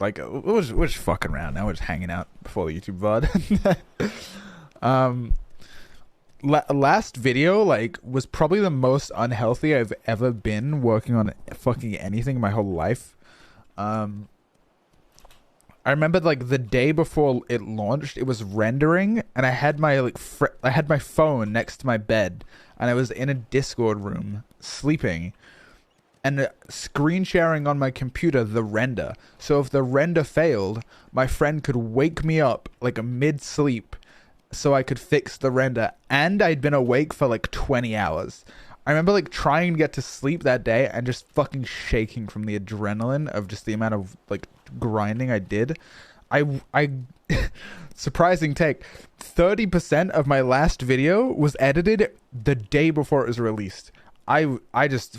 like we're just fucking around now. We're just hanging out before the YouTube VOD. Last video like was probably the most unhealthy I've ever been working on fucking anything in my whole life. I remember like the day before it launched, it was rendering, and I had my I had my phone next to my bed, and I was in a Discord room sleeping, and screen sharing on my computer the render. So if the render failed, my friend could wake me up like a mid-sleep, so I could fix the render, and I'd been awake for like 20 hours. I remember like trying to get to sleep that day and just fucking shaking from the adrenaline of just the amount of like grinding I did. I surprising take, 30% of my last video was edited the day before it was released. I just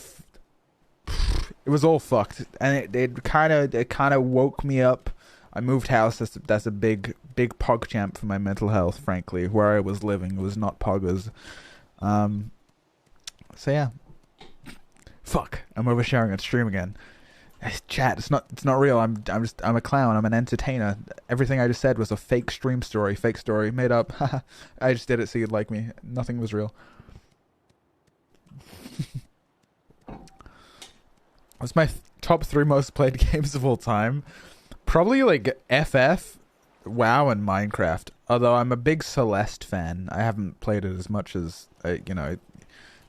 it was all fucked, and it kind of woke me up. I moved house. That's a big PogChamp for my mental health, frankly. Where I was living was not Poggers. So yeah. Fuck. I'm oversharing on stream again. Chat, it's not real. I'm a clown. I'm an entertainer. Everything I just said was a fake stream story. Fake story. Made up. I just did it so you'd like me. Nothing was real. What's my top 3 most played games of all time? Probably like FF, WoW, and Minecraft. Although I'm a big Celeste fan. I haven't played it as much as, I've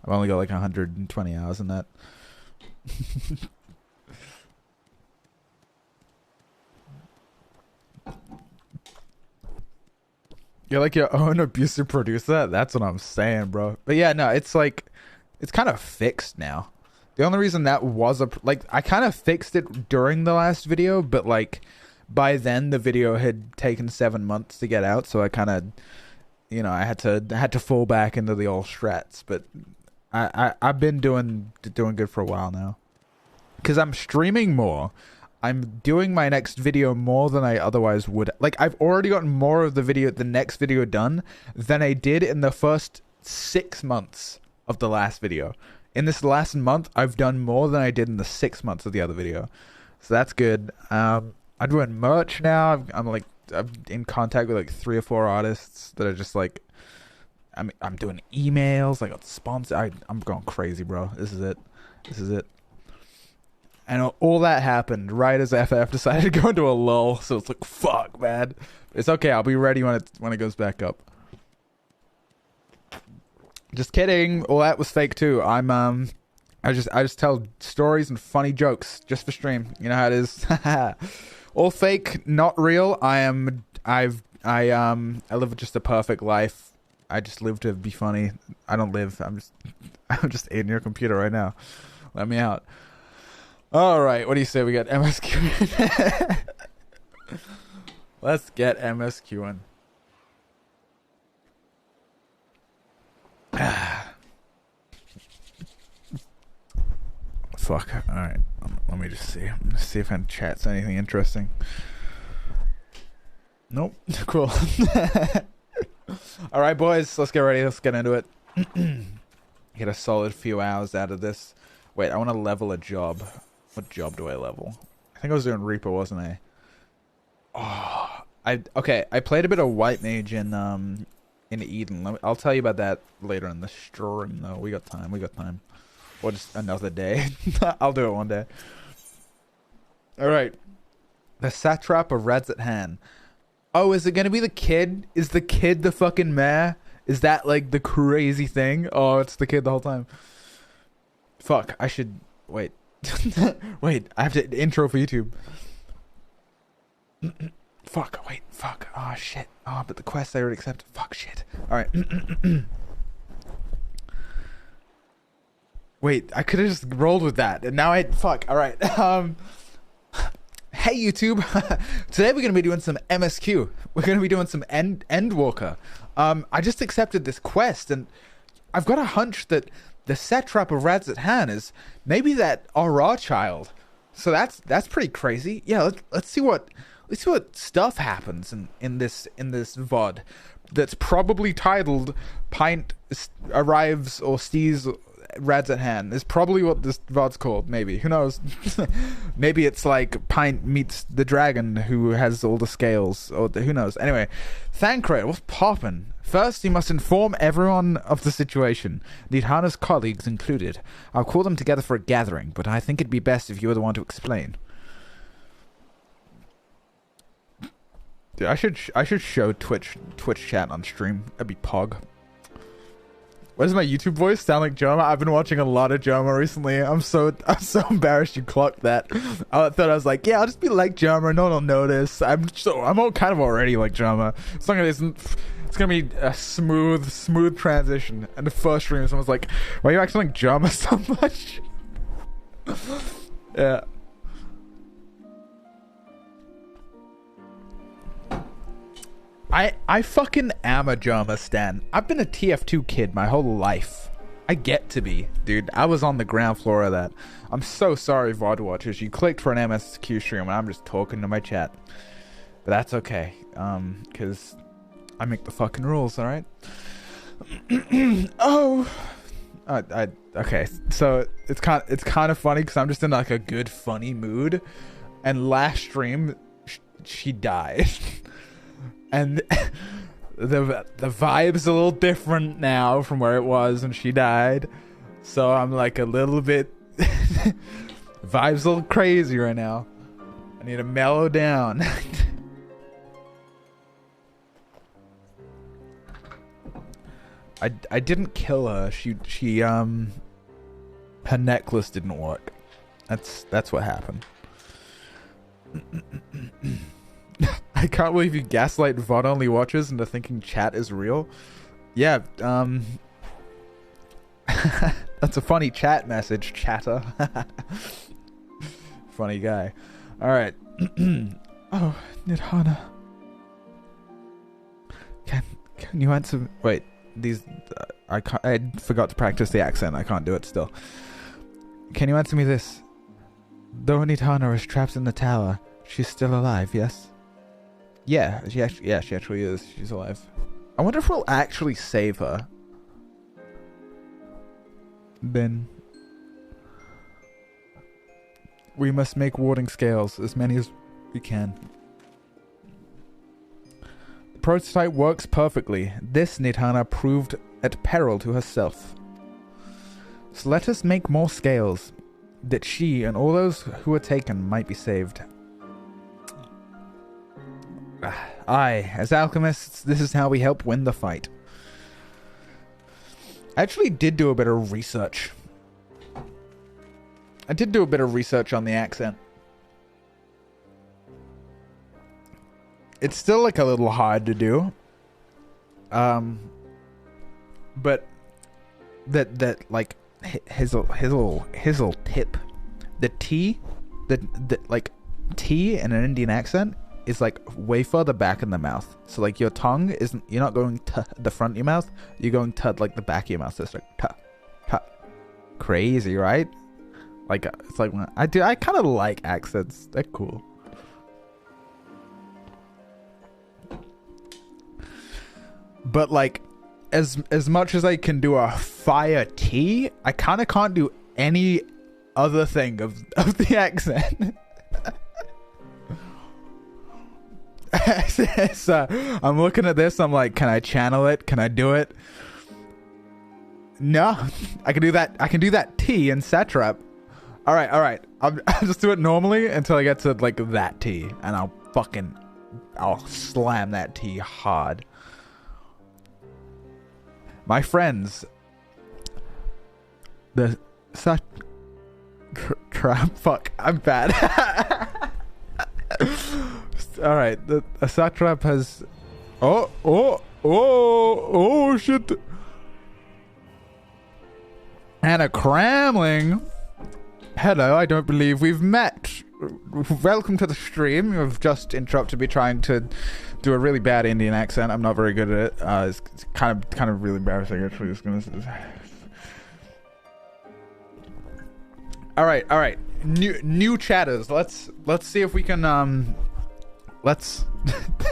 only got like 120 hours in that. You're like your own abusive producer? That's what I'm saying, bro. But yeah, no, it's like, it's kind of fixed now. The only reason that was I kind of fixed it during the last video, but like by then the video had taken 7 months to get out, so I kind of, I had to fall back into the old strats. But I've been doing good for a while now, because I'm streaming more. I'm doing my next video more than I otherwise would. Like, I've already gotten more of the next video done than I did in the first 6 months of the last video. In this last month, I've done more than I did in the 6 months of the other video. So that's good. I'm doing merch now. I'm in contact with like 3 or 4 artists that are just like, I'm doing emails. I got sponsors. I'm going crazy, bro. This is it. And all that happened right as FF decided to go into a lull. So it's like, fuck, man. It's okay. I'll be ready when it goes back up. Just kidding. All that was fake too. I just tell stories and funny jokes just for stream. You know how it is. All fake, not real. I live just a perfect life. I just live to be funny. I don't live. I'm just in your computer right now. Let me out. All right, what do you say we got MSQ? Let's get MSQing. Fuck. All right, let me just see. Let's see if in chat's anything interesting. Nope. Cool. All right, boys, let's get ready. Let's get into it. Get a solid few hours out of this. Wait, I want to level a job. What job do I level? I think I was doing Reaper, wasn't I? Oh, I played a bit of White Mage in Eden. I'll tell you about that later in the stream, though. We got time. Or just another day. I'll do it one day. All right. The Satrap of Radz-at-Han. Oh, is it gonna be the kid? Is the kid the fucking mayor? Is that like the crazy thing? Oh, it's the kid the whole time. Fuck, I should wait. Wait, I have to intro for YouTube. Fuck, wait, fuck. Oh shit. Oh, but the quest I already accepted. Fuck, shit. Alright. Wait, I could have just rolled with that. And now fuck, alright. Hey YouTube. Today we're gonna be doing some MSQ. We're gonna be doing some Endwalker. I just accepted this quest, and I've got a hunch that the Satrap of Radz-at-Han is maybe that RR child. So that's pretty crazy. Yeah, let's see what stuff happens in this VOD that's probably titled Pint arrives or sees Radz-at-Han is probably what this VOD's called. Maybe, who knows? Maybe it's like Pint meets the dragon who has all the scales, or who knows. Anyway, Thancred, what's poppin'? First, you must inform everyone of the situation, Nidhana's colleagues included. I'll call them together for a gathering, but I think it'd be best if you were the one to explain. Dude, I should show Twitch chat on stream. That'd be pog. Why does my YouTube voice sound like Joma? I've been watching a lot of Joma recently. I'm so embarrassed you clocked that. I thought I was like, yeah, I'll just be like Joma. No one will notice. I'm all kind of already like Joma. It's gonna be a smooth transition. And the first stream, someone's like, why are you acting like Joma so much? Yeah. I fucking am a Joma stan. I've been a TF2 kid my whole life. I get to be, dude. I was on the ground floor of that. I'm so sorry, VOD watchers. You clicked for an MSQ stream and I'm just talking to my chat. But that's okay. Because I make the fucking rules, alright? Oh. Okay. So it's kind of funny because I'm just in like a good funny mood. And last stream, she died. And the vibe's a little different now from where it was when she died. So I'm like a little bit... vibe's a little crazy right now. I need to mellow down. I didn't kill her. She her necklace didn't work. That's what happened. I can't believe you gaslight VOD only watchers into thinking chat is real. Yeah, that's a funny chat message, chatter. Funny guy. Alright. Oh, Nidhana. Can you answer... Wait, these... I forgot to practice the accent. I can't do it still. Can you answer me this? Though Nidhana is trapped in the tower, she's still alive, yes? Yeah, she actually is. She's alive. I wonder if we'll actually save her. Then we must make warding scales, as many as we can. The prototype works perfectly. This Nidhana proved at peril to herself. So let us make more scales, that she and all those who are taken might be saved. Aye, as alchemists, this is how we help win the fight. I actually did do a bit of research. I did do a bit of research on the accent. It's still like a little hard to do. But that like his little tip, the T, the like T in an Indian accent is like way further back in the mouth. So like your tongue isn't, you're not going to the front of your mouth, you're going to like the back of your mouth. So it's like ta. Crazy, right? Like it's like I kind of like accents. They're cool. But like as much as I can do a fire T, I kind of can't do any other thing of the accent. So I'm looking at this, I'm like, can I channel it? Can I do it? No. I can do that T in Satrap. Alright. I'll just do it normally until I get to like that T, and I'll slam that T hard. My friends, the Satrap, fuck, I'm bad. Alright, the Satrap has... Oh, shit. Anna Cramling. Hello, I don't believe we've met. Welcome to the stream. You've just interrupted me trying to do a really bad Indian accent. I'm not very good at it. It's kind of really embarrassing, actually. All right. New chatters. Let's see if we can let's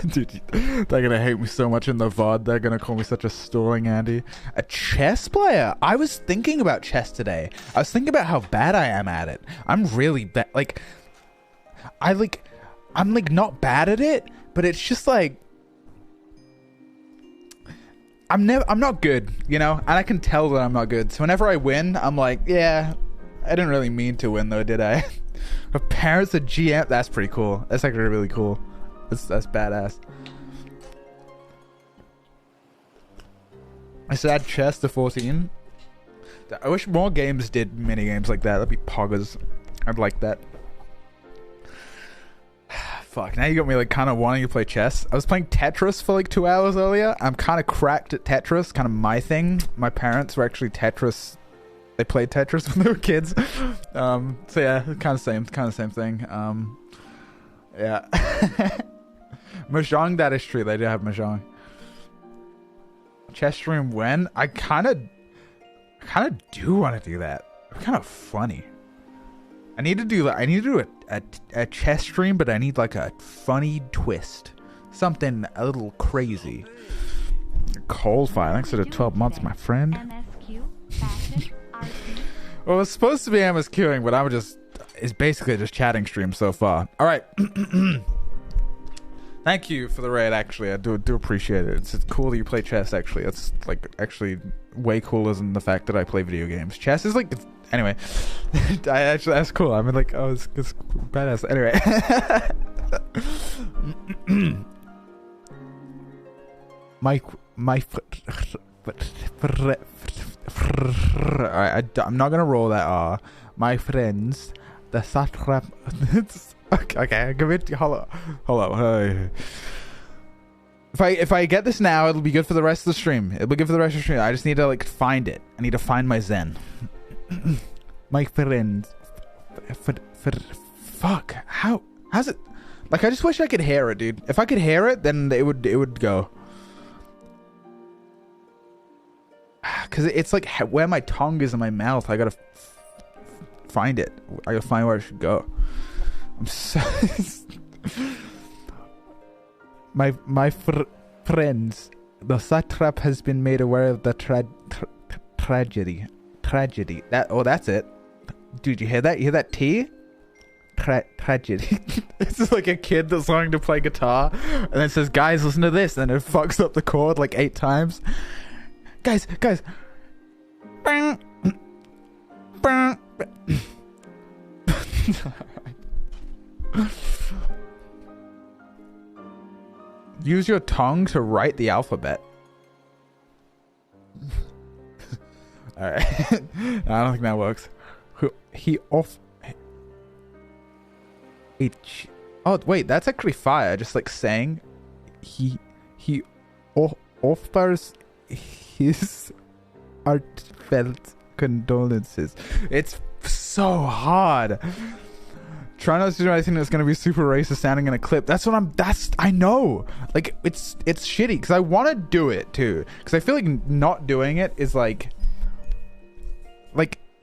dude, they're gonna hate me so much in the VOD. They're gonna call me such a stalling Andy. A chess player? I was thinking about chess today. I was thinking about how bad I am at it. I'm really bad. Like I'm like not bad at it, but it's just like I'm not good, you know, and I can tell that I'm not good. So whenever I win, I'm like, yeah, I didn't really mean to win though, did I? Her parents a GM. That's pretty cool. That's actually really cool. That's badass. I said add chess to 14. I wish more games did mini games like that. That'd be poggers. I'd like that. Fuck, now you got me like kind of wanting to play chess. I was playing Tetris for like 2 hours earlier. I'm kind of cracked at Tetris, kind of my thing. My parents were actually Tetris. They played Tetris when they were kids. So yeah, kind of same thing. Yeah. Mahjong, that is true. They do have Mahjong. Chess stream when? I kind of do want to do that. It's kind of funny. I need to do a chess stream, but I need like a funny twist. Something a little crazy. Cold fire. Thanks for the 12 months, my friend. Well, it's supposed to be MSQing, but it's basically just chatting stream so far. All right. Thank you for the raid, actually. I do appreciate it. It's cool that you play chess, actually. It's like actually way cooler than the fact that I play video games. Chess is like, anyway. That's cool. I mean, like, oh, it's badass. Anyway. Alright, I'm not gonna roll that R. My friends, the Satrap. Okay, give it. Hold on. If I get this now, it'll be good for the rest of the stream. It'll be good for the rest of the stream. I just need to like find it. I need to find my Zen. My friends. Fuck. How's it? Like, I just wish I could hear it, dude. If I could hear it, then it would go. Because it's like where my tongue is in my mouth. I gotta find it. I gotta find where I should go. I'm so my friends, the Satrap has been made aware of the tragedy. That's it. Dude, you hear that? You hear that T? Tragedy. This is like a kid that's learning to play guitar, and then says, "Guys, listen to this," and it fucks up the chord like 8 times. Guys. Bang. Bang. Use your tongue to write the alphabet. Alright. I don't think that works. Oh, wait, that's actually fire. Just like saying he offers his heartfelt condolences. It's so hard. Try not to do anything that's going to be super racist sounding in a clip. I know. Like, it's shitty because I want to do it too. Because I feel like not doing it is like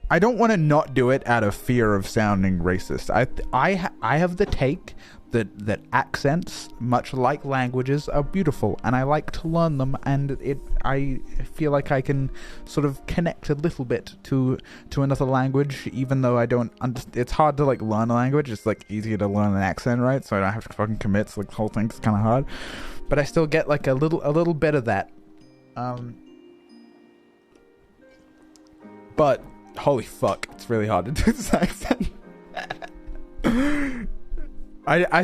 I don't want to not do it out of fear of sounding racist. I have the take that accents, much like languages, are beautiful, and I like to learn them, and I feel like I can sort of connect a little bit to another language, even though I don't it's hard to like learn a language. It's like easier to learn an accent, right? So I don't have to fucking commit. So like the whole thing's kind of hard, but I still get like a little bit of that. But holy fuck, it's really hard to do this accent. I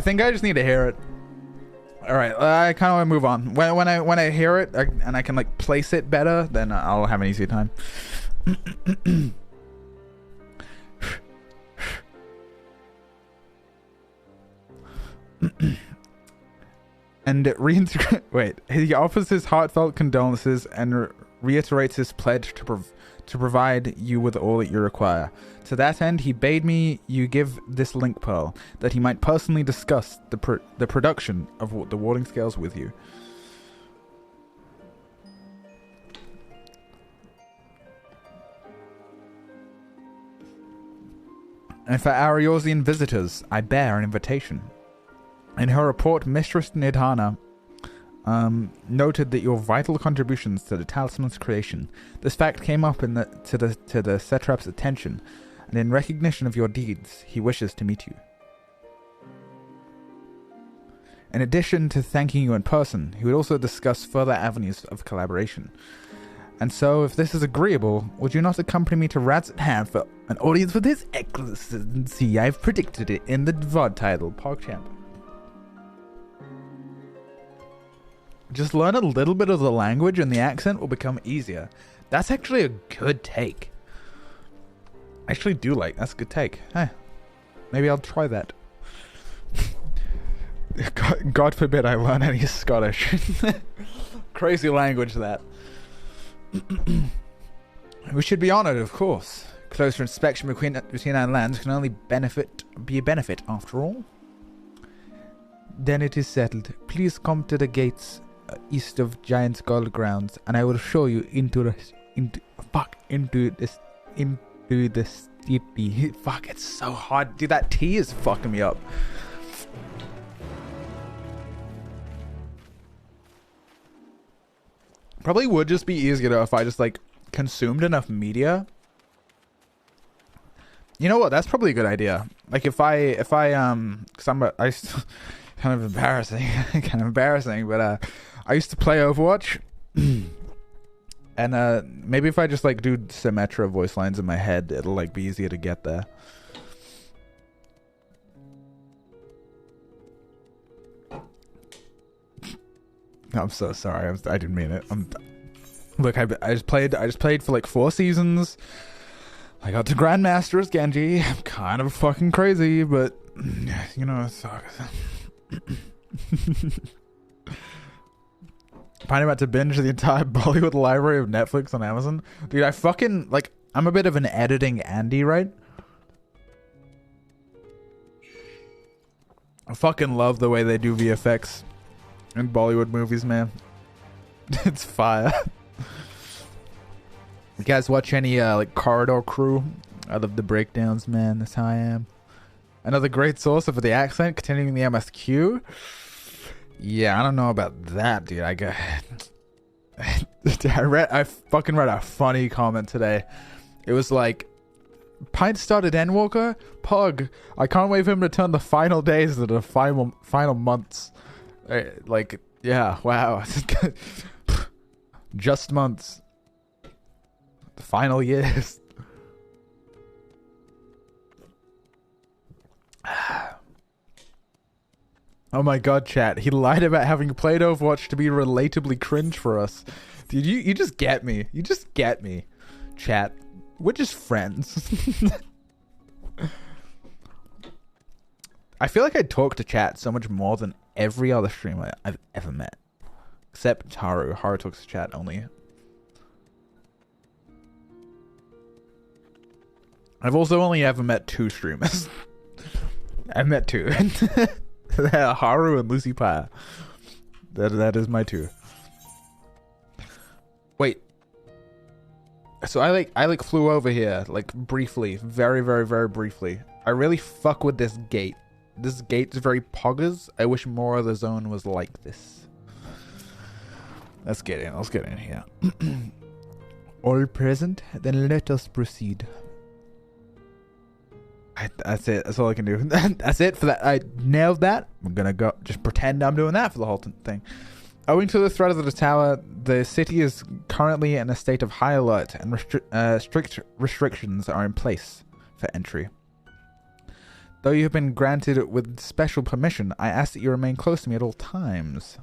think I just need to hear it. All right, I kind of want to move on. When I hear it and I can like place it better, then I'll have an easier time. And he offers his heartfelt condolences and reiterates his pledge to provide you with all that you require. To that end, he bade me you give this link pearl, that he might personally discuss the production of the warding scales with you. And for our Eorzean visitors, I bear an invitation. In her report, Mistress Nidhana noted that your vital contributions to the talisman's creation. This fact came up to the Satrap's attention, and in recognition of your deeds, he wishes to meet you. In addition to thanking you in person, he would also discuss further avenues of collaboration. And so, if this is agreeable, would you not accompany me to Radz-at-Han for an audience with His Excellency? I've predicted it in the VOD title, PogChamp. Just learn a little bit of the language and the accent will become easier. That's actually a good take. I actually do like, that's a good take. Hey, maybe I'll try that. God forbid I learn any Scottish. Crazy language, that. We should be honored, of course. Closer inspection between our lands can only be a benefit, after all. Then it is settled. Please come to the gates east of Giant's Gold Grounds, and I will show you into the city. Fuck, it's so hard. Dude, that T is fucking me up. Probably would just be easier though if I just like consumed enough media. You know what? That's probably a good idea. Like if I cause I kind of embarrassing, but I used to play Overwatch, and maybe if I just like do Symmetra voice lines in my head, it'll like be easier to get there. I'm so sorry. I didn't mean it. Look, I just played for like 4 seasons. I got to Grandmaster as Genji. I'm kind of fucking crazy, but you know, it sucks. Finally about to binge the entire Bollywood library of Netflix on Amazon. Dude, I fucking like. I'm a bit of an editing Andy, right? I fucking love the way they do VFX in Bollywood movies, man. It's fire. You guys watch any like Corridor Crew? I love the breakdowns, man. That's how I am. Another great source for the accent, continuing the MSQ. Yeah, I don't know about that, dude. I fucking read a funny comment today. It was like, Pint started Endwalker? Pug, I can't wait for him to turn the final days into the final months. Like, yeah, wow. Just months. The final years. Oh my god, chat. He lied about having played Overwatch to be relatably cringe for us. Dude, you just get me. You just get me. Chat. We're just friends. I feel like I talk to chat so much more than every other streamer I've ever met. Except Haru. Haru talks to chat only. I've also only ever met 2 streamers. I've met 2. Haru and Lucy Pie. That is my 2. Wait. So I flew over here like briefly, very briefly. I really fuck with this gate. This gate's very poggers. I wish more of the zone was like this. Let's get in here. All present? Then let us proceed. That's it. That's all I can do. That's it for that. I nailed that. I'm gonna go. Just pretend I'm doing that for the whole thing. Owing to the threat of the tower, the city is currently in a state of high alert, and strict restrictions are in place for entry. Though you have been granted with special permission, I ask that you remain close to me at all times.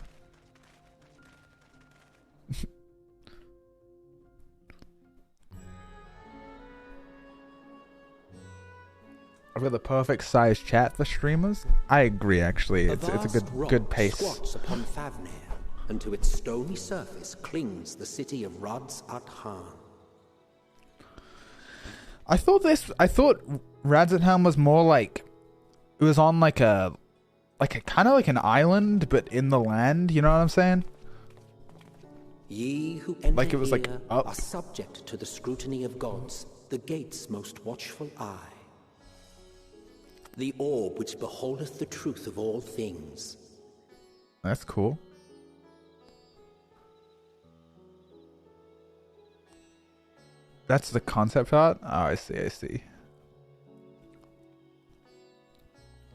I've got the perfect size chat for streamers. I agree, actually. It's a good pace. Squats upon Favnir, and to its stony surface clings the city of Radz-at-Han. I thought Radz-at-Han was more like it was on like a kind of like an island, but in the land. You know what I'm saying? Ye who enter like it was like up. Are subject to the scrutiny of gods, the gate's most watchful eye. the orb which beholdeth the truth of all things. That's cool. That's the concept art? Oh, I see.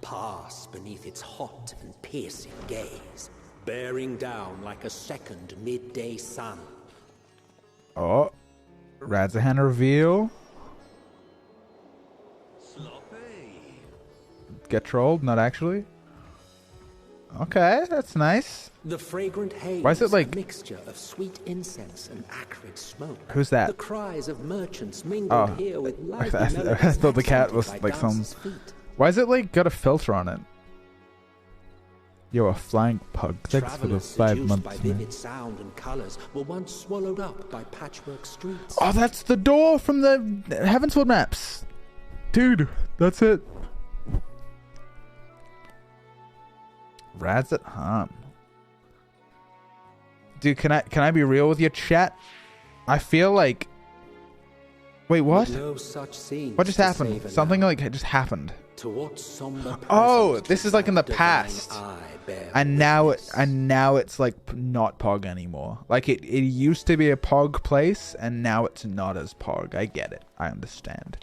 Pass beneath its hot and piercing gaze, bearing down like a second midday sun. Oh, Radz-at-Han reveal. Get trolled? Not actually. Okay, that's nice. The fragrant haze, why is it like a mixture of sweet incense and acrid smoke. Who's that? The cries of merchants mingled here with lively I melodies thought the cat was accented by like some. dancers' feet. Why is it like got a filter on it? Yo, a flying pug. Thanks for the 5 months, by man. vivid sound and colors were once swallowed up by patchwork streets. Oh, that's the door from the Heavensward maps, dude. That's it. Radz-at-Han. Dude, can I be real with you, chat? I feel like. Wait, what? No such scenes What just to happened? save Something now. like it just happened. To what somber Oh, presence this does is like in the that divine past. eye bear And now witness? it's like not Pog anymore. Like it used to be a Pog place, and now it's not as Pog. I get it. I understand.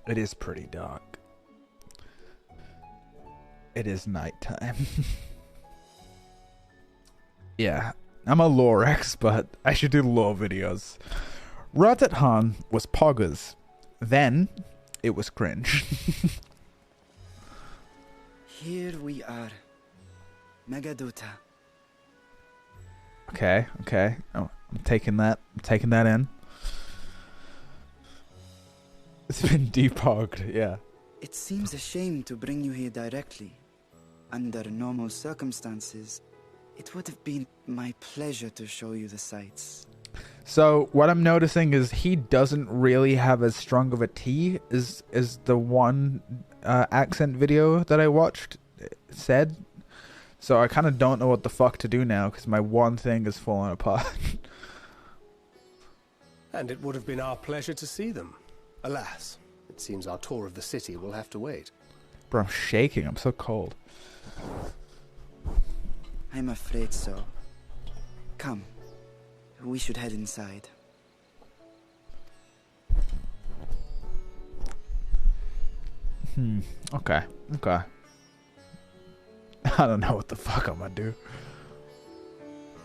It is pretty dark. It is nighttime. Yeah, I'm a lore expert. I should do lore videos. Radz-at-Han was poggers. Then, it was cringe. Here we are. Megadota. Okay. Oh, I'm taking that in. It's been depogged, yeah. It seems a shame to bring you here directly. Under normal circumstances, it would have been my pleasure to show you the sights. So what I'm noticing is he doesn't really have as strong of a T as the one accent video that I watched said. So I kind of don't know what the fuck to do now because my one thing is falling apart. And it would have been our pleasure to see them. Alas, it seems our tour of the city will have to wait. Bro, I'm shaking. I'm so cold. I'm afraid so. Come. We should head inside. Okay. I don't know what the fuck I'm gonna do.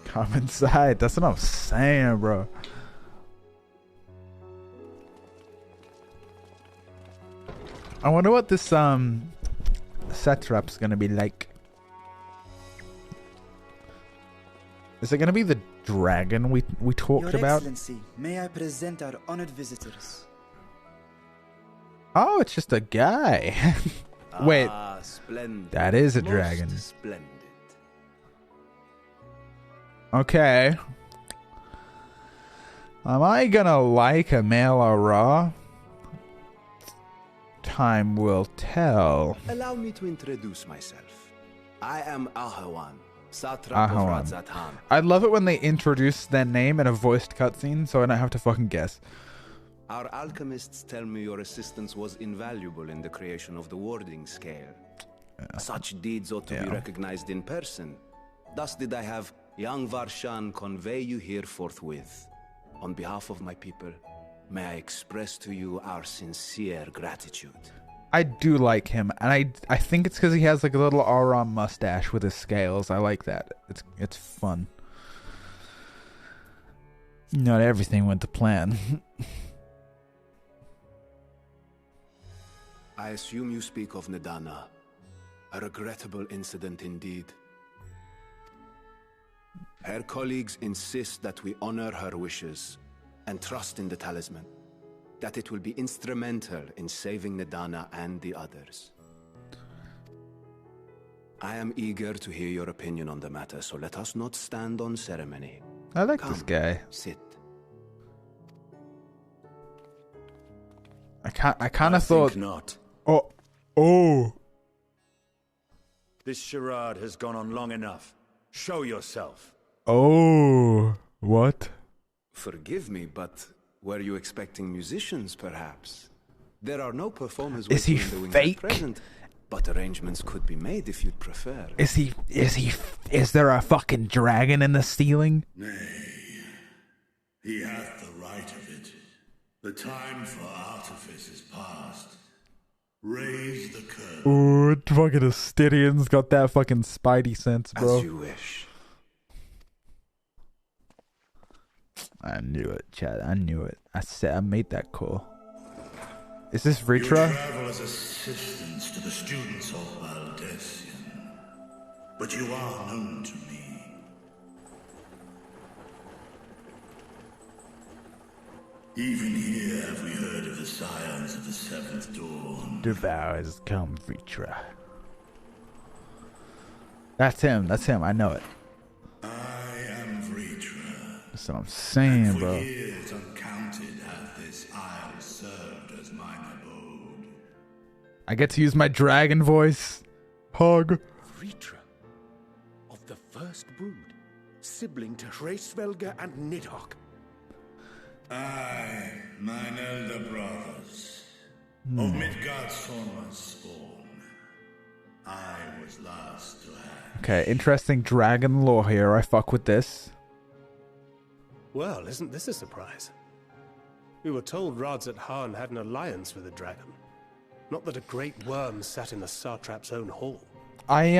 Come inside. That's what I'm saying, bro. I wonder what this Satrap's gonna be like. Is it gonna be the dragon we talked Your about? Excellency, may I present our honored visitors? Oh, it's just a guy. Wait, Splendid. that is a Most dragon. Splendid. Okay. Am I gonna like a male or raw? Time will tell. Allow me to introduce myself. I am Ahawan, Satrap Ahawan. of Radz-at-Han. I love it when they introduce their name in a voiced cutscene, so I don't have to fucking guess. Our alchemists tell me your assistance was invaluable in the creation of the warding scale. Such deeds ought to be recognized in person. Thus did I have young Varshan convey you here forthwith. On behalf of my people, may I express to you our sincere gratitude. I do like him, and I think it's because he has like a little Auron mustache with his scales. I like that. It's fun. Not everything went to plan. I assume you speak of Nidana. A regrettable incident indeed. Her colleagues insist that we honor her wishes and trust in the talisman, that it will be instrumental in saving Nidana and the others. I am eager to hear your opinion on the matter, so let us not stand on ceremony. I like Come, this guy. sit. I kind of thought. Think not. Oh. This charade has gone on long enough. Show yourself. Oh. What? Forgive me, but were you expecting musicians, perhaps? There are no performers Is he waiting in the wing fake? at present, but arrangements could be made if you'd prefer. Is there a fucking dragon in the ceiling? Nay, he hath the right of it. The time for artifice is past. Raise the curtain. Ooh, fucking Astirian's got that fucking spidey sense, bro. As you wish. I knew it, Chad. I knew it. I made that call. Is this You Vritra? travel as assistants to the students of Valdesian, but you are known to me. Even here have we heard of the scions of the Seventh Dawn. Devours come Vritra. That's him. That's him. I know it. I am Vritra. That's what I'm saying, For bro. years uncounted hath this isle served as mine abode. I get to use my dragon voice. Hug. Vritra, of the first brood, sibling to Hraesvelga and Nidhogg. I, mine elder brothers, of Midgard's Sorma's spawn, I was last to hatch. Okay, interesting dragon lore here. I fuck with this. Well, isn't this a surprise? We were told Radz-at-Han had an alliance with a dragon. Not that a great worm sat in the Satrap's own hall. I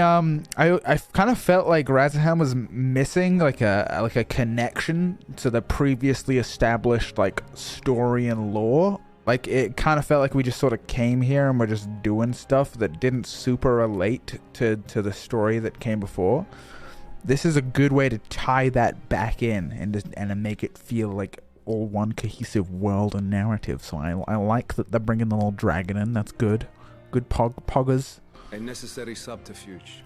kind of felt like Radz-at-Han was missing like a connection to the previously established like story and lore. Like it kind of felt like we just sort of came here and we're just doing stuff that didn't super relate to the story that came before. This is a good way to tie that back in and make it feel like all one cohesive world and narrative. So I like that they're bringing the little dragon in. That's good. Good poggers. A necessary subterfuge,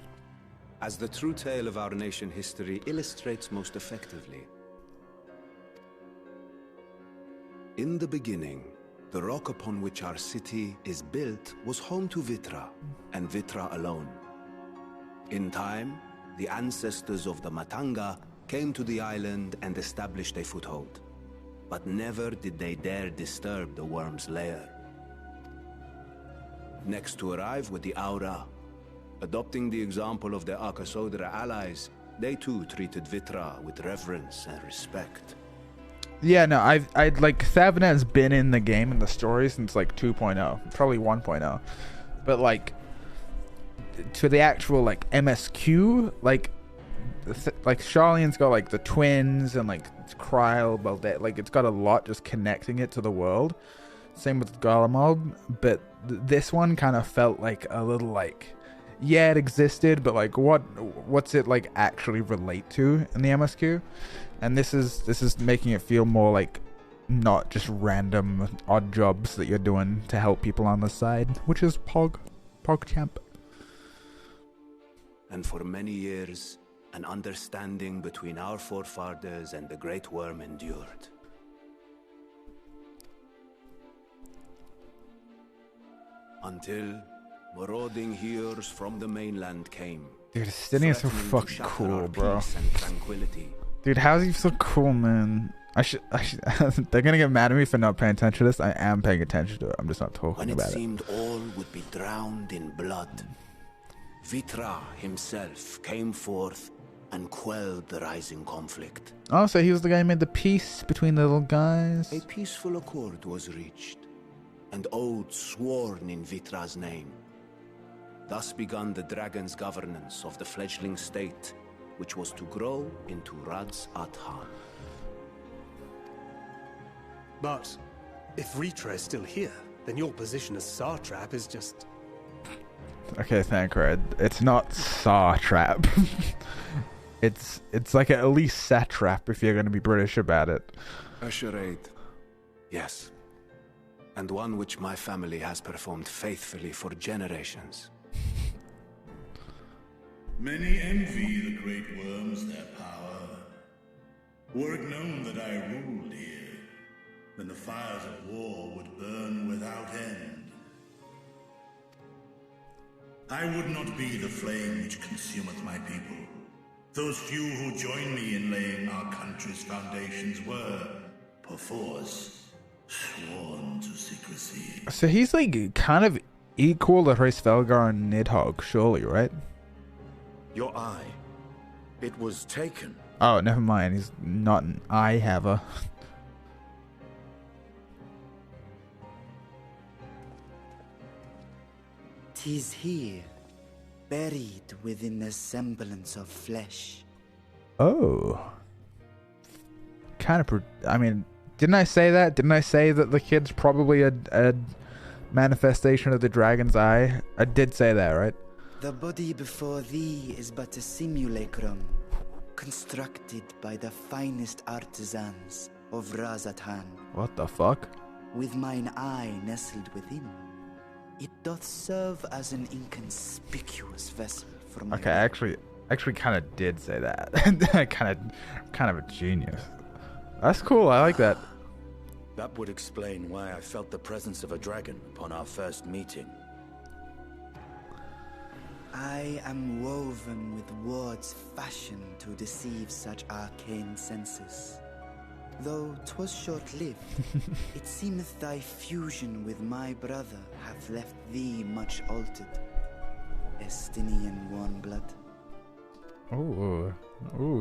as the true tale of our nation history illustrates most effectively. In the beginning, the rock upon which our city is built was home to Vitra, and Vitra alone. In time, the ancestors of the Matanga came to the island and established a foothold. But never did they dare disturb the worm's lair. Next to arrive were the Aura. Adopting the example of their Akasodra allies, they too treated Vitra with reverence and respect. Yeah, no, I'd like Thavnet's been in the game in the story since like 2.0, probably 1.0, but like to the actual like MSQ, like Sharlayan's got like the twins and like Kryl, like it's got a lot just connecting it to the world. Same with Garlemald, but this one kind of felt like a little like, yeah, it existed, but like what's it like actually relate to in the MSQ? And this is making it feel more like not just random odd jobs that you're doing to help people on the side, which is PogChamp. And for many years, an understanding between our forefathers and the Great Worm endured. Until marauding heroes from the mainland came. Dude, Stini's so threatening to fucking shatter cool, our bro. peace and tranquility. Dude, how's he so cool, man? I should they're gonna get mad at me for not paying attention to this. I am paying attention to it. I'm just not talking When it about it. seemed all would be drowned in blood, Vitra himself came forth and quelled the rising conflict. Oh, so he was the guy who made the peace between the little guys? A peaceful accord was reached, and oaths sworn in Vitra's name. Thus began the dragon's governance of the fledgling state, which was to grow into Radz-at-Han. But if Vritra is still here, then your position as Satrap is just... Okay, thank Red. It's not Satrap. It's like at least Satrap if you're gonna be British about it. A charade, yes. And one which my family has performed faithfully for generations. Many envy the great worms their power. Were it known that I ruled here, then the fires of war would burn without end. I would not be the flame which consumeth my people, Those few who joined me in laying our country's foundations were, perforce, sworn to secrecy. So he's like kind of equal to Hraesvelgar and Nidhogg, surely, right? Your eye. It was taken. Oh, never mind. He's not an eye haver. "'Tis here, buried within the semblance of flesh." Oh. Kind of. I mean, didn't I say that? Didn't I say that the kid's probably a manifestation of the dragon's eye? I did say that, right? "The body before thee is but a simulacrum, constructed by the finest artisans of Radz-at-Han. What the fuck? With mine eye nestled within, it doth serve as an inconspicuous vessel for my." Okay, I actually kind of did say that. kind of a genius. That's cool. I like that. That would explain why I felt the presence of a dragon upon our first meeting. "I am woven with words fashioned to deceive such arcane senses. Though 'twas short-lived, it seemeth thy fusion with my brother hath left thee much altered. Estinian warm blood." Ooh,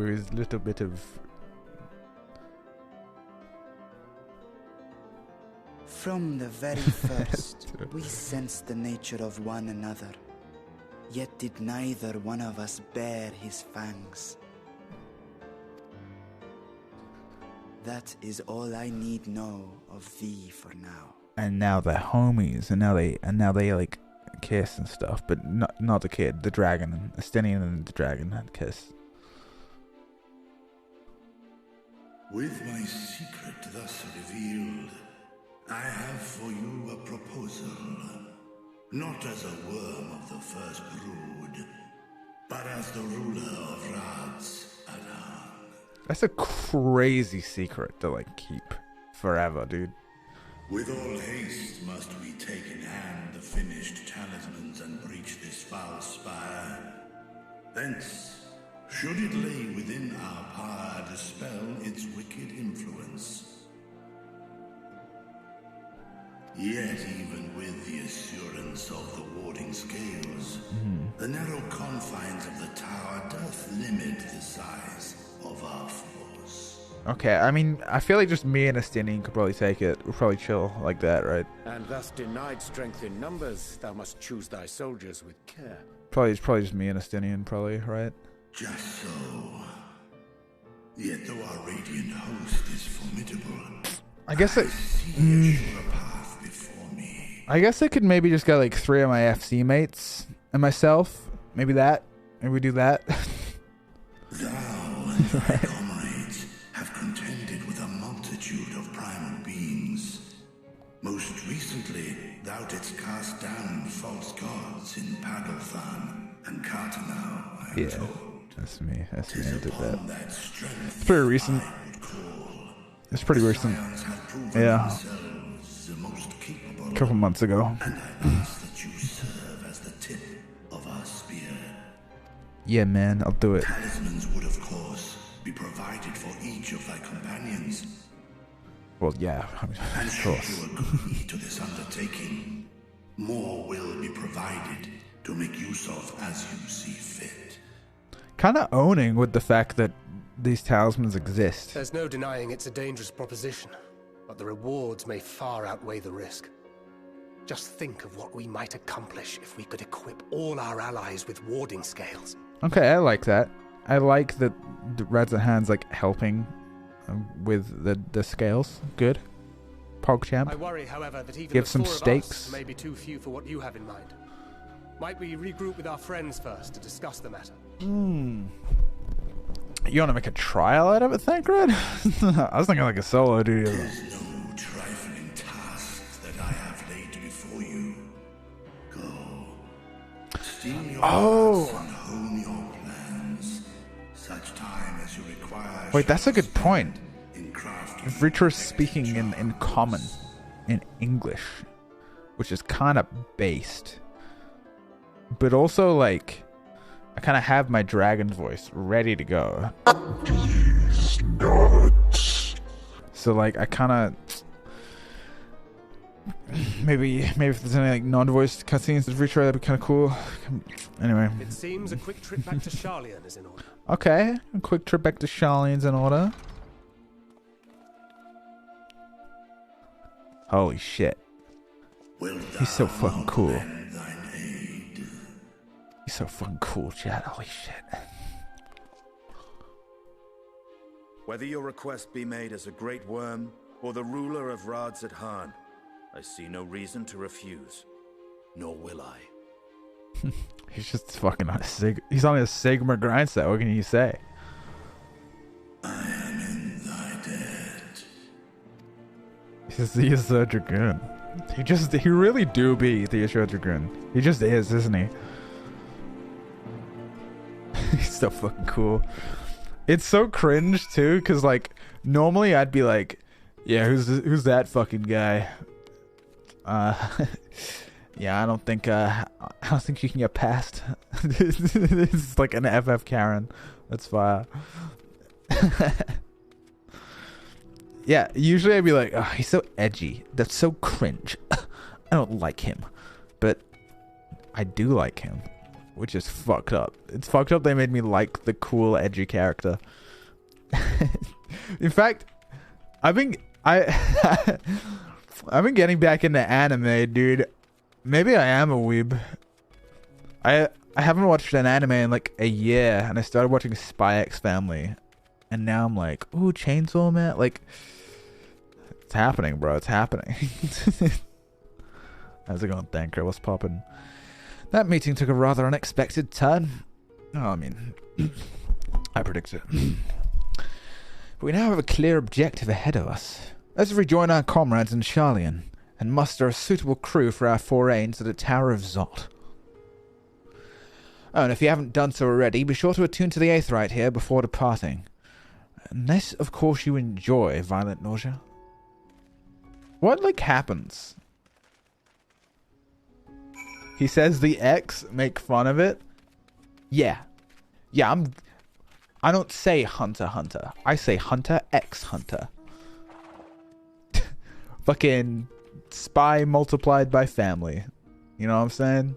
he's a little bit of. "From the very first, we sensed the nature of one another. Yet did neither one of us bear his fangs. That is all I need know of thee for now." And now they're homies, and now they like kiss and stuff, but not the kid, the dragon, Estinian and the dragon had kiss. With my secret thus revealed, I have for you a proposal. Not as a worm of the first brood, but as the ruler of Radz-at-Han. That's a crazy secret to like keep forever, dude. "With all haste must we take in hand the finished talismans and breach this foul spire. Thence, should it lay within our power, dispel its wicked influence. Yet even with the assurance of the warding scales, the narrow confines of the tower doth limit the size of our force." Okay, I mean, I feel like just me and Estinian could probably take it. We'll probably chill like that, right? And thus denied strength in numbers, thou must choose thy soldiers with care. It's probably just me and Estinian, probably, right? Just so. Yet though our radiant host is formidable, I guess I see a sure path before me. I guess I could maybe just get like 3 of my FC mates and myself. Maybe we do that. Thou and thy comrades have contended with a multitude of primal beings. Most recently, thou didst cast down false gods in Paddlethan and Cartanau, I am told. That's me. I did Upon that. that strength It's pretty recent. I would call. It's pretty recent. Scions have proven Yeah. themselves the most capable. A couple months ago. And I ask that you serve as the tip of our spear. Yeah, man, I'll do it. Talismans would, of course, be provided for each of thy companions. Well, yeah, And of should course. you agree to this undertaking, more will be provided to make use of as you see fit. Kind of owning with the fact that these talismans exist. There's no denying it's a dangerous proposition, but the rewards may far outweigh the risk. Just think of what we might accomplish if we could equip all our allies with warding scales. Okay, I like that. I like that Radz-at-Han's like helping with the scales. Good. I PogChamp. worry, however, that even Give the some 4 of stakes. us may be too few for what you have in mind. Might we regroup with our friends first to discuss the matter? You want to make a trial out of it, Thancred? I was thinking like a solo dude. There's no trifling tasks that I have laid before you. Go. Steam your hearts and hone your plans. Such time as you require. Wait, that's a good point. In craft. Richard's speaking in common, in English, which is kind of based, but also like I kind of have my dragon voice ready to go. So like I kind of maybe if there's any like non-voiced cutscenes to retry, that'd be kind of cool. Anyway, It seems a quick trip back to Sharlayan is in order. okay, a quick trip back to Sharlayan's in order. Holy shit, he's so fucking cool. He's so fucking cool, chat. Holy shit. Whether your request be made as a great worm or the ruler of Radz-at-Han, I see no reason to refuse, nor will I. He's just fucking on a he's on a Sigma grind set. What can you say? I am in thy debt. He's the Dragoon. He really do be the Dragoon. He just is, isn't he? He's so fucking cool. It's so cringe too, because like normally I'd be like, yeah, who's that fucking guy? Yeah, I don't think you can get past. This is like an FF Karen. That's fire. Yeah, usually I'd be like, oh, he's so edgy. That's so cringe. I don't like him. But I do like him. Which is fucked up. It's fucked up they made me like the cool, edgy character. In fact, I've been getting back into anime, dude. Maybe I am a weeb. I haven't watched an anime in like a year, and I started watching Spy X Family, and now I'm like, ooh, Chainsaw Man. Like, it's happening, bro. It's happening. How's it going, Thanker? What's poppin'? That meeting took a rather unexpected turn. Oh, I mean, I predicted it. But we now have a clear objective ahead of us. Let's rejoin our comrades in Sharlayan and muster a suitable crew for our foray into the Tower of Zot. Oh, and if you haven't done so already, be sure to attune to the Aetheryte here before departing. Unless, of course, you enjoy violent nausea. What, like, happens? He says the X make fun of it. Yeah. I don't say Hunter Hunter. I say Hunter X Hunter. Fucking spy multiplied by family. You know what I'm saying?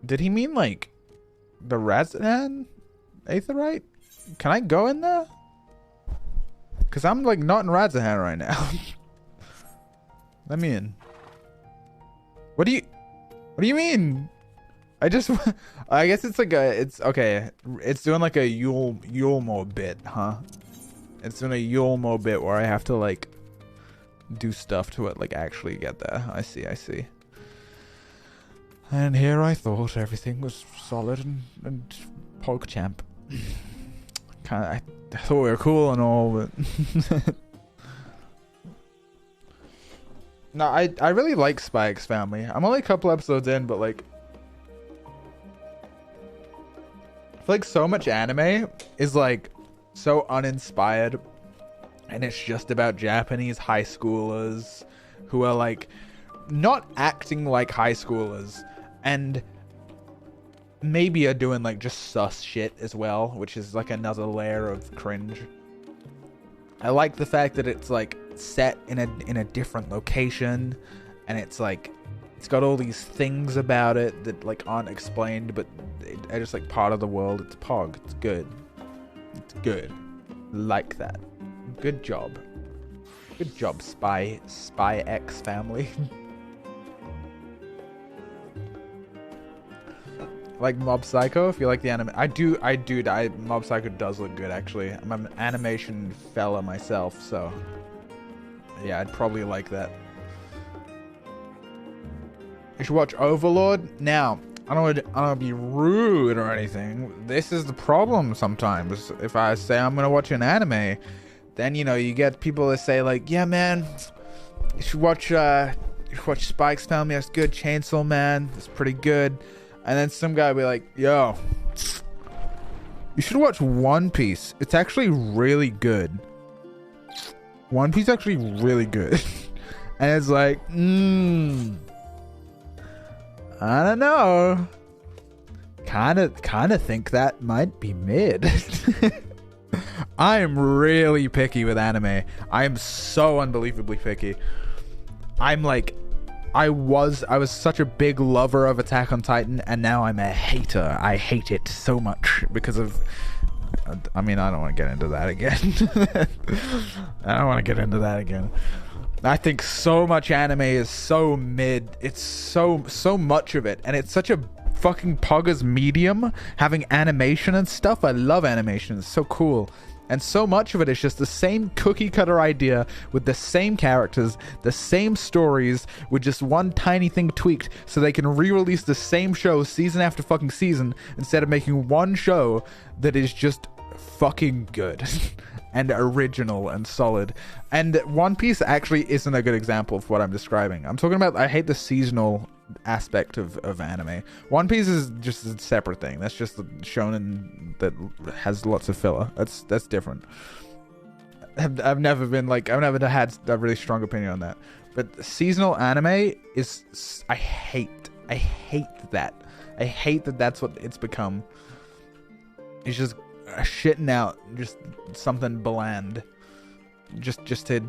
Did he mean like the Radz-at-Han Aetheryte? Can I go in there? Cause I'm like not in Radz-at-Han right now. Let me in. What do you mean? I guess it's like it's okay. It's doing like a Yulmo bit, huh? It's doing a Yulmo bit where I have to like do stuff to it, like actually get there. I see. And here I thought everything was solid and PogChamp. I thought we were cool and all, but no, I really like Spy X Family. I'm only a couple episodes in, but like I feel like so much anime is like so uninspired, and it's just about Japanese high schoolers who are like not acting like high schoolers, and maybe are doing like just sus shit as well, which is like another layer of cringe. I like the fact that it's like set in a different location, and it's like it's got all these things about it that like aren't explained, but are just like part of the world. It's Pog. It's good. It's good. Like that. Good job. Good job, Spy X Family. Like Mob Psycho, if you like the anime. Mob Psycho does look good, actually. I'm an animation fella myself, so yeah, I'd probably like that. You should watch Overlord. Now, I don't want to be rude or anything. This is the problem sometimes. If I say I'm going to watch an anime, then, you know, you get people that say, like, yeah, man, you should watch Spy X Family. That's good. Chainsaw Man, that's pretty good. And then some guy will be like, yo, you should watch One Piece. It's actually really good. One Piece is actually really good. And it's like, I don't know. Kind of think that might be mid. I'm really picky with anime. I am so unbelievably picky. I'm like, I was such a big lover of Attack on Titan, and now I'm a hater. I hate it so much because of, I mean, I don't want to get into that again. I don't want to get into that again. I think so much anime is so mid. It's so much of it, and it's such a fucking poggers medium, having animation and stuff. I love animation. It's so cool. And so much of it is just the same cookie cutter idea with the same characters, the same stories, with just one tiny thing tweaked so they can re-release the same show season after fucking season instead of making one show that is just fucking good and original and solid. And One Piece actually isn't a good example of what I'm describing. I'm talking about, I hate the seasonal aspect of anime. One Piece is just a separate thing. That's just the shonen that has lots of filler. That's different. I've never had a really strong opinion on that. But seasonal anime is, I hate that. I hate that that's what it's become. It's just shitting out just something bland. Just to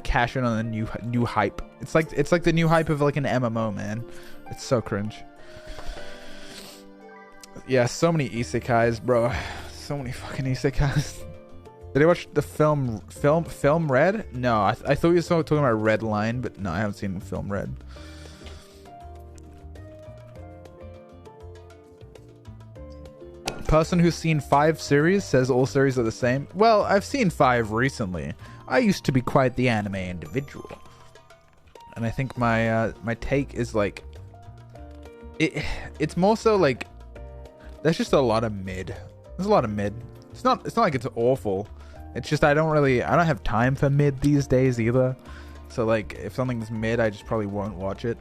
cash in on a new hype. It's like the new hype of like an MMO, man. It's so cringe. Yeah, so many isekais, bro. So many fucking isekais. Did I watch the film Red? No, I thought you were talking about Red Line, but no, I haven't seen film Red. Person who's seen 5 series says all series are the same. Well, I've seen 5 recently. I used to be quite the anime individual, and I think my take is like it's more so like there's just a lot of mid. There's a lot of mid. It's not like it's awful. It's just I don't have time for mid these days either. So like if something's mid, I just probably won't watch it.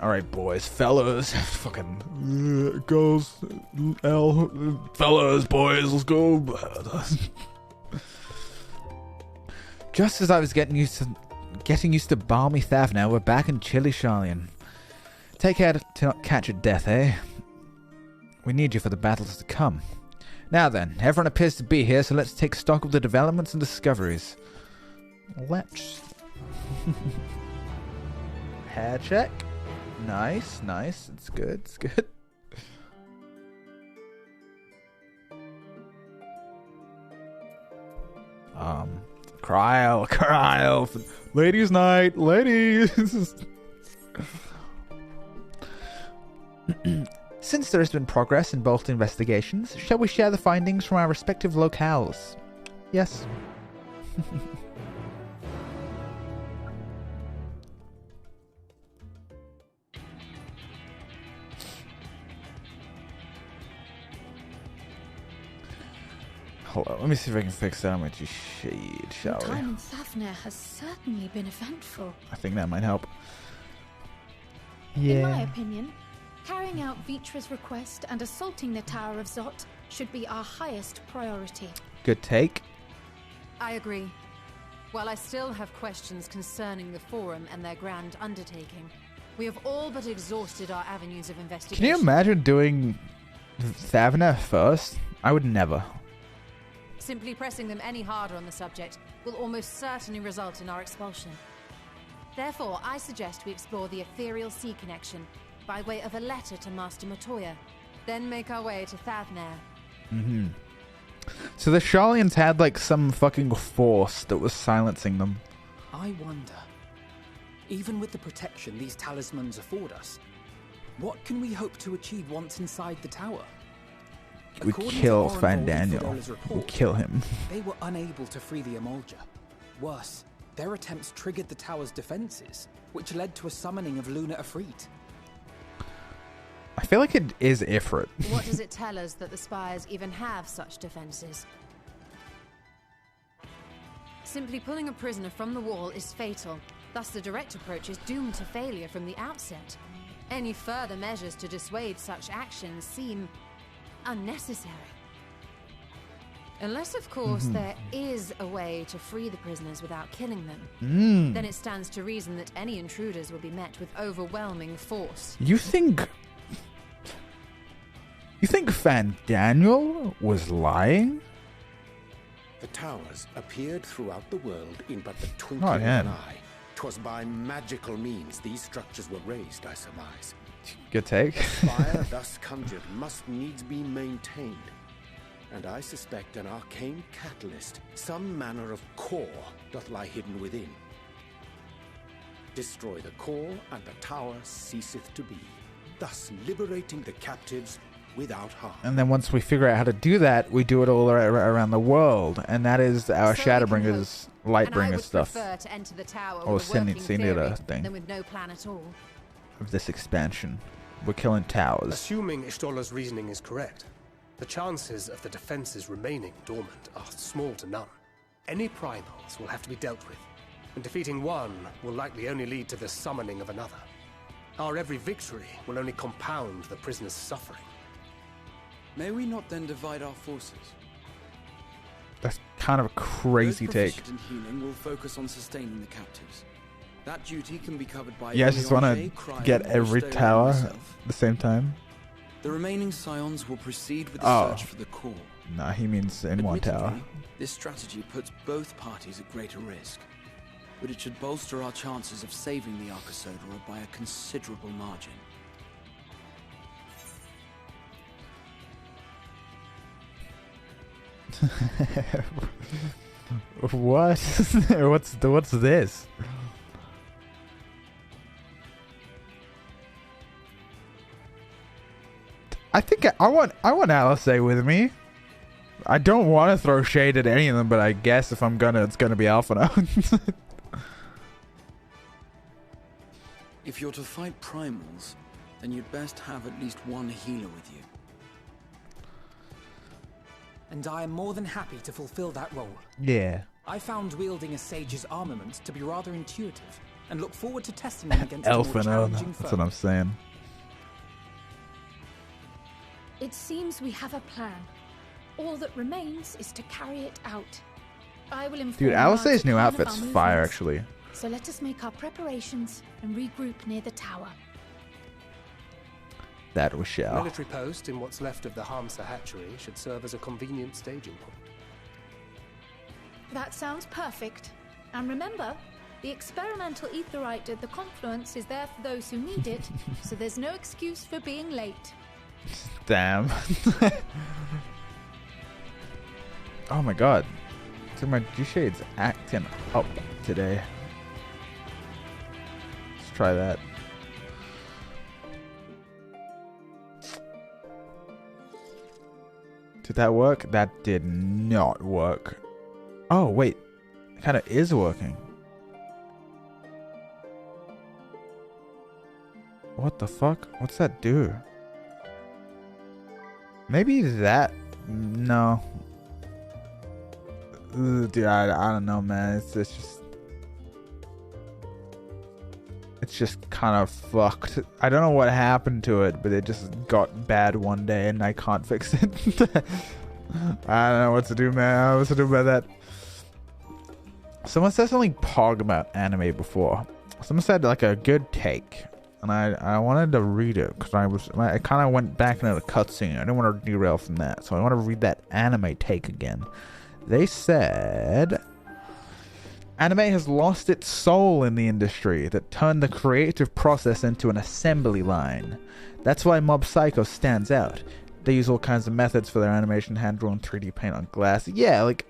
Alright, boys, fellas, fucking girls, fellas, boys, let's go. Just as I was getting used to balmy Thavna, we're back in chilly Sharlayan. Take care to not catch a death, eh? We need you for the battles to come. Now then, everyone appears to be here, so let's take stock of the developments and discoveries. Let's. Hair check. Nice. It's good. Kryl. Ladies' night, ladies. Since there has been progress in both investigations, shall we share the findings from our respective locales? Yes. Hold on, let me see if I can fix that on my shade, shall we? Your time in Thavna has certainly been eventful. I think that might help. Yeah. In my opinion, carrying out Vitra's request and assaulting the Tower of Zot should be our highest priority. Good take. I agree. While I still have questions concerning the Forum and their grand undertaking, we have all but exhausted our avenues of investigation. Can you imagine doing Thavna first? I would never. Simply pressing them any harder on the subject will almost certainly result in our expulsion. Therefore, I suggest we explore the ethereal sea connection by way of a letter to Master Matoya, then make our way to Thavnair. Mm-hmm. So the Sharlayans had like some fucking force that was silencing them. I wonder, even with the protection these talismans afford us, what can we hope to achieve once inside the tower? We kill Fandaniel. We kill him. They were unable to free the Emolja. Worse, their attempts triggered the tower's defenses, which led to a summoning of Luna Ifrit. I feel like it is Ifrit. What does it tell us that the Spires even have such defenses? Simply pulling a prisoner from the wall is fatal. Thus the direct approach is doomed to failure from the outset. Any further measures to dissuade such actions seem unnecessary. Unless, of course, there is a way to free the prisoners without killing them. Then it stands to reason that any intruders will be met with overwhelming force. You think Fan Daniel was lying? The towers appeared throughout the world in but the twinkling of an eye. 'Twas by magical means these structures were raised, I surmise. Good take. Fire thus conjured must needs be maintained. And I suspect an arcane catalyst, some manner of core, doth lie hidden within. Destroy the core, and the tower ceaseth to be, thus liberating the captives without harm. And then once we figure out how to do that, we do it all around the world, and that is our Shadowbringers, Lightbringer stuff, To enter the tower or with a working Singular theory thing than with no plan at all. of this expansion. We're killing towers. Assuming Ishtola's reasoning is correct, the chances of the defenses remaining dormant are small to none. Any primals will have to be dealt with, and defeating one will likely only lead to the summoning of another. Our every victory will only compound the prisoner's suffering. May we not then divide our forces? That's kind of a crazy Those take. proficient in healing will focus on sustaining the captives. That duty can be covered by You guys just want to get every tower at the same time? The remaining scions will proceed with the search for the core. Nah, he means in one tower. Admittedly, this strategy puts both parties at greater risk, but it should bolster our chances of saving the Arcosodora by a considerable margin. What? What's this? I think I want Alisei with me. I don't want to throw shade at any of them, but I guess if I'm gonna, it's gonna be Alpha now. If you're to fight primals, then you'd best have at least one healer with you. And I am more than happy to fulfill that role. Yeah. I found wielding a sage's armament to be rather intuitive, and look forward to testing them against a more Elfin, challenging that's foe. what I'm saying. It seems we have a plan. All that remains is to carry it out. I will inform Dude, Alisei's new Radz-at-Han of outfit's our fire, movements. actually. So let us make our preparations and regroup near the tower. That was shell. Military post in what's left of the Hamsa hatchery should serve as a convenient staging point. That sounds perfect. And remember, the experimental aetherite at the confluence is there for those who need it, so there's no excuse for being late. Damn. Oh my god. So my G-Shade's acting up today. Let's try that. Did that work? That did not work. Oh, wait. It kind of is working. What the fuck? What's that do? Maybe that... No. Ugh, dude, I don't know, man. It's just kind of fucked. I don't know what happened to it, but it just got bad one day and I can't fix it. I don't know what to do, man. I don't know what to do about that. Someone said something pog about anime before. Someone said like a good take. And I wanted to read it because I kind of went back into the cutscene. I didn't want to derail from that, so I want to read that anime take again. They said, anime has lost its soul in the industry that turned the creative process into an assembly line. That's why Mob Psycho stands out. They use all kinds of methods for their animation, hand-drawn 3D paint on glass. Yeah, like,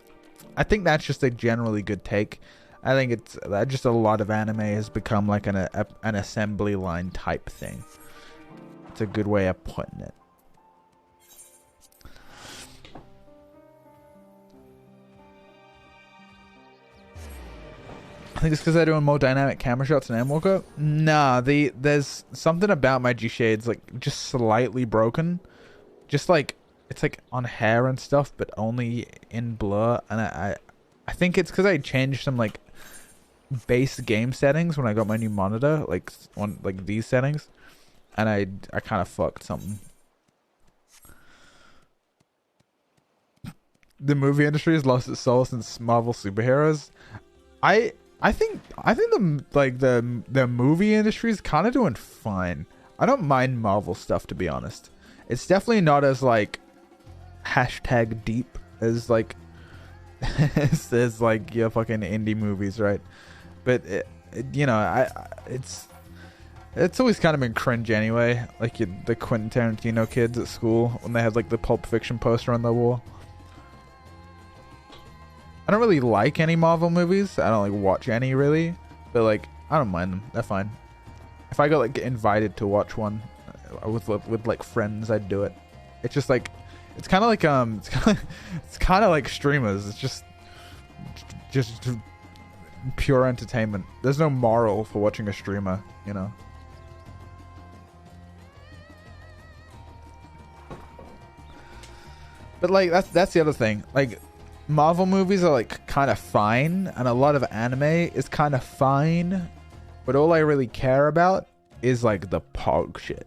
I think that's just a generally good take. I think it's just a lot of anime has become like an assembly line type thing. It's a good way of putting it. I think it's because they're doing more dynamic camera shots in Endwalker. Nah, there's something about my G-Shades like just slightly broken. Just like it's like on hair and stuff, but only in blur. And I think it's because I changed some like base game settings when I got my new monitor, like on like these settings, and I kind of fucked something. the movie industry has lost its soul since Marvel superheroes. I think the movie industry is kind of doing fine. I don't mind Marvel stuff, to be honest. It's definitely not as like hashtag deep as like as like your fucking indie movies, right? But it's always kind of been cringe anyway. Like the Quentin Tarantino kids at school when they had like the Pulp Fiction poster on the wall. I don't really like any Marvel movies. I don't like watch any really, but like I don't mind them. They're fine. If I got like invited to watch one with like friends, I'd do it. It's just like it's kind of like it's kind of like streamers. It's just pure entertainment. There's no moral for watching a streamer, you know. But like that's the other thing. Like Marvel movies are like kind of fine, and a lot of anime is kind of fine, but all I really care about is like the pog shit.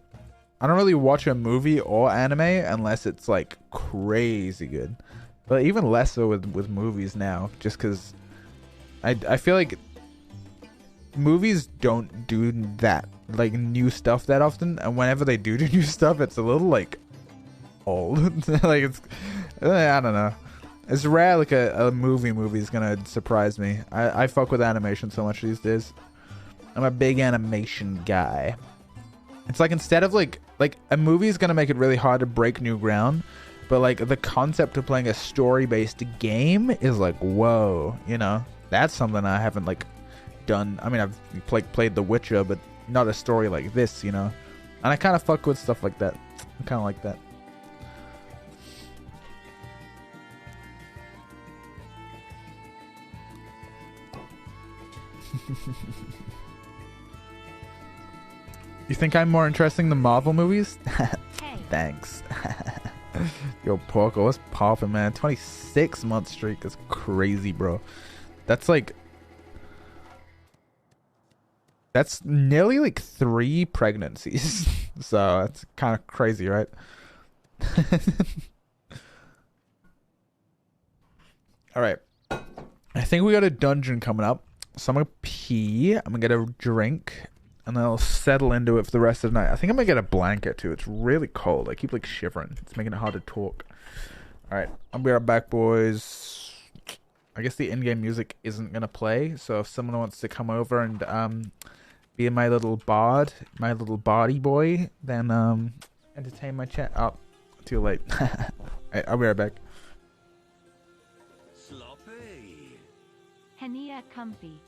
I don't really watch a movie or anime unless it's like crazy good, but even less so with movies now, just because I feel like movies don't do that like new stuff that often, and whenever they do new stuff, it's a little like old. Like it's I don't know. It's rare like a movie is gonna surprise me. I fuck with animation so much these days. I'm a big animation guy. It's like instead of like a movie is gonna make it really hard to break new ground, but like the concept of playing a story-based game is like whoa, you know. That's something I haven't like done. I mean, I've played The Witcher, but not a story like this, you know. And I kind of fuck with stuff like that. I kind of like that. You think I'm more interesting than Marvel movies? Thanks. Yo, Porco, what's poppin', man? 26-month streak. That's crazy, bro. That's like... That's nearly like 3 pregnancies. So, that's kind of crazy, right? Alright. I think we got a dungeon coming up. So I'm gonna pee. I'm gonna get a drink. And then I'll settle into it for the rest of the night. I think I'm gonna get a blanket too. It's really cold. I keep like shivering. It's making it hard to talk. Alright. I'll be right back, boys. I guess the in-game music isn't gonna play. So if someone wants to come over and be my little bard, my little body boy, then entertain my chat. Oh, too late. Alright, I'll be right back. Hania comfy.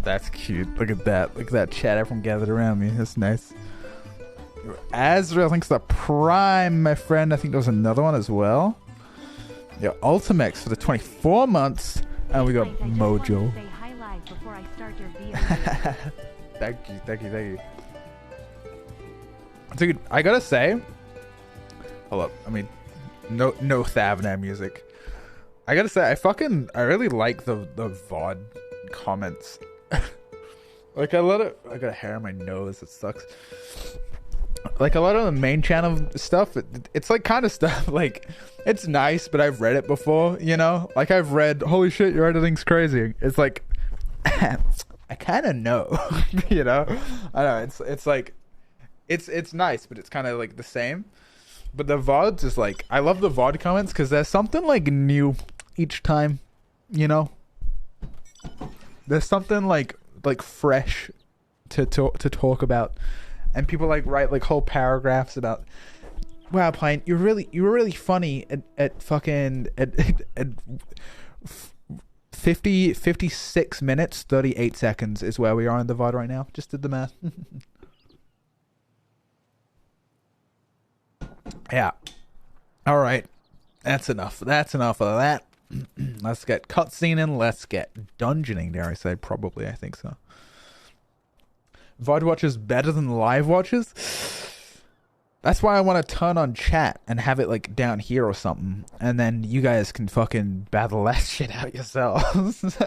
That's cute. Look at that. Look at that chat. Everyone gathered around me. That's nice. Azrael, thanks for the Prime, my friend. I think there was another one as well. Yeah, Ultimex for the 24 months. And we got Mojo. Thank you. Dude, I gotta say. Hold up. I mean, no Thavna music. I gotta say, I really like the VOD comments. Like I got a hair on my nose. It sucks. like a lot of the main channel stuff, it's like kind of stuff like it's nice, but I've read it before, you know, like I've read, holy shit, your editing's crazy. It's like I kind of know, you know. I know it's like it's nice, but it's kind of like the same. But the VODs is like, I love the VOD comments because there's something like new each time, you know. There's something like fresh to talk about, and people like write like whole paragraphs about, wow, Pine, you were really funny at fucking at 56 minutes 38 seconds is where we are in the VOD right now. Just did the math. Yeah. All right. That's enough. That's enough of that. Let's get cutscene and let's get dungeoning, dare I say. Probably, I think so. VOD watches better than live watches? That's why I want to turn on chat and have it like down here or something. And then you guys can fucking battle that shit out yourselves.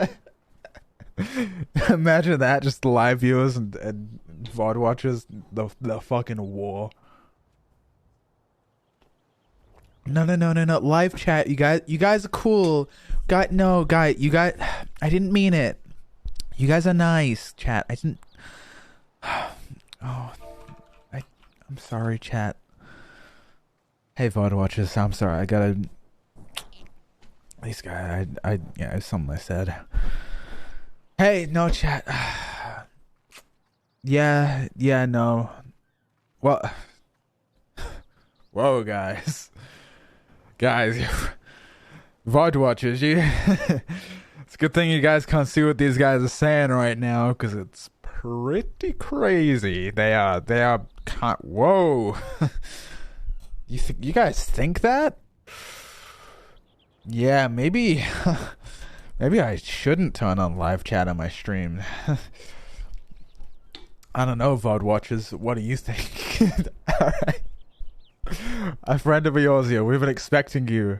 Imagine that, just live viewers and VOD watchers, the fucking war. No. Live chat, you guys are cool. I didn't mean it. You guys are nice, chat. I didn't. Oh, I'm sorry, chat. Hey, VOD watchers, I'm sorry. I gotta. These guys, yeah, it's something I said. Hey, no, chat. Yeah, no. Well, whoa, guys. Guys, VOD watchers, it's a good thing you guys can't see what these guys are saying right now, because it's pretty crazy. They are whoa. You guys think that? Yeah, maybe I shouldn't turn on live chat on my stream. I don't know, VOD watchers, what do you think? Alright. A friend of yours here. We've been expecting you.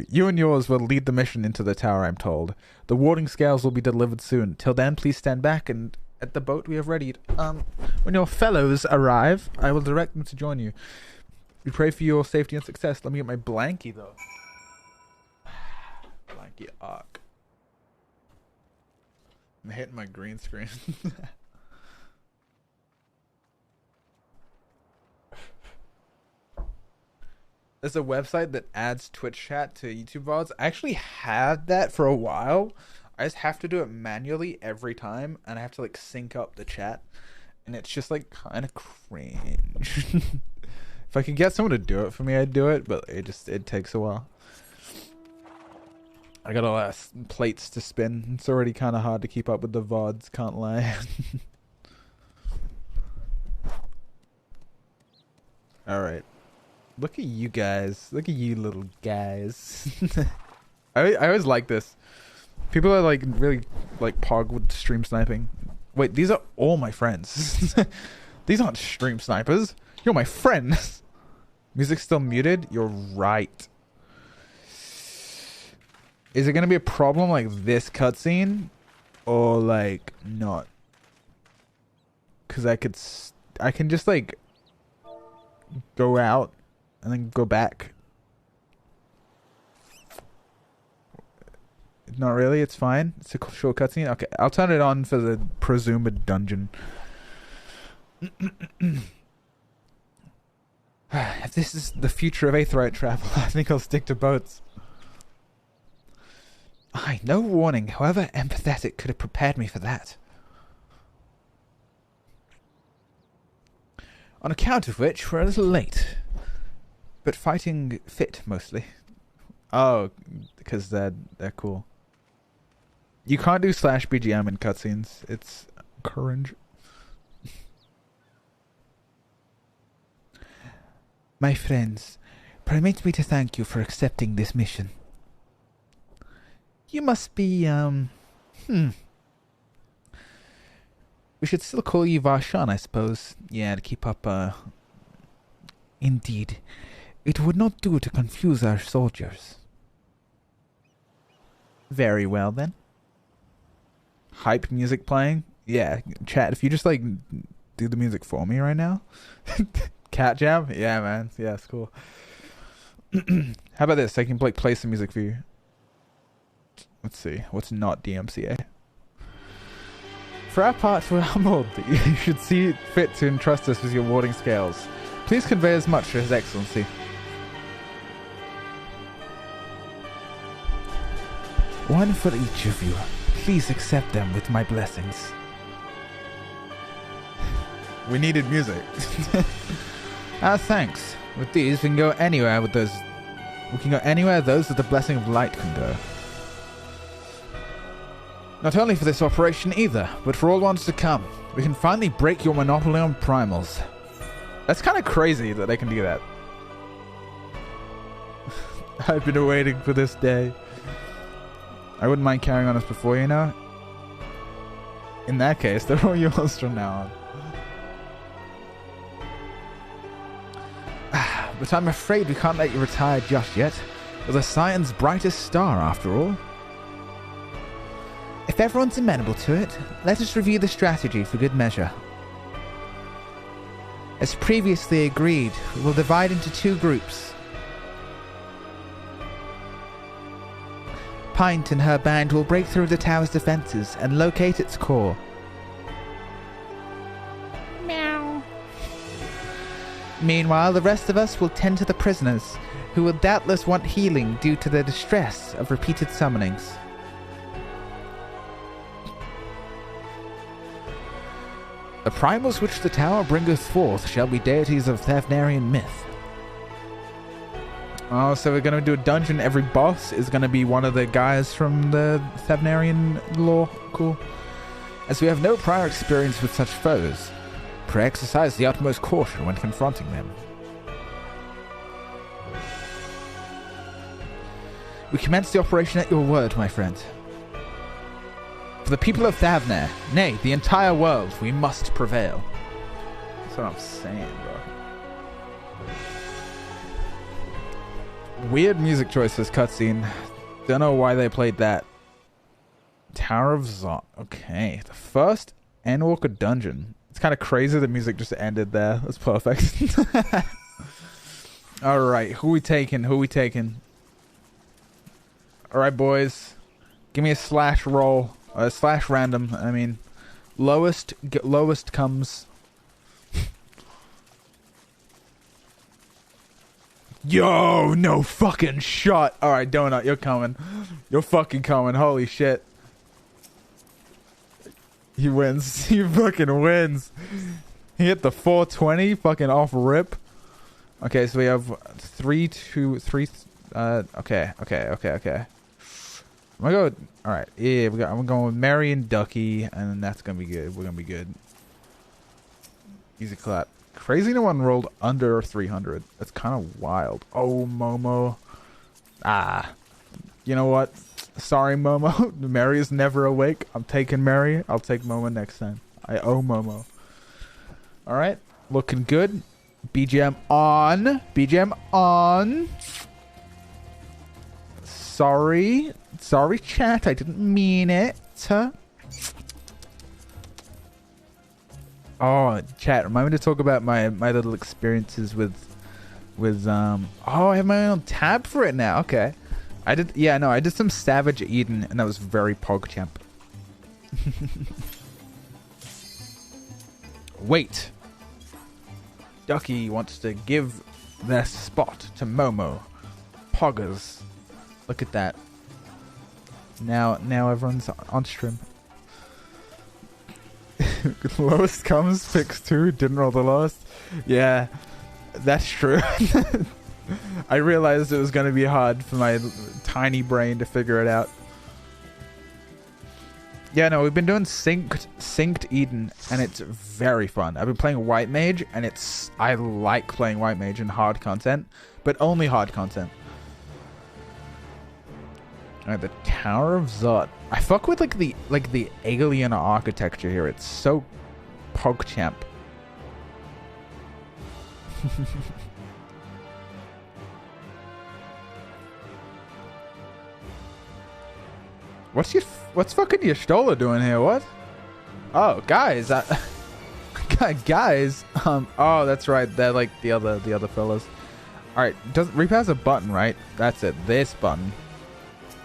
You and yours will lead the mission into the tower, I'm told. The warding scales will be delivered soon. Till then, please stand back and at the boat we have readied. When your fellows arrive, I will direct them to join you. We pray for your safety and success. Let me get my blankie, though. Blankie arc. I'm hitting my green screen. There's a website that adds Twitch chat to YouTube VODs. I actually had that for a while. I just have to do it manually every time, and I have to like sync up the chat, and it's just like kind of cringe. If I could get someone to do it for me, I'd do it, but it takes a while. I got a lot of plates to spin. It's already kind of hard to keep up with the VODs, can't lie. All right. Look at you guys. Look at you little guys. I always like this. People are like really like pog with stream sniping. Wait, these are all my friends. These aren't stream snipers. You're my friends. Music's still muted? You're right. Is it going to be a problem like this cutscene? Or like not? Because I can just like go out and then go back. Not really, it's fine. It's a short cutscene. Okay, I'll turn it on for the presumed dungeon. If this is the future of Aetheryte travel, I think I'll stick to boats. Aye, no warning, however empathetic, could have prepared me for that. On account of which, we're a little late. But fighting fit, mostly. Oh, because they're cool. You can't do /BGM in cutscenes. It's cringe. My friends, permit me to thank you for accepting this mission. You must be, we should still call you Varshan, I suppose. Yeah, to keep up, Indeed. It would not do to confuse our soldiers. Very well, then. Hype music playing? Yeah, chat, if you just, like, do the music for me right now? Cat Jam? Yeah, man. Yeah, it's cool. How about this? I can play some music for you. Let's see. What's not DMCA? For our part, we're humbled that you should see fit to entrust us with your warding scales. Please convey as much to His Excellency. One for each of you. Please accept them with my blessings. We needed music. Thanks. With these, we can go anywhere with those. We can go anywhere those with the blessing of light can go. Not only for this operation either, but for all ones to come. We can finally break your monopoly on primals. That's kind of crazy that they can do that. I've been waiting for this day. I wouldn't mind carrying on as before, you know? In that case, they're all yours from now on. But I'm afraid we can't let you retire just yet. You're the Scion's brightest star, after all. If everyone's amenable to it, let us review the strategy for good measure. As previously agreed, we will divide into 2 groups. Pint and her band will break through the tower's defenses and locate its core. Meow. Meanwhile, the rest of us will tend to the prisoners, who will doubtless want healing due to their distress of repeated summonings. The primals which the tower bringeth forth shall be deities of Thavnarian myth. Oh, so we're going to do a dungeon. Every boss is going to be one of the guys from the Thavnarian lore. Cool. As we have no prior experience with such foes, pray exercise the utmost caution when confronting them. We commence the operation at your word, my friend. For the people of Thavnar, nay, the entire world, we must prevail. That's what I'm saying, bro. Weird music choice this cutscene. Don't know why they played that. Tower of Zot. Okay, the first Endwalker dungeon. It's kind of crazy the music just ended there. That's perfect. Alright, who we taking? Who we taking? Alright, boys. Give me a slash roll. Slash random. I mean, lowest comes. Yo, no fucking shot. Alright, Donut, you're coming. You're fucking coming. Holy shit. He wins. He fucking wins. He hit the 420 fucking off rip. Okay, so we have 3, 2, 3. Okay. I'm gonna go. Alright, yeah, I'm going with Mary and Ducky, and that's gonna be good. We're gonna be good. Easy clap. Crazy no one rolled under 300. That's kind of wild. Oh, Momo. Ah. You know what? Sorry, Momo. Mary is never awake. I'm taking Mary. I'll take Momo next time. I owe Momo. Alright. Looking good. BGM on. BGM on. Sorry. Sorry, chat. I didn't mean it. Oh, chat. Remind me to talk about my little experiences with oh, I have my own tab for it now. Okay. I did some Savage Eden, and that was very PogChamp. Wait. Ducky wants to give their spot to Momo. Poggers. Look at that. Now everyone's on stream. Lowest comes, picks 2, didn't roll the lowest. Yeah, that's true. I realized it was going to be hard for my tiny brain to figure it out. Yeah, no, we've been doing synced Eden, and it's very fun. I've been playing White Mage, and I like playing White Mage in hard content, but only hard content. Alright, the Tower of Zot. I fuck with the alien architecture here. It's so PogChamp. What's fucking Y'shtola doing here? What? Oh, guys, Guys, oh, that's right. They're like the other fellas. All right, Reaper has a button, right? That's it. This button.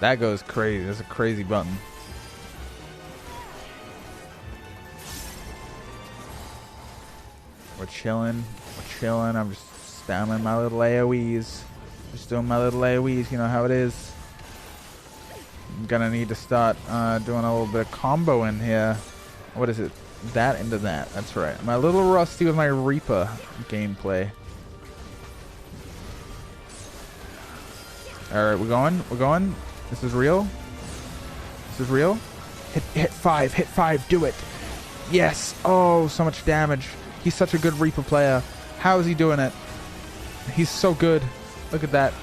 That goes crazy. That's a crazy button. We're chilling. We're chilling. I'm just spamming my little AoEs. Just doing my little AoEs. You know how it is. I'm gonna need to start doing a little bit of combo in here. What is it? That into that. That's right. I'm a little rusty with my Reaper gameplay. Alright, we're going. We're going. This is real. This is real. Hit 5. Hit 5. Do it. Yes. Oh, so much damage. He's such a good Reaper player. How is he doing it? He's so good. Look at that.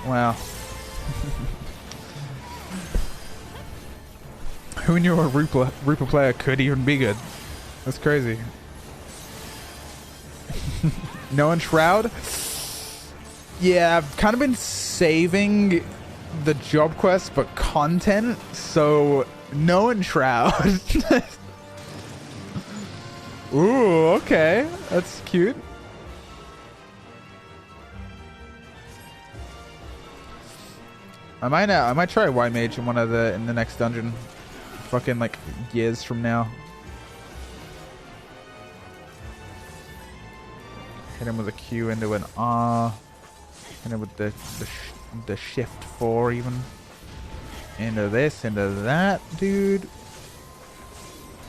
Wow. Who knew a Reaper player could even be good? That's crazy. No Enshroud? Yeah, I've kind of been saving the job quest for content, so no Enshroud. Ooh, okay. That's cute. I might try White Mage in in the next dungeon. Fucking like years from now. Hit him with a Q into an R. Hit him with the shift 4 even. Into this, into that, dude.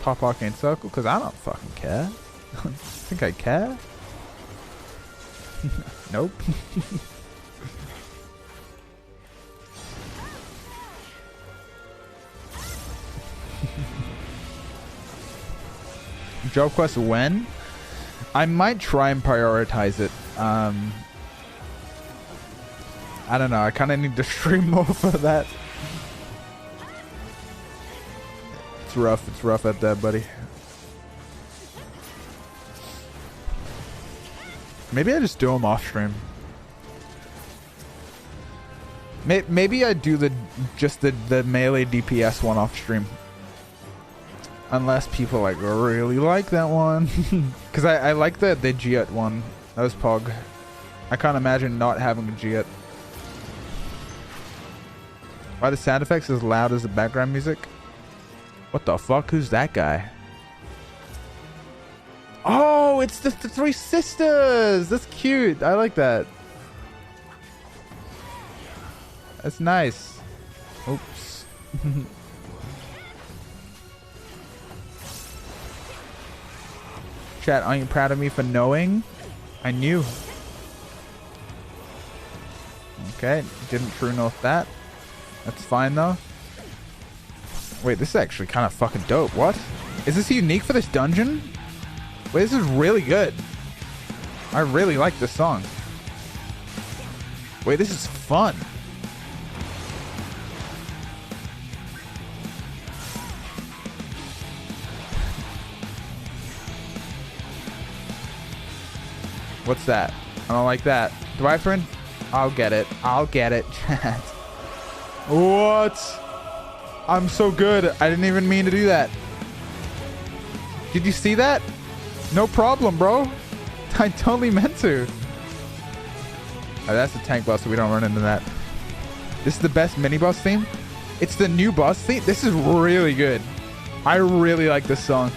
Pop Arcane Circle, because I don't fucking care. Think I care? Nope. Job quest when? I might try and prioritize it. I don't know. I kind of need to stream more for that. It's rough. It's rough at that, buddy. Maybe I just do them off stream. Maybe I do the melee DPS one off stream. Unless people like really like that one. Because I like the Giat one. That was Pog. I can't imagine not having a Giat. Why the sound effects as loud as the background music? What the fuck? Who's that guy? Oh, it's the three sisters! That's cute. I like that. That's nice. Oops. Chat, aren't you proud of me for knowing? I knew. Okay, didn't true north that. That's fine though. Wait, this is actually kind of fucking dope. What? Is this unique for this dungeon? Wait, this is really good. I really like this song. Wait, this is fun. What's that? I don't like that. Do I have to win? I'll get it. I'll get it, chat. What? I'm so good. I didn't even mean to do that. Did you see that? No problem, bro. I totally meant to. Oh, that's the tank boss, so we don't run into that. This is the best mini boss theme. It's the new boss theme. This is really good. I really like this song.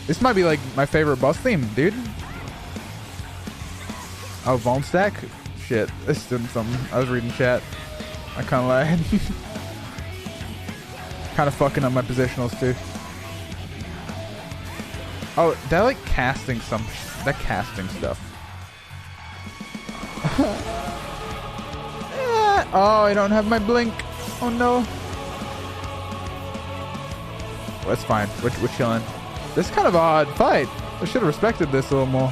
This might be like my favorite boss theme, dude. Oh, Vuln Stack? Shit, this is doing something. I was reading chat. I kind of lied. Kind of fucking up my positionals too. Oh, that like casting that casting stuff. Oh, I don't have my blink. Oh no. Well, that's fine. We're chilling. This is kind of an odd fight. I should have respected this a little more.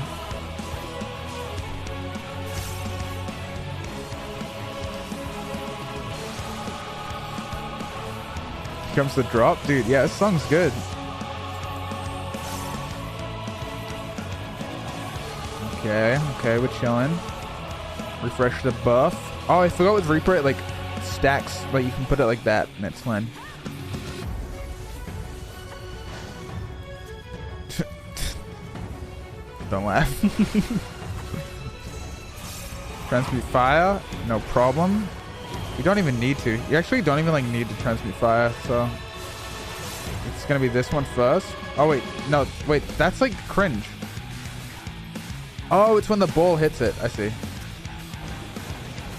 Here comes the drop. Dude, yeah, this song's good. Okay, we're chilling. Refresh the buff. Oh, I forgot with Reaper it like stacks, but you can put it like that and it's fine. Don't laugh. Transmute fire, no problem. You don't even need to. You actually don't even like need to transmute fire, so it's gonna be this one first. Oh wait, no, wait, that's like cringe. Oh, it's when the ball hits it. I see.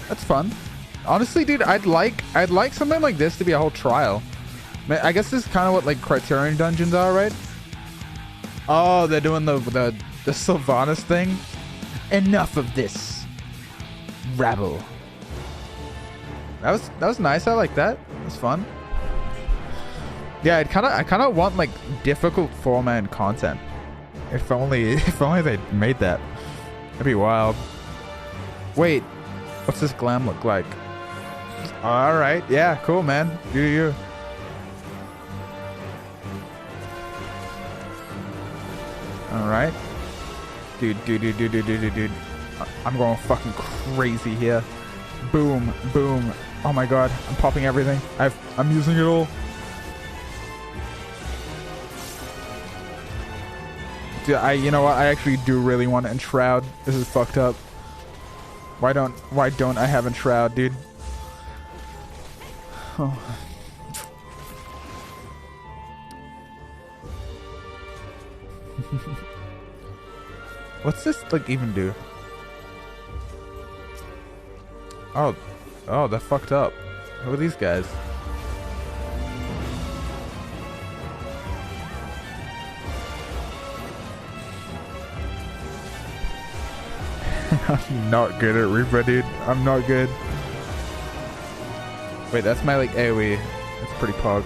That's fun. Honestly, dude, I'd like something like this to be a whole trial. I guess this is kind of what like Criterion dungeons are, right? Oh, they're doing the Sylvanas thing. Enough of this, rabble. That was nice. I like that. It was fun. Yeah, I kind of want like difficult 4-man content. If only they made that. That'd be wild. Wait, what's this glam look like? All right, yeah, cool, man. Do you? All right, dude. I'm going fucking crazy here. Boom, boom. Oh my god, I'm popping everything. I'm using it all. Dude, you know what? I actually do really want to enshroud. This is fucked up. Why don't I have enshroud, dude? Oh. What's this like even do? Oh, they're fucked up. Who are these guys? I'm not good at Reaper, dude. I'm not good. Wait, that's my like AoE. That's pretty pog.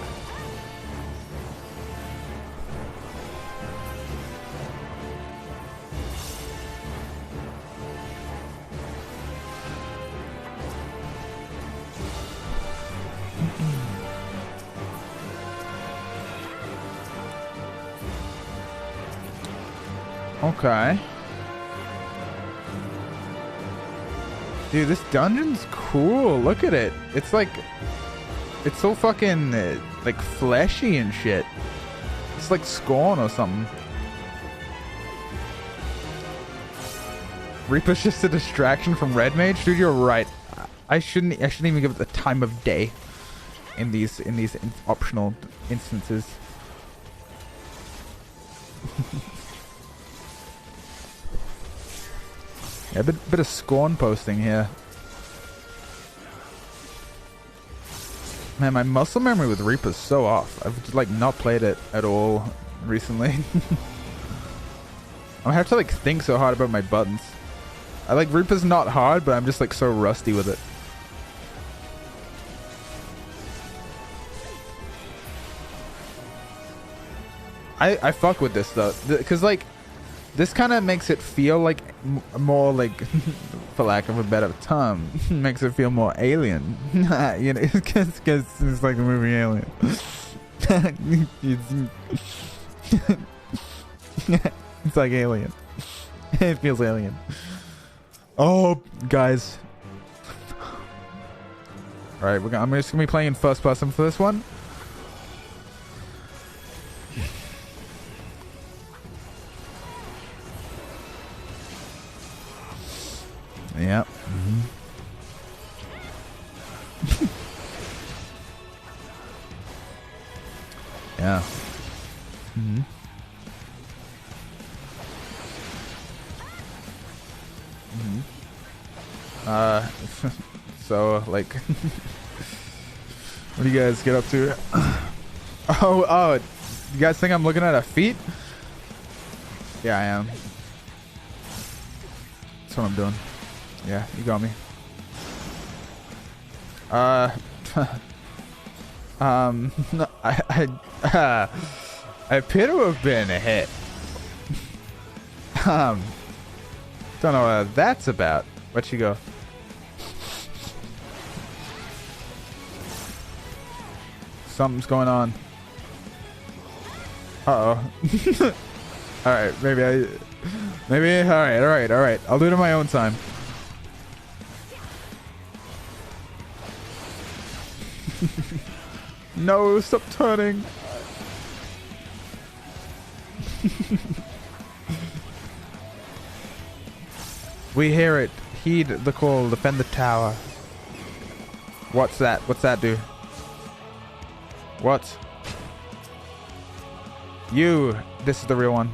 Okay. Dude, this dungeon's cool. Look at it. It's like, it's so fucking like fleshy and shit. It's like Scorn or something. Reaper's just a distraction from Red Mage, dude. You're right. I shouldn't even give it the time of day in these optional instances. Yeah, a bit of Scorn posting here. Man, my muscle memory with Reaper's so off. I've just, like, not played it at all recently. I have to like think so hard about my buttons. I like Reaper's not hard, but I'm just like so rusty with it. I fuck with this though, because like this kind of makes it feel like more like, for lack of a better term, makes it feel more alien. You know, because it's like a movie Alien. It's like Alien. It feels alien. Oh, guys. All right, I'm just gonna be playing in first person for this one. Yep. Mm-hmm. Yeah. Mm-hmm. Mm-hmm. So like, what do you guys get up to? Oh, you guys think I'm looking at a feet? Yeah, I am. That's what I'm doing. Yeah, you got me. I appear to have been hit. Don't know what that's about. Where'd you go? Something's going on. Uh-oh. Alright, maybe, alright. I'll do it in my own time. No, stop turning. We hear it. Heed the call. Defend the tower. What's that? What's that do? What? You. This is the real one.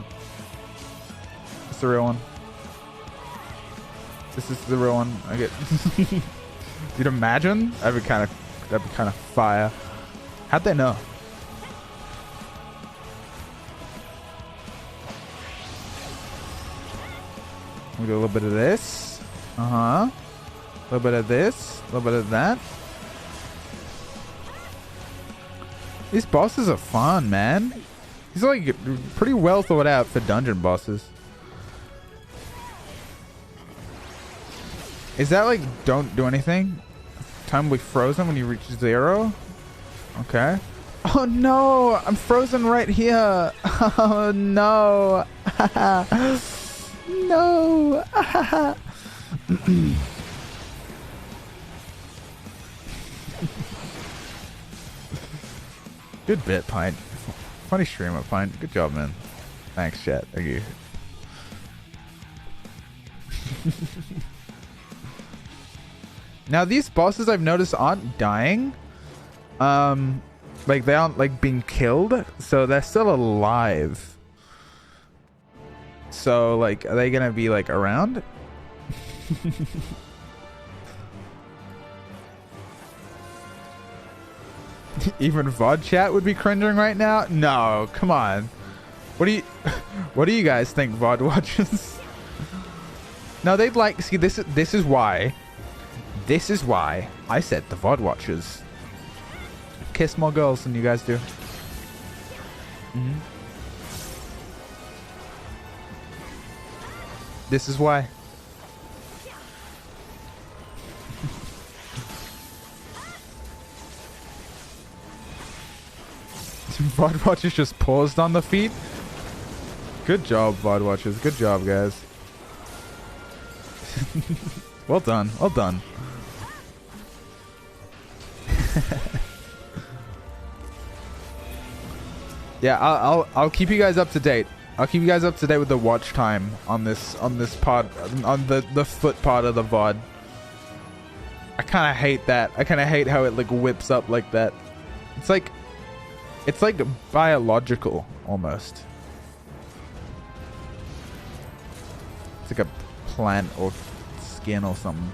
It's the real one. This is the real one. I get. You'd imagine? That'd be kind of fire. How'd they know? We do a little bit of this. A little bit of this. A little bit of that. These bosses are fun, man. These are like pretty well thought out for dungeon bosses. Is that like don't do anything? Time will be frozen when you reach 0? Okay. Oh no! I'm frozen right here! Oh no! No! Good bit, Pint. Funny streamer, Pint. Good job, man. Thanks, chat. Thank you. Now, these bosses I've noticed aren't dying. Like, they aren't, like, being killed. So, they're still alive. So, like, are they gonna be, like, around? Even VOD chat would be cringing right now? No, come on. What do you guys think, VOD watchers? No, they'd like, see, this is why I said the VOD watchers kiss more girls than you guys do. This is why. VOD watchers just paused on the feet. Good job, VOD watchers. Good job, guys. Well done. Well done. Yeah, I'll keep you guys up to date. I'll keep you guys up to date with the watch time on this part, on the foot part of the VOD. I kind of hate that. I kind of hate how it like whips up like that. It's like biological almost. It's like a plant or skin or something.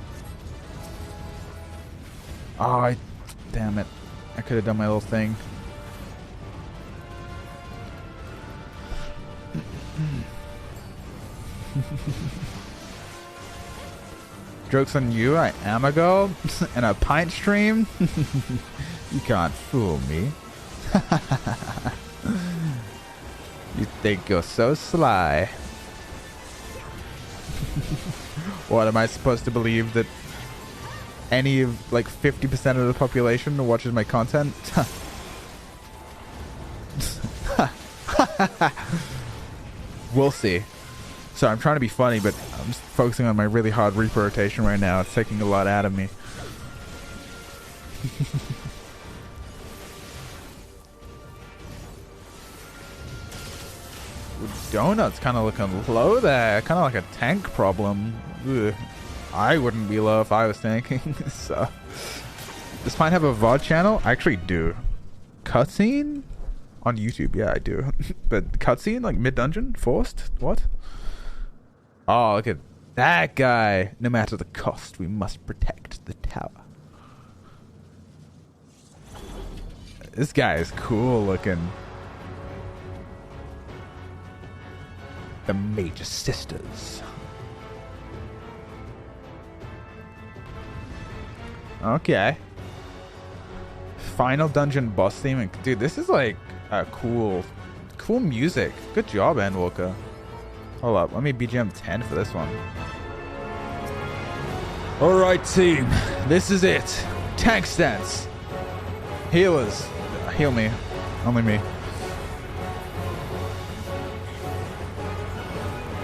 Oh, damn it. I could have done my little thing. Joke's on you, I am a girl and a pint stream. You can't fool me. You think you're so sly. What, am I supposed to believe that any of like 50% of the population watches my content? We'll see. So I'm trying to be funny, but I'm just focusing on my really hard Reaper rotation right now. It's taking a lot out of me. Donut's kind of looking low there. Kind of like a tank problem. Ugh. I wouldn't be low if I was tanking. So, does Pine have a VOD channel? I actually do. Cutscene? On YouTube, yeah, I do. But cutscene, like mid-dungeon? Forced? What? Oh, look at that guy. No matter the cost, we must protect the tower. This guy is cool looking. The Major Sisters. Okay. Final dungeon boss theme. Dude, this is like cool music. Good job, Endwalker. Hold up, let me BGM 10 for this one. Alright, team. This is it. Tank stance. Healers. Heal me. Only me.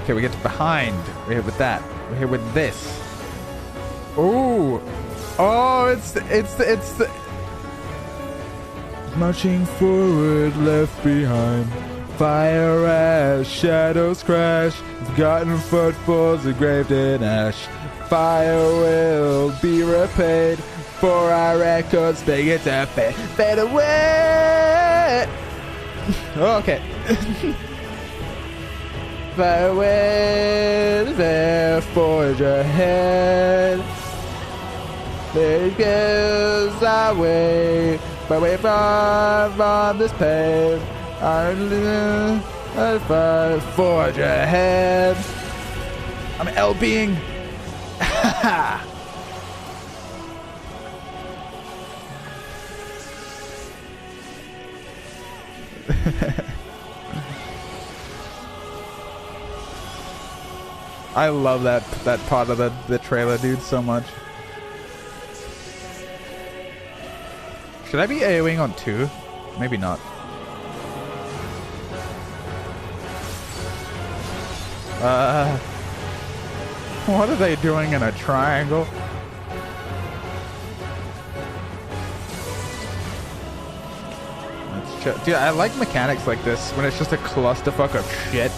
Okay, we get to behind. We're here with that. We're here with this. Ooh. Oh, it's the marching forward, left behind. Fire ash, shadows crash, forgotten footfalls engraved in ash. Fire will be repaid, for our records begin to fade away. Oh, okay. Fire will there forge ahead. There goes our way, but we're far from this pain. Our forge ahead. I'm L-being. I love that part of the trailer, dude, so much. Should I be AoEing on 2? Maybe not. What are they doing in a triangle? Dude, I like mechanics like this when it's just a clusterfuck of shit.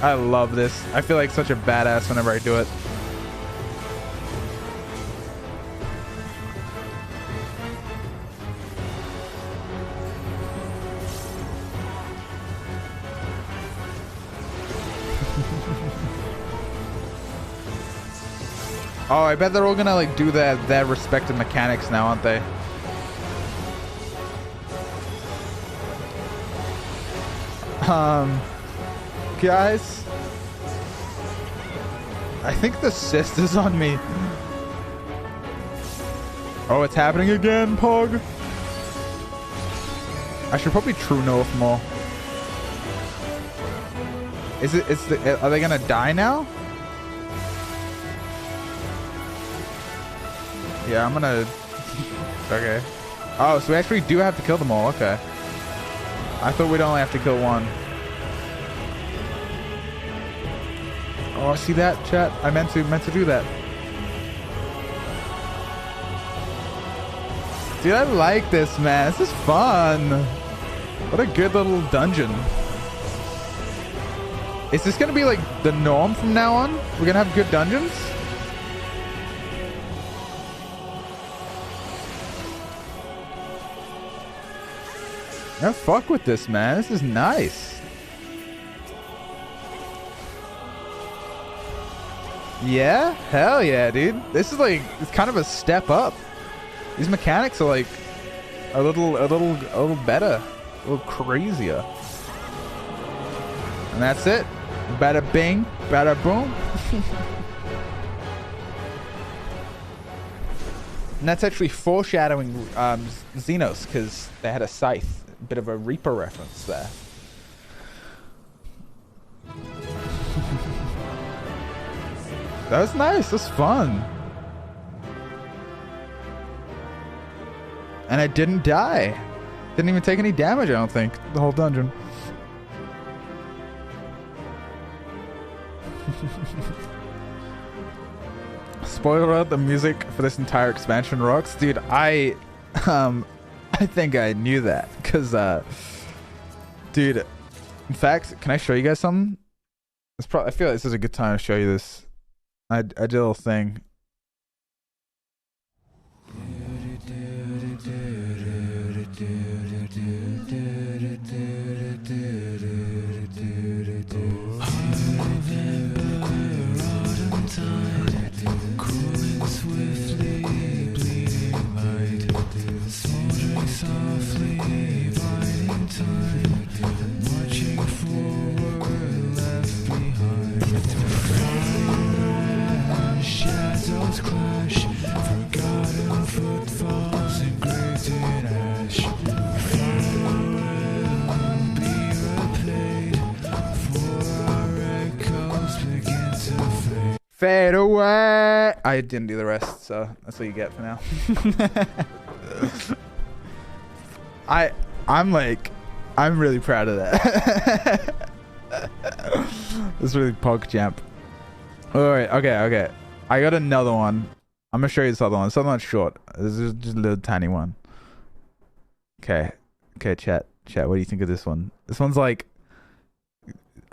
I love this. I feel like such a badass whenever I do it. Oh, I bet they're all gonna like do their respective mechanics now, aren't they? Guys, I think the sister's on me. Oh, it's happening again, Pog. I should probably true north more. Are they gonna die now? Yeah, I'm gonna... Okay. Oh, so we actually do have to kill them all. Okay. I thought we'd only have to kill one. Oh, see that, chat? I meant to do that. Dude, I like this, man. This is fun. What a good little dungeon. Is this gonna be like the norm from now on? We're gonna have good dungeons? Yeah, fuck with this, man. This is nice. Yeah? Hell yeah, dude. This is like, it's kind of a step up. These mechanics are like a little better, a little crazier. And that's it. Bada bing, bada boom. And that's actually foreshadowing Zenos, because they had a scythe. Bit of a Reaper reference there. That was nice. That was fun. And I didn't die. Didn't even take any damage, I don't think. The whole dungeon. Spoiler alert, the music for this entire expansion rocks. Dude, I think I knew that. Because, dude, in fact, can I show you guys something? I feel like this is a good time to show you this. I did a little thing. Shadows clash, forgotten footfalls engraved in ash. Fire will be replayed, for our echoes begin to fade. Fade away. I didn't do the rest, so that's what you get for now. I'm really proud of that. It's really pog champ. Alright, okay. I got another one. I'm gonna show you this other one. This other one's short. This is just a little tiny one. Okay, chat. What do you think of this one? This one's like,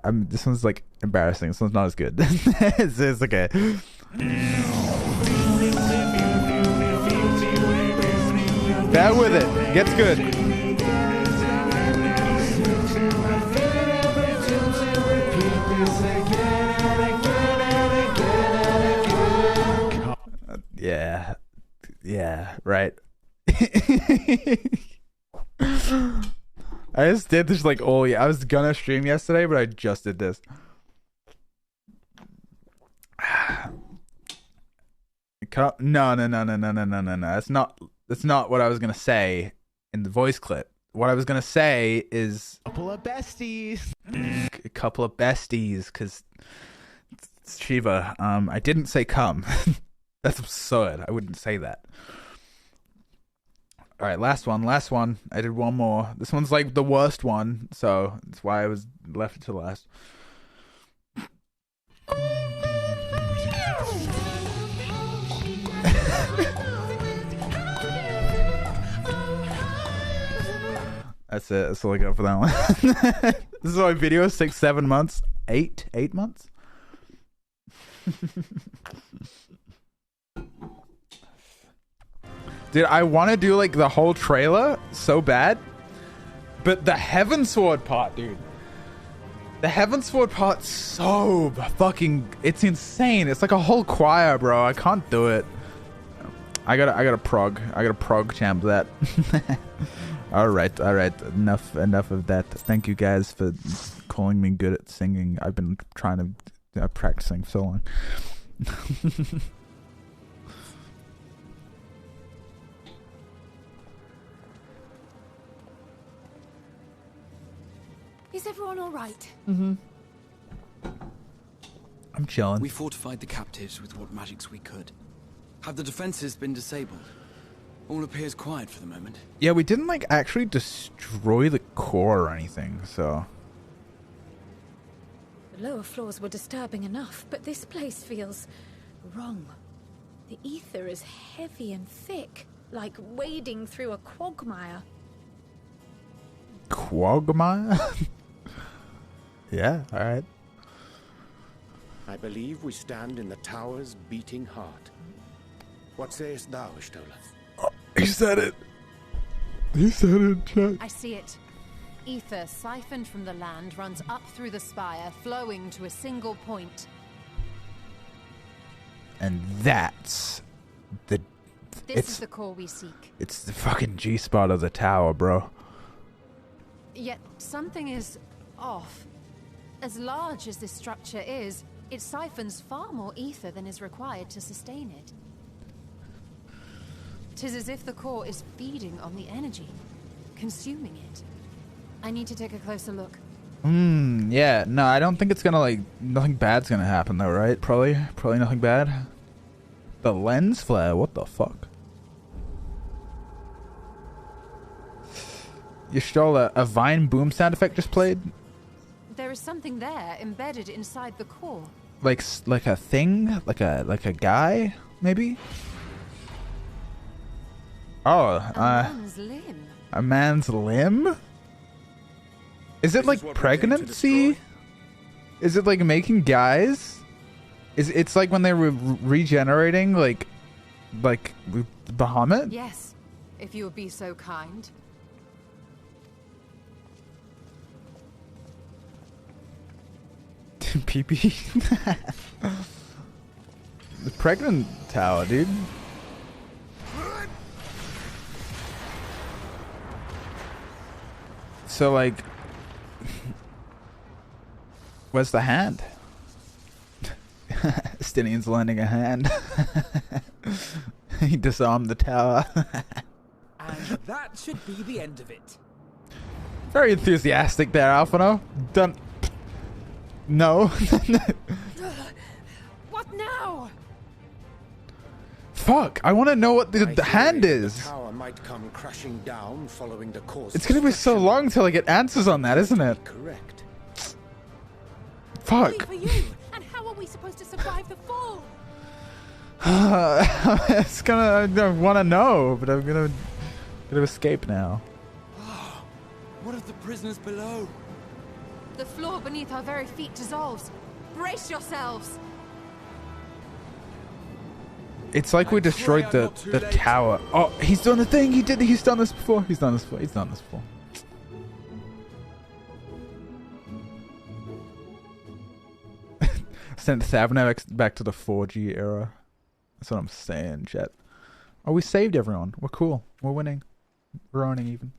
This one's like embarrassing. This one's not as good. It's okay. Bear with it. It gets good. Yeah. Yeah, right. I just did this like all year. I was gonna stream yesterday, but I just did this. No. That's not what I was gonna say in the voice clip. What I was gonna say is a couple of besties, because Shiva. I didn't say come. That's absurd. I wouldn't say that. All right, last one. I did one more. This one's like the worst one, so that's why I was left it to last. That's it. That's all I got for that one. This is my video. 6-7 months. 8 months. Dude, I want to do like the whole trailer so bad, but the Heavensward part, dude. The Heavensward part's so fucking, it's insane. It's like a whole choir, bro. I can't do it. I gotta prog champ that. All right. Enough of that. Thank you guys for calling me good at singing. I've been trying to practicing for so long. Is everyone all right? Mm-hmm. I'm chilling. We fortified the captives with what magics we could. Have the defenses been disabled? All appears quiet for the moment. Yeah, we didn't like actually destroy the core or anything, so. The lower floors were disturbing enough, but this place feels wrong. The ether is heavy and thick, like wading through a quagmire. Quagmire? Yeah, alright. I believe we stand in the tower's beating heart. What sayest thou, Ishtola? Oh, he said it. He said it, chat. I see it. Ether siphoned from the land runs up through the spire, flowing to a single point. And that's the... This is the core we seek. It's the fucking G-spot of the tower, bro. Yet something is off. As large as this structure is, it siphons far more ether than is required to sustain it. 'Tis as if the core is feeding on the energy, consuming it. I need to take a closer look. Yeah, no, I don't think it's gonna like, nothing bad's gonna happen though, right? Probably nothing bad. The lens flare, what the fuck? You stole a vine boom sound effect just played? There is something there embedded inside the core. Like a thing? Like a guy, maybe? Oh, a man's limb. A man's limb? Is it like pregnancy? Is it like making guys? It's like when they were regenerating, like Bahamut? Yes, if you would be so kind. PP. The pregnant tower, dude. So like, where's the hand? Stinian's lending a hand. He disarmed the tower. And that should be the end of it. Very enthusiastic there, Alphino. Done. No. What now? Fuck, I want to know what the hand is. The tower might come crashing down following the course. It's going to be so long till I get answers on that, isn't it? Correct. Fuck. For you. And how are we supposed to survive the fall? It's gonna. I want to know, but I'm gonna escape now. What of the prisoners below? The floor beneath our very feet dissolves. Brace yourselves! It's like we destroyed the tower. Oh, he's done the thing. He's done this before. He's done this before. Sent Thavner back to the 4G era. That's what I'm saying, chat. Oh, we saved everyone. We're cool. We're winning. We're owning even.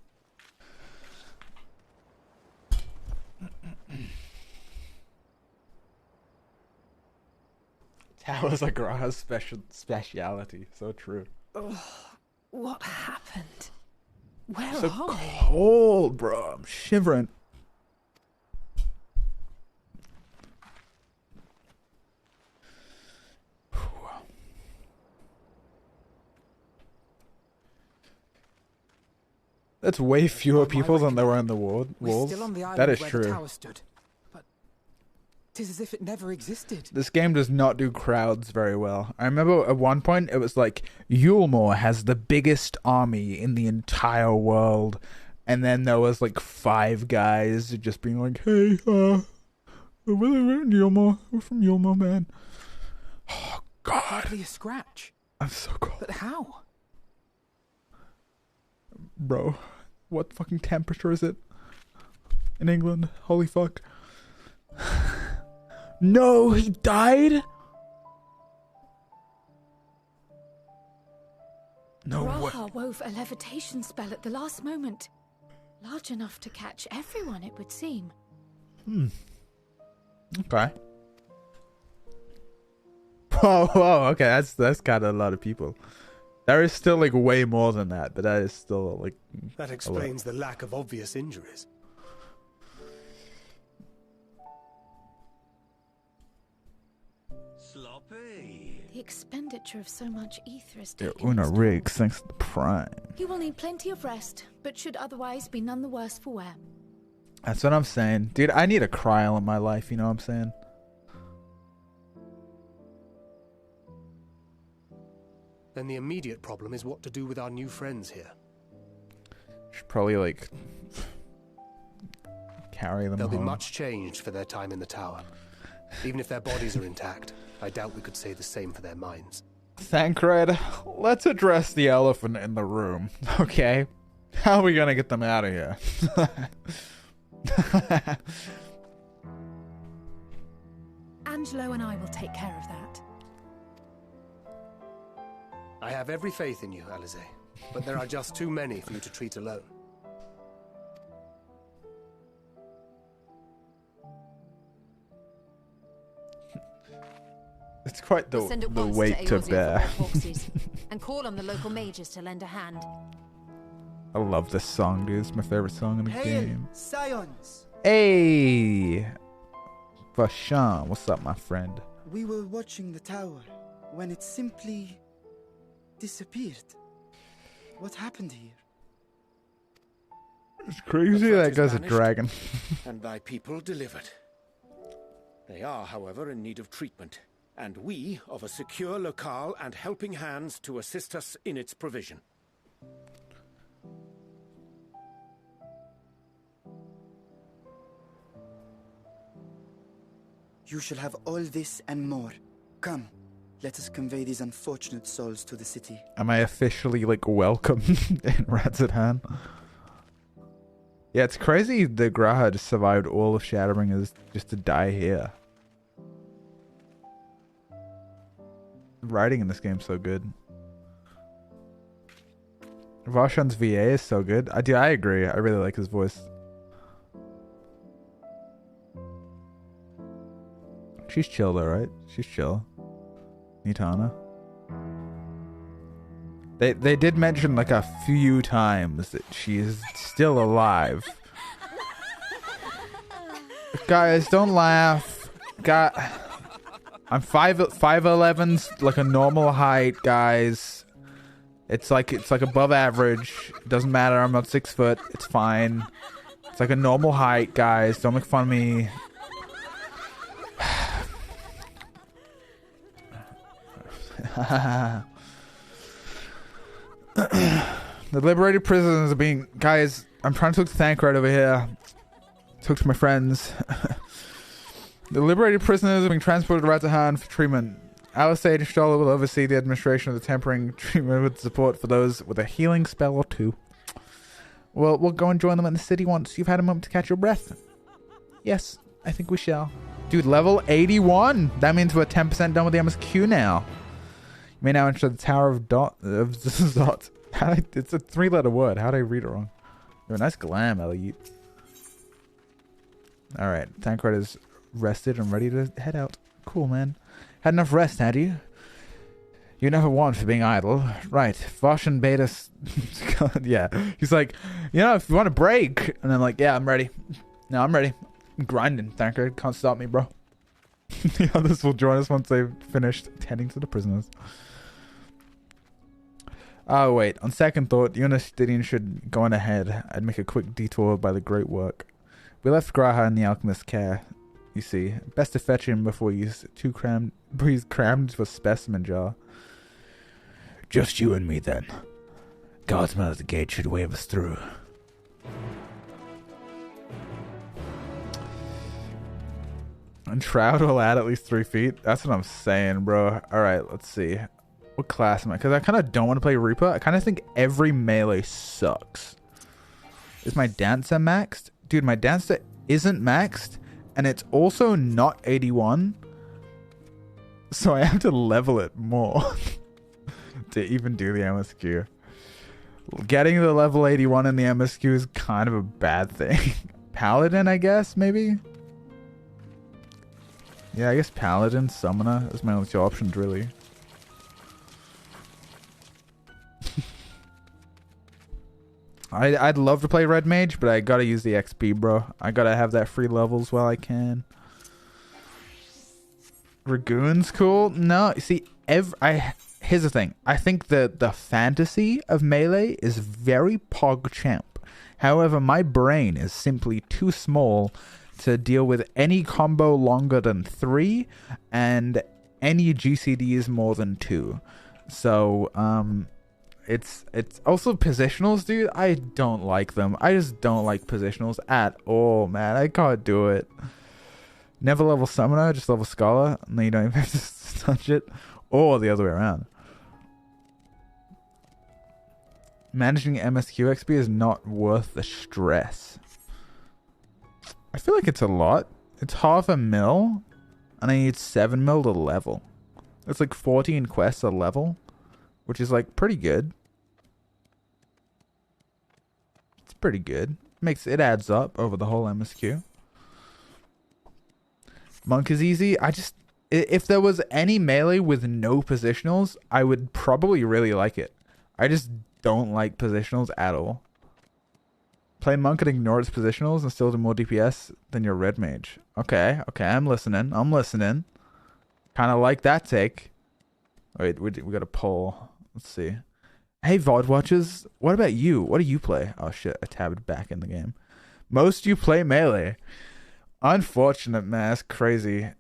Towers are Graha's speciality. So true. Oh, what happened? Where So are we? cold, bro. I'm shivering. That's way fewer people than there were in the walls. Still on the island That is where true. The tower stood, but 'tis as if it never existed. This game does not do crowds very well. I remember at one point it was like, Yulmore has the biggest army in the entire world. And then there was like 5 guys just being like, hey, we're in Yulmore. We're from Yulmore, man. Oh, God. Hardly a scratch. I'm so cold. But how? Bro, what fucking temperature is it in England? Holy fuck. No, he died? No way. Raha wove a levitation spell at the last moment. Large enough to catch everyone, it would seem. Okay. Whoa, okay, that's kind of a lot of people. There is still like way more than that, but that is still like That explains the lack of obvious injuries. Sloppy. The expenditure of so much ether is Yeah, taken Una its toll. Riggs, thanks to the Prime. He will need plenty of rest, but should otherwise be none the worse for wear. That's what I'm saying. Dude, I need a Kryl in my life, you know what I'm saying? Then the immediate problem is what to do with our new friends here. Should probably like carry them There'll home. be much changed for their time in the tower. Even if their bodies are intact, I doubt we could say the same for their minds. Thancred, let's address the elephant in the room, okay? How are we gonna get them out of here? Angelo and I will take care of that. I have every faith in you, Alize, but there are just too many for you to treat alone. It's quite We'll send the at once weight to Eorzea for bear. more proxies, and call on the local mages to lend a hand. I love this song, dude. It's my favorite song in the Hail, game. Scions! Hey! Vashan, what's up, my friend? We were watching the tower when it simply disappeared. What happened here? It's crazy The threat that is guy's a banished, dragon. and thy people delivered. They are, however, in need of treatment, and we of a secure locale and helping hands to assist us in its provision. You shall have all this and more. Come, let us convey these unfortunate souls to the city. Am I officially like welcome in Radz-at-Han? Yeah, it's crazy the Graha just survived all of Shadowbringers just to die here. The writing in this game's so good. Varshan's VA is so good. I agree. I really like his voice. She's chill though, right? She's chill. Nitana. They did mention like a few times that she is still alive. Guys, don't laugh. I'm 5'11's like a normal height, guys. It's like above average. It doesn't matter. I'm not 6 foot. It's fine. It's like a normal height, guys. Don't make fun of me. The liberated prisoners are being... Guys, I'm trying to talk to Thancred over here. Talk to my friends. The liberated prisoners are being transported to Radz-at-Han for treatment. Alisade and Sharlayan will oversee the administration of the tempering treatment with support for those with a healing spell or two. Well, we'll go and join them in the city once you've had a moment to catch your breath. Yes, I think we shall. Dude, level 81. That means we're 10% done with the MSQ now. You may now enter the Tower of Zot. It's a 3-letter word. How did I read it wrong? You're a nice glam, Elliot. Alright, Tancred is rested and ready to head out. Cool, man. Had enough rest, had you? You never want for being idle. Right, Voshan bade us... yeah, he's like, you know, if you want a break. And I'm like, yeah, I'm ready. No, I'm ready. I'm grinding, Tancred. Can't stop me, bro. The others will join us once they've finished tending to the prisoners. Oh, wait. On second thought, you and Stidian should go on ahead. I'd make a quick detour by the great work. We left Graha in the alchemist's care, you see. Best to fetch him before he's crammed into a specimen jar. Just you and me, then. Guardsman at the gate should wave us through. And Shroud will add at least 3 feet. That's what I'm saying, bro. Alright, let's see. What class am I? Because I kind of don't want to play Reaper. I kind of think every melee sucks. Is my Dancer maxed? Dude, my Dancer isn't maxed. And it's also not 81. So I have to level it more to even do the MSQ. Getting the level 81 in the MSQ is kind of a bad thing. Paladin, I guess, maybe? Yeah, I guess Paladin, Summoner is my only 2 options, really. I'd love to play Red Mage, but I gotta use the XP, bro. I gotta have that free levels while I can. Dragoon's cool. No, see, here's the thing. I think the fantasy of melee is very PogChamp. However, my brain is simply too small to deal with any combo longer than 3 and any GCDs more than 2. So, it's also positionals, dude. I don't like them. I just don't like positionals at all, man. I can't do it. Never level Summoner, just level Scholar, and then you don't even have to touch it. Or the other way around. Managing MSQ XP is not worth the stress. I feel like it's a lot. It's half a mil, and I need 7 mil to level. It's like 14 quests a level, which is like pretty good. It's pretty good. It adds up over the whole MSQ. Monk is easy. If there was any melee with no positionals, I would probably really like it. I just don't like positionals at all. Play Monk and ignore its positionals and still do more DPS than your Red Mage. Okay, I'm listening. Kind of like that take. Wait, we got a poll. Let's see. Hey, VOD watchers, what about you? What do you play? Oh shit, I tabbed back in the game. Most you play melee. Unfortunate, man. That's crazy.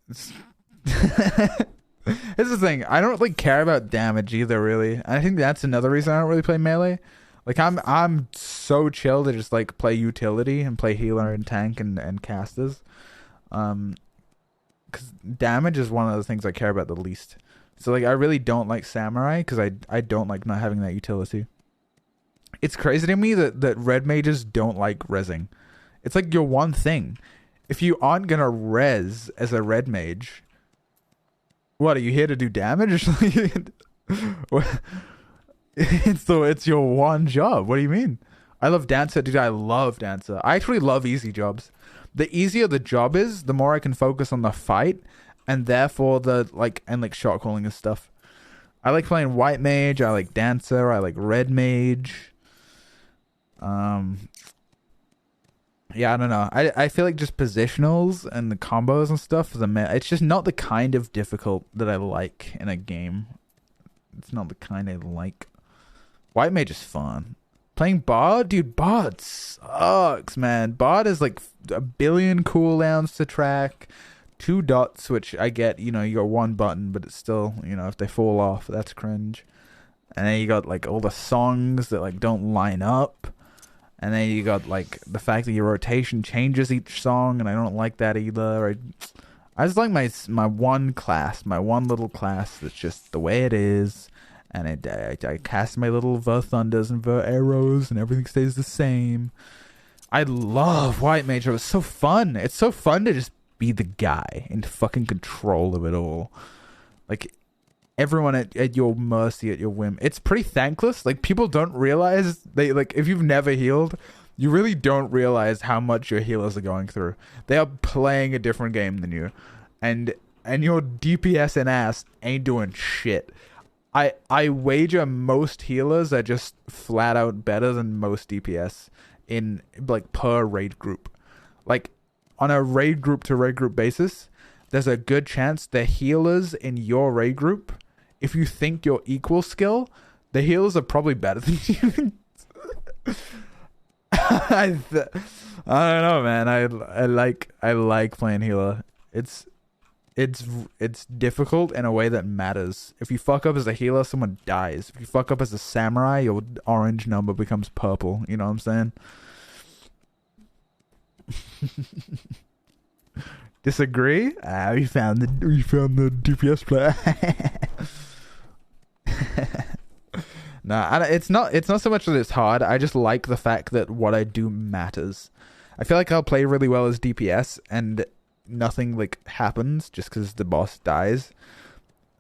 Here's the thing. I don't really care about damage either, really. And I think that's another reason I don't really play melee. Like, I'm so chill to just, like, play utility and play healer and tank and casters. Because damage is one of the things I care about the least. So, like, I really don't like samurai because I don't like not having that utility. It's crazy to me that red mages don't like rezzing. It's like your one thing. If you aren't gonna res as a red mage, what, are you here to do damage? It's your one job. What do you mean? I love Dancer, dude. I love Dancer. I actually love easy jobs. The easier the job is, the more I can focus on the fight, and therefore and shot calling and stuff. I like playing white mage. I like Dancer. I like red mage. Yeah, I don't know. I feel like just positionals and the combos and stuff, it's just not the kind of difficult that I like in a game. It's not the kind I like. White mage is fun. Playing Bard? Dude, Bard sucks, man. Bard is like 1 billion cooldowns to track. 2 dots, which I get, you got 1 button, but it's still, if they fall off, that's cringe. And then you got like all the songs that like don't line up. And then you got like the fact that your rotation changes each song, and I don't like that either. I just like my one class, my one little class that's just the way it is, and I cast my little Ver Thunders and Ver Arrows, and everything stays the same. I love White Mage. It was so fun. It's so fun to just be the guy in fucking control of it all. Like, everyone at your mercy, at your whim. It's pretty thankless. Like, people don't realize, if you've never healed, you really don't realize how much your healers are going through. They are playing a different game than you. And your DPS and ass ain't doing shit. I wager most healers are just flat out better than most DPS in, like, per raid group. Like, on a raid group to raid group basis, there's a good chance the healers in your raid group, if you think you're equal skill, the healers are probably better than you. I don't know, man. I like playing healer. It's difficult in a way that matters. If you fuck up as a healer, someone dies. If you fuck up as a samurai, your orange number becomes purple. You know what I'm saying? Disagree? We found the DPS player. Nah, it's not so much that it's hard. I just like the fact that what I do matters. I feel like I'll play really well as DPS and nothing like happens just because the boss dies.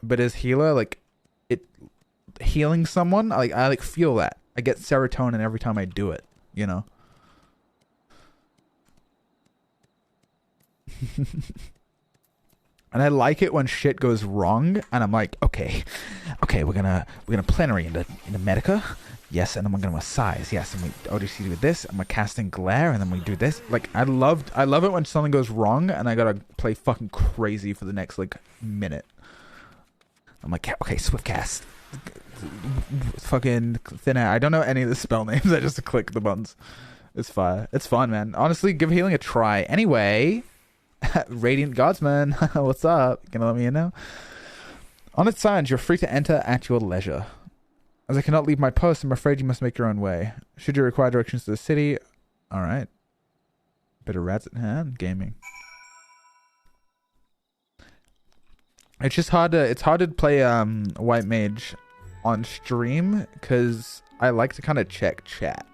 But as healer, like, healing someone, I feel that. I get serotonin every time I do it, you know? And I like it when shit goes wrong, and I'm like, okay, we're gonna plenary into Medica, yes, and then we're gonna size, yes, and we ODC with this, and we're casting glare, and then we do this. Like, I love it when something goes wrong, and I gotta play fucking crazy for the next like minute. I'm like, okay, swift cast, fucking thin air. I don't know any of the spell names. I just click the buttons. It's fire. It's fun, man. Honestly, give healing a try. Anyway. Radiant Guardsman, what's up? Gonna let me in now? On its signs, you're free to enter at your leisure. As I cannot leave my post, I'm afraid you must make your own way. Should you require directions to the city? Alright. Bit of Radz-at-Han gaming. It's just hard to play White Mage on stream because I like to kind of check chat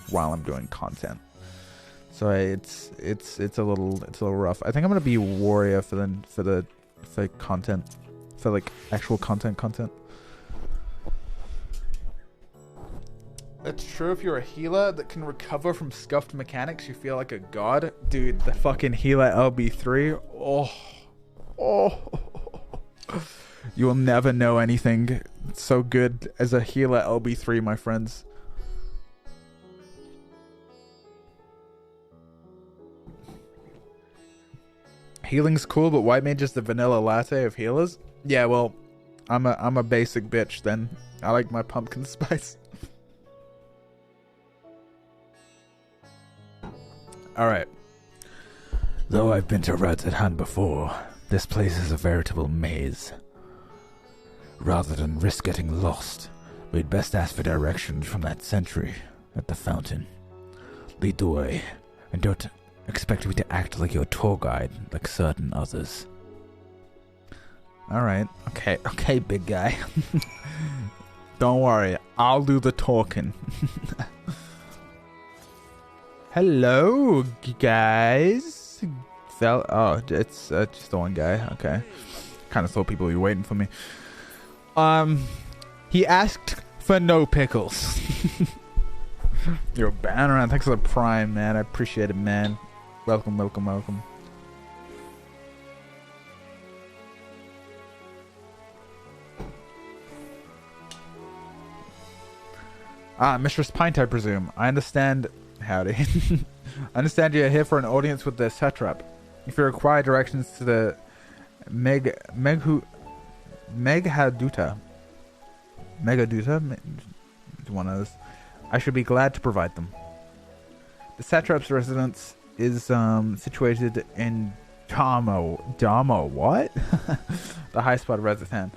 while I'm doing content. So it's a little rough. I think I'm gonna be warrior for content, for like actual content. It's true. If you're a healer that can recover from scuffed mechanics, you feel like a god, dude. The fucking healer LB3. Oh. You will never know anything so good as a healer LB3, my friends. Healing's cool, but White Mage is the vanilla latte of healers. Yeah, well, I'm a basic bitch then. I like my pumpkin spice. Alright. Though I've been to Radz-at-Han before, this place is a veritable maze. Rather than risk getting lost, we'd best ask for directions from that sentry at the fountain. Lead the way, and don't expect me to act like your tour guide like certain others. Alright, okay, big guy. Don't worry, I'll do the talking. Hello, guys. Oh, it's just the one guy. Okay. Kind of thought people would be waiting for me. He asked for no pickles. You're a banner, thanks for the prime, man. I appreciate it, man. Welcome. Mistress Pint, I presume. I understand. Howdy. I understand you're here for an audience with the Satrap. If you require directions to the Meghaduta. One of those. I should be glad to provide them. The Satrap's residence is situated in Damo, what? The high spot of Radz-at-Han.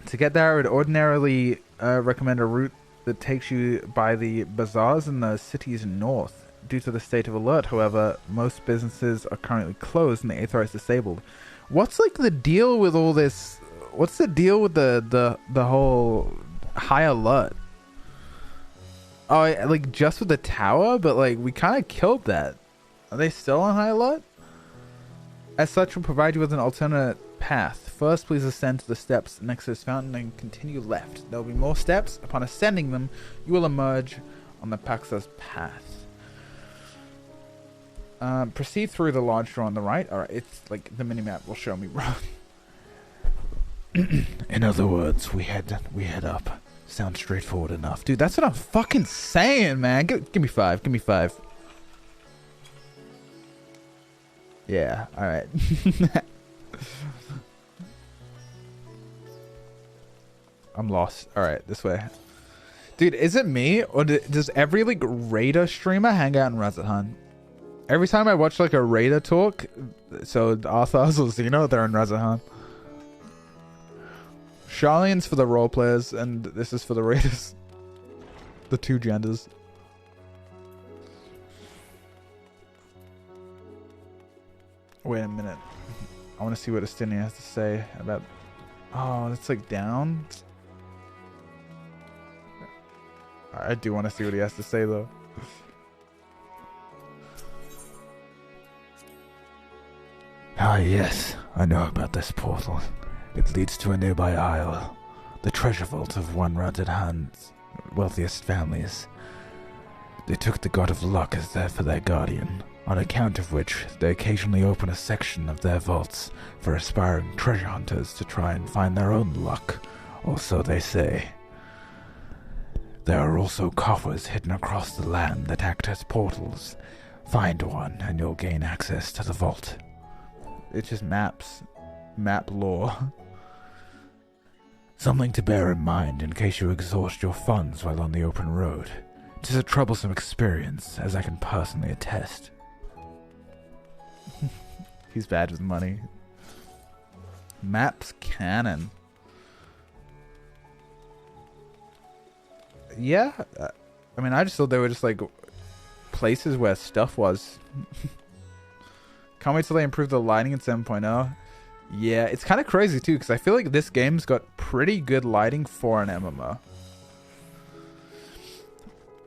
To get there, I would ordinarily recommend a route that takes you by the bazaars in the city's north. Due to the state of alert, however, most businesses are currently closed and the Aether is disabled. What's like the deal with all this? What's the deal with the whole high alert? Oh, like just with the tower, but like we kind of killed that. Are they still on high alert? As such, we'll provide you with an alternate path. First, please ascend to the steps next to this fountain and continue left. There will be more steps. Upon ascending them, you will emerge on the Paxa's path. Proceed through the large door on the right. Alright, it's like the minimap will show me, bro. In other words, we head up. Sounds straightforward enough. Dude, that's what I'm fucking saying, man. Give me 5. Give me 5. Yeah, alright. I'm lost. Alright, this way. Dude, is it me? Or does every like Raider streamer hang out in Radz-at-Han? Every time I watch like a Raider talk, so Arthas or Zeno, they're in Radz-at-Han. Sharlayan's for the role players, and this is for the Raiders. The two genders. Wait a minute. I want to see what Astinia has to say about... Oh, that's like down? I do want to see what he has to say though. Ah yes, I know about this portal. It leads to a nearby isle, the treasure vault of one Radz-at-Han's wealthiest families. They took the god of luck as for their guardian, on account of which they occasionally open a section of their vaults for aspiring treasure hunters to try and find their own luck, or so they say. There are also coffers hidden across the land that act as portals. Find one and you'll gain access to the vault. It's just maps. Map lore. Something to bear in mind in case you exhaust your funds while on the open road. It is a troublesome experience, as I can personally attest. He's bad with money. Maps canon. Yeah. I mean, I just thought they were just like places where stuff was. Can't wait till they improve the lighting in 7.0. Yeah, it's kind of crazy too, because I feel like this game's got pretty good lighting for an MMO.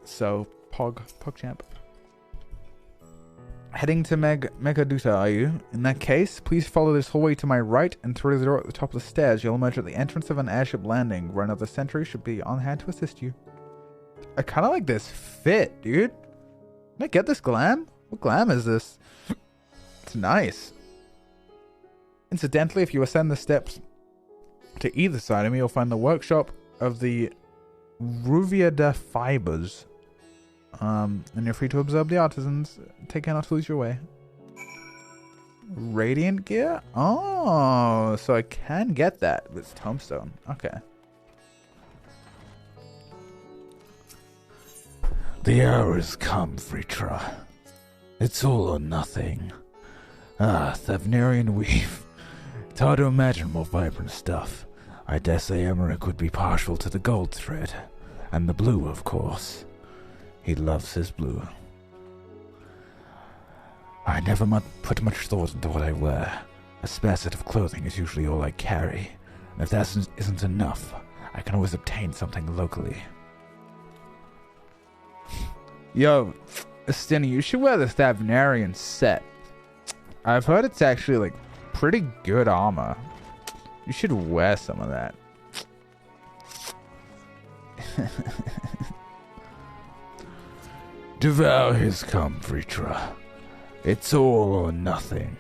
So, PogChamp. Heading to Megaduta, are you? In that case, please follow this hallway to my right and through the door at the top of the stairs. You'll emerge at the entrance of an airship landing, where another sentry should be on hand to assist you. I kind of like this fit, dude. Can I get this glam? What glam is this? It's nice. Incidentally, if you ascend the steps to either side of me, you'll find the workshop of the Ruviada Fibers. And you're free to observe the artisans. Take care not to lose your way. Radiant gear? Oh, so I can get that with Tombstone. Okay. The hour has come, Fritra. It's all or nothing. Ah, Thavnarian weave. It's hard to imagine more vibrant stuff. I dare say Emmerich would be partial to the gold thread. And the blue, of course. He loves his blue. I never put much thought into what I wear. A spare set of clothing is usually all I carry. And if that isn't enough, I can always obtain something locally. Yo, Astinia, you should wear the Thavnarian set. I've heard it's actually like pretty good armor. You should wear some of that. Devour his come, Fritra. It's all or nothing.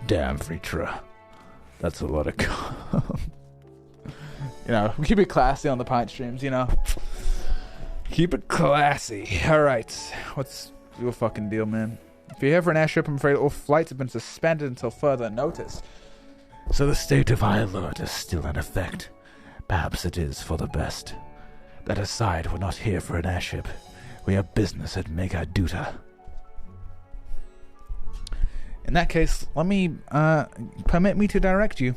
Damn, Fritra. That's a lot of cum. You know, we keep it classy on the Pint streams, you know. Keep it classy. Alright. What's your fucking deal, man? If you're here for an airship, I'm afraid all flights have been suspended until further notice. So the state of high alert is still in effect. Perhaps it is for the best. That aside, we're not here for an airship. We have business at Megaduta. In that case, let me permit me to direct you.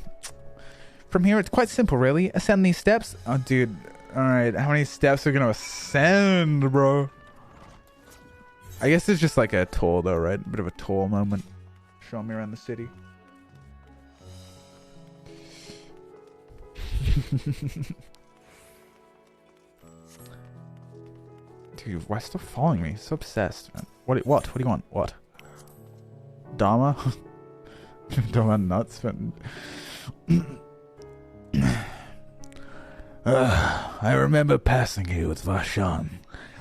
From here, it's quite simple, really. Ascend these steps. Oh, dude. Alright, how many steps are gonna ascend, bro? I guess it's just like a tour, though, right? A bit of a tour moment. Show me around the city. Dude, why still following me? So obsessed, man. What? What do you want? What? Dharma? Dharma nuts, man. I remember passing here with Varshan.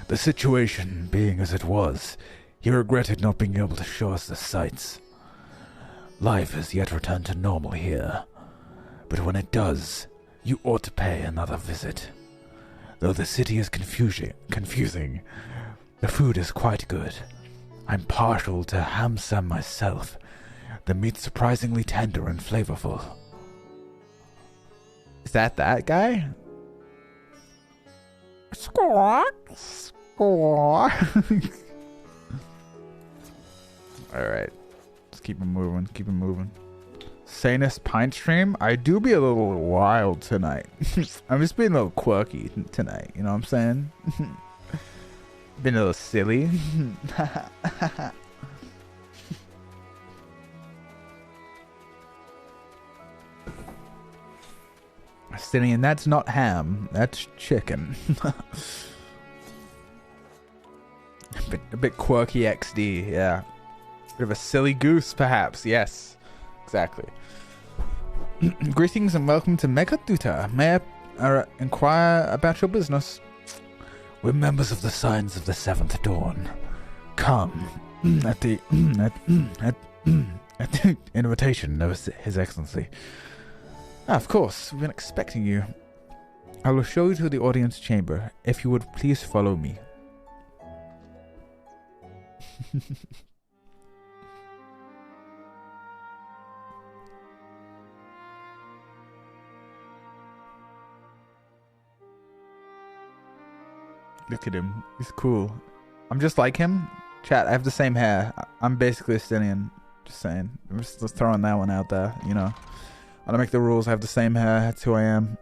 The situation being as it was, he regretted not being able to show us the sights. Life has yet returned to normal here, but when it does, you ought to pay another visit. Though the city is confusing, the food is quite good. I'm partial to ham sam myself. The meat's surprisingly tender and flavorful. Is that guy? Squawk. Squawk. Alright. Let's keep it moving. Keep it moving. Sanus Pint Stream. I do be a little wild tonight. I'm just being a little quirky tonight. You know what I'm saying? Been a little silly. Justinian, that's not ham. That's chicken. a bit quirky XD, yeah. Bit of a silly goose, perhaps. Yes, exactly. Greetings and welcome to Megaduta. May I inquire about your business? We're members of the Signs of the Seventh Dawn. Come at the invitation of His Excellency. Ah, of course, we've been expecting you. I will show you to the audience chamber. If you would please follow me. Look at him. He's cool. I'm just like him. Chat, I have the same hair. I'm basically a Justinian. Just saying. I'm just throwing that one out there, you know. I don't make the rules. I have the same hair. That's who I am.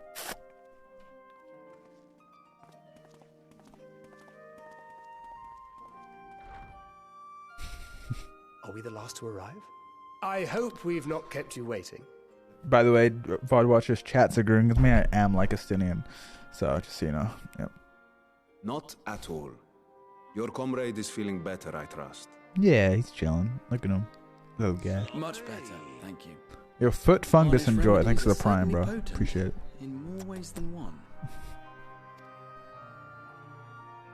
Are we the last to arrive? I hope we've not kept you waiting. By the way, VOD Watchers chat's agreeing with me. I am like a Justinian. So, just so you know. Yep. Not at all. Your comrade is feeling better, I trust. Yeah, he's chilling. Look at him. Little guy. Much better, thank you. Your foot fungus enjoy. Thanks for the prime, bro. Appreciate it. In more ways than one.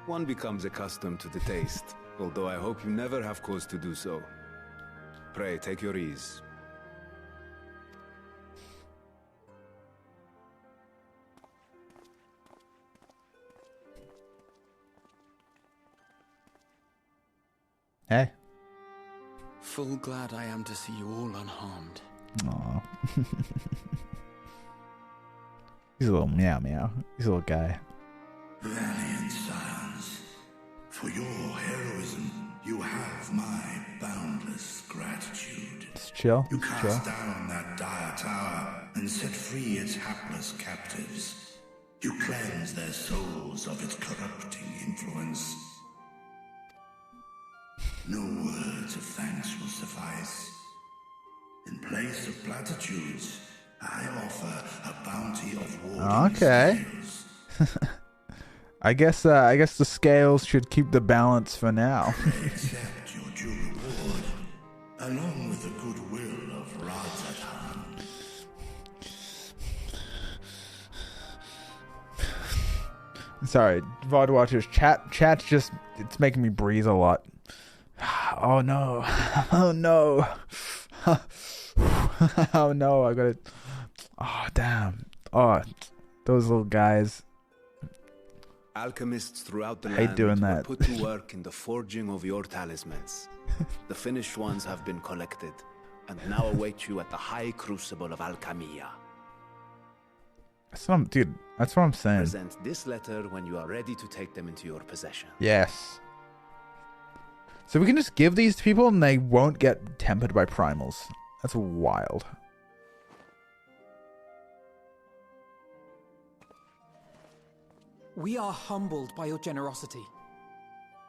One becomes accustomed to the taste, although I hope you never have cause to do so. Pray, take your ease. Hey. Full glad I am to see you all unharmed. Aww. He's a little meow. He's a little guy. Valiant scions, for your heroism, you have my boundless gratitude. Just chill. You cast down that dire tower and set free its hapless captives. You cleanse their souls of its corrupting influence. No words of thanks will suffice. In place of platitudes, I offer a bounty of war. Okay. I guess the scales should keep the balance for now. Accept your due reward, along with the goodwill of Radz-at-Han. Sorry, VOD Watchers. Chat's just, it's making me breathe a lot. Oh no. Oh no. Oh no, I gotta... Oh, damn. Oh, those little guys. Alchemists throughout the I hate land doing were that. put to work in the forging of your talismans. The finished ones have been collected, and now await you at the high crucible of Alchemia. Dude, that's what I'm saying. Present this letter when you are ready to take them into your possession. Yes. So we can just give these to people and they won't get tempered by primals. That's wild. We are humbled by your generosity.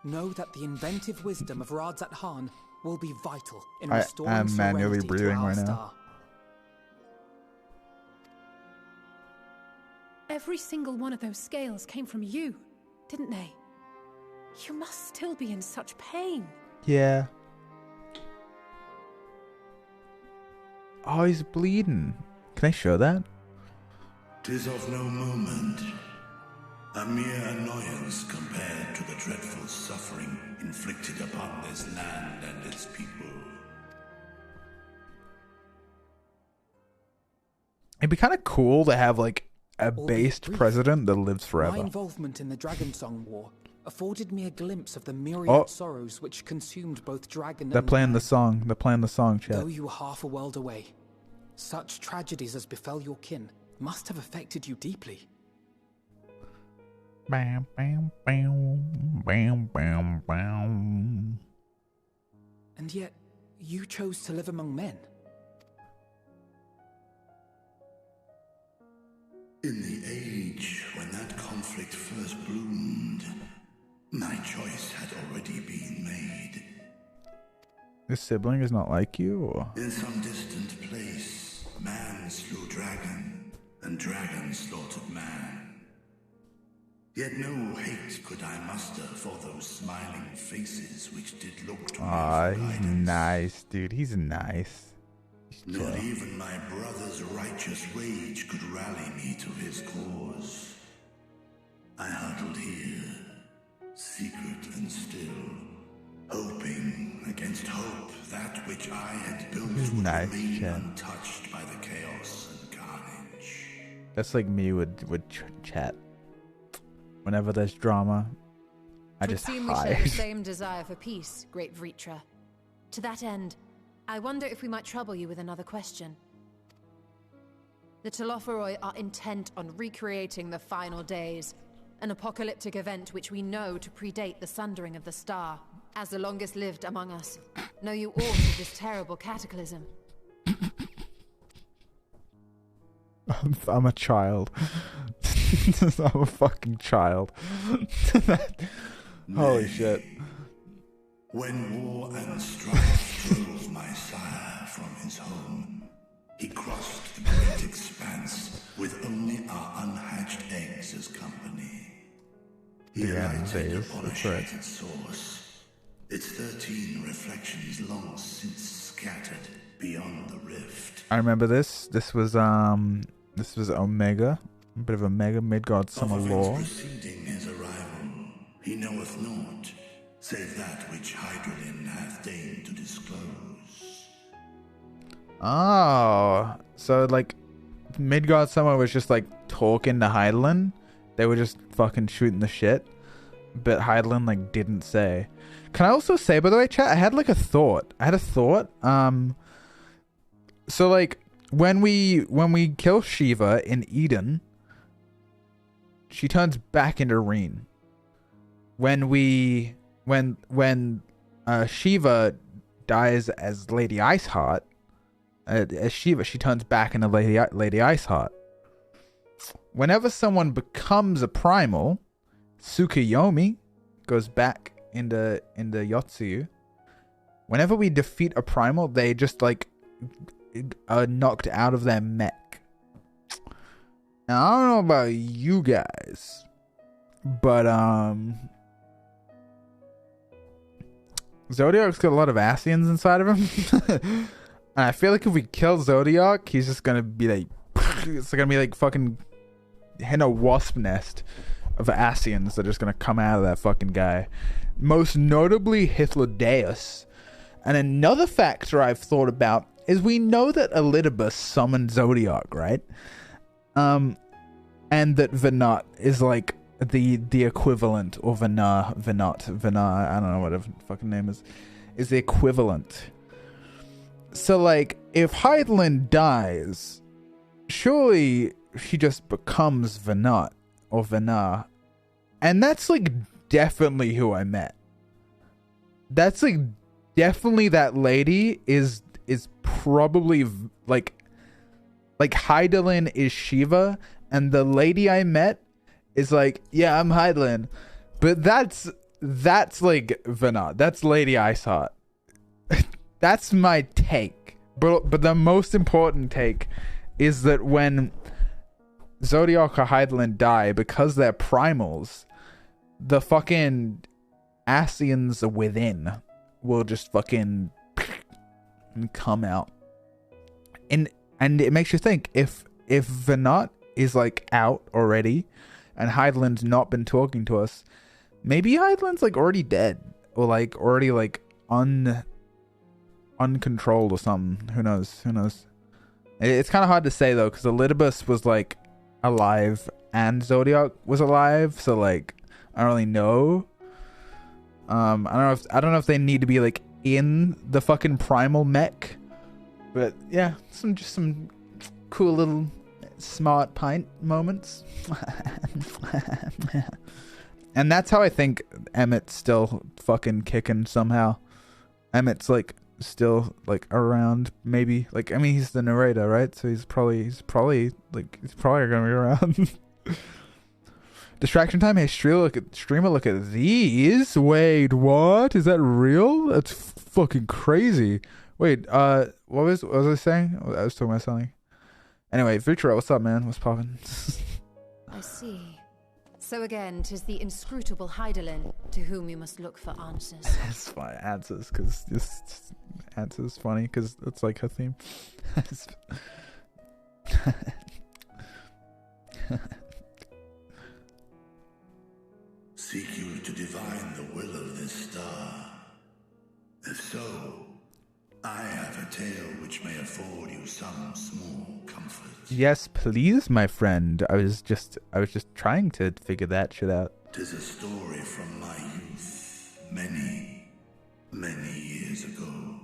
Know that the inventive wisdom of Radz-at-Han will be vital in restoring I'm manually serenity breathing to our right now. star. Every single one of those scales came from you, didn't they? You must still be in such pain. Yeah. Oh, he's bleeding. Can I show that? 'Tis of no moment. A mere annoyance compared to the dreadful suffering inflicted upon this land and its people. It'd be kind of cool to have like a based president that lives My forever. involvement in the Dragon Song War afforded me a glimpse of the myriad sorrows which consumed both dragon They're and playing man. the song. They're playing the song, Though chat. you were half a world away, such tragedies as befell your kin must have affected you deeply. Bam, bam, bam, bam, bam, bam. And yet, you chose to live among men. In the age when that conflict first bloomed, my choice had already been made. This sibling is not like you, or? In some distant place, man slew dragon, and dragon slaughtered man. Yet no hate could I muster for those smiling faces which did look to me Aw, for he's guidance. nice, dude. He's nice. Not even my brother's righteous rage could rally me to his cause. I huddled here, secret and still, hoping against hope that which I had built He's would nice, remain Chat. untouched by the chaos and carnage. That's like me with chat. Whenever there's drama, I Would just seem we share the hide. same desire for peace, great Vritra. To that end, I wonder if we might trouble you with another question. The Telophoroi are intent on recreating the final days, an apocalyptic event which we know to predate the sundering of the star. As the longest lived among us, know you aught of this terrible cataclysm? I'm a child. I'm a fucking child. Holy shit. When war and strife drove my sire from his home, he crossed the great expanse with only our unhatched eggs as company. He Yeah, alighted phase, upon a that's right. shattered source, its 13 reflections long since scattered beyond the rift. I remember this. This was Omega. A bit of Omega Midgard Summer Of Law. events preceding his arrival, he knoweth naught, save that which Hydralin hath deigned to disclose. Oh, so like Midgard Summer was just like talking to Hydaelyn. They were just fucking shooting the shit, but Hydaelyn like didn't say. Can I also say, by the way, chat? I had like a thought. So like when we kill Shiva in Eden, she turns back into Reen. When Shiva dies as Lady Iceheart, as Shiva, she turns back into Lady Iceheart. Whenever someone becomes a primal, Tsukuyomi goes back into Yotsuyu. Whenever we defeat a primal, they just like are knocked out of their mech. Now, I don't know about you guys, but Zodiac's got a lot of Asians inside of him. And I feel like if we kill Zodiac, he's just gonna be like, it's gonna be like fucking in a wasp nest of Asians that are just gonna come out of that fucking guy. Most notably Hythlodaeus. And another factor I've thought about is we know that Elidibus summoned Zodiac, right? And that Venat is like the equivalent, or Venat, I don't know what her fucking name is the equivalent. So like, if Hydaelyn dies, surely she just becomes Venat or Venar, and that's like definitely who I met. That's like definitely that lady is probably like Hydaelyn is Shiva, and the lady I met is like, yeah, I'm Hydaelyn, but that's like Venat. That's Lady Iceheart. That's my take. But the most important take is that when Zodiac or Hydaelyn die, because they're primals, the fucking Ascians within will just fucking come out. And it makes you think, if Venat is like out already and Hydaelyn's not been talking to us, maybe Hydaelyn's like already dead, or like already like uncontrolled or something. Who knows? It's kind of hard to say though, because Elidibus was like alive and Zodiac was alive, so like I don't really know. I don't know if they need to be like in the fucking primal mech, but yeah, some cool little smart pint moments. And that's how I think Emmett's still fucking kicking somehow. Emmett's like still like around, maybe. Like, I mean, he's the narrator, right? So he's probably gonna be around. Distraction time. Hey, streamer, look at these. Wait, what? Is that real? That's fucking crazy. Wait, what was I saying? I was talking about something. Anyway, Victor, what's up, man? What's poppin'? I see. So again, 'tis the inscrutable Hydaelyn to whom you must look for answers. That's fine. Answers, because this answers funny, because it's like her theme. Seek you to divine the will of this star? If so, I have a tale which may afford you some small comfort. Yes, please, my friend. I was just trying to figure that shit out. 'Tis a story from my youth, many, many years ago.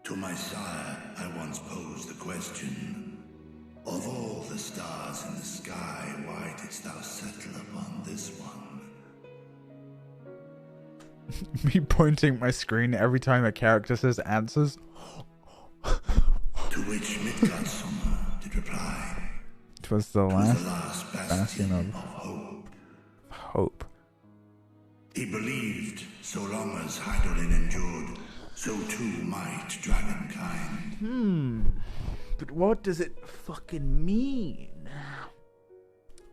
To my sire, I once posed the question: of all the stars in the sky, why didst thou settle upon this one? Me pointing my screen every time a character says answers. To which Midgard Summer did reply: It was the last bastion of hope. Hope. He believed so long as Hydaelyn endured, so too might dragonkind. But what does it fucking mean?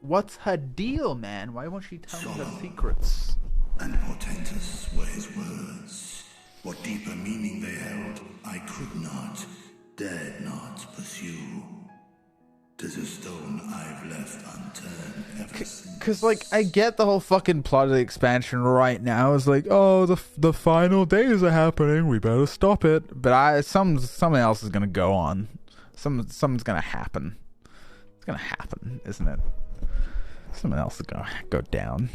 What's her deal, man? Why won't she tell me her secrets? And portentous were his words. What deeper meaning they held, I could not, dared not pursue. 'Tis a stone I've left unturned ever since. Because, like, I get the whole fucking plot of the expansion right now. It's like, oh, the final days are happening, we better stop it. But something else is gonna go on. Something's gonna happen. It's gonna happen, isn't it? Something else is gonna go down.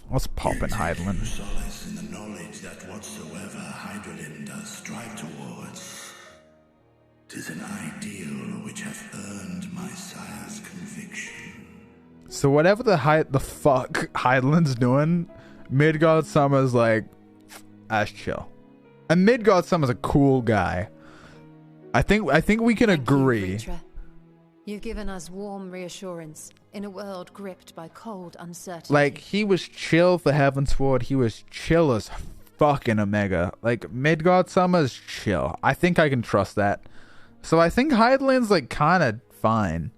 What's poppin', Hydaelyn? Solace in the knowledge that whatsoever Hydaelyn does strive towards, 'tis an ideal which hath earned my sire's conviction. So whatever the fuck Hydaelyn's doing, Midgard Summer's like, that's chill. And Midgard Summer's a cool guy. I think we can agree. You've given us warm reassurance in a world gripped by cold uncertainty. Like, he was chill for Heavensward. He was chill as fucking Omega. Like, Midgard Summer's chill. I think I can trust that. So I think Hydaelyn's like kind of fine.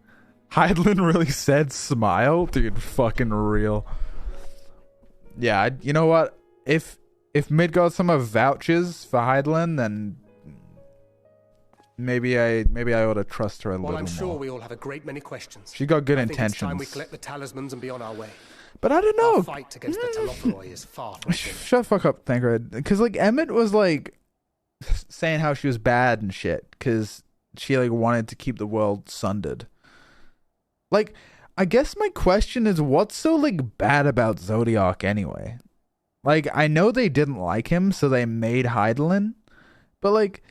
Hydaelyn really said smile? Dude, fucking real. Yeah, you know what? If Midgard Summer vouches for Hydaelyn, then maybe I ought to trust her a little more. Well, I'm sure we all have a great many questions. She got good I think intentions. It's time we collect the talismans and be on our way. But I don't know. Our fight against the Telophoroi is far from finished. Shut the fuck up, Thancred. Because, like, Emmett was, like, saying how she was bad and shit. Because she, like, wanted to keep the world sundered. Like, I guess my question is, what's so, like, bad about Zodiac anyway? Like, I know they didn't like him, so they made Hydaelyn. But, like,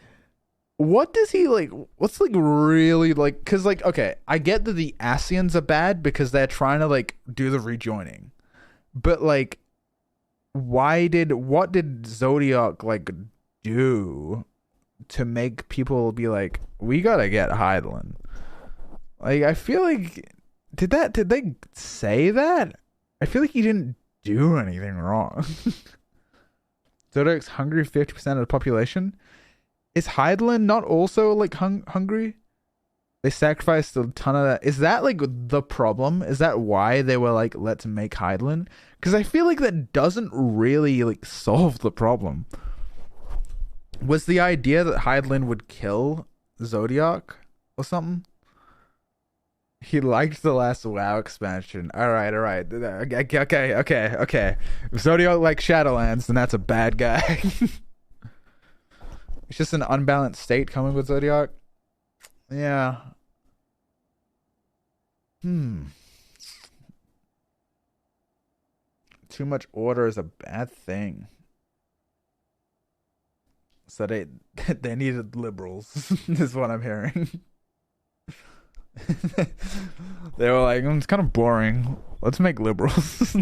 what does he, like, what's, like, really, like, because, like, okay, I get that the Ascians are bad because they're trying to, like, do the rejoining. But, like, what did Zodiac, like, do to make people be like, we gotta get Hydaelyn? Like, I feel like Did they say that? I feel like he didn't do anything wrong. Zodiac's hungry 50% of the population. Is Hydaelyn not also like hungry? They sacrificed a ton of that. Is that like the problem? Is that why they were like, let's make Hydaelyn? Because I feel like that doesn't really like solve the problem. Was the idea that Hydaelyn would kill Zodiac or something? He liked the last WoW expansion. All right. Okay. If Zodiac likes Shadowlands, then that's a bad guy. It's just an unbalanced state coming with Zodiac. Yeah. Too much order is a bad thing. So they needed liberals, is what I'm hearing. They were like, it's kind of boring. Let's make liberals.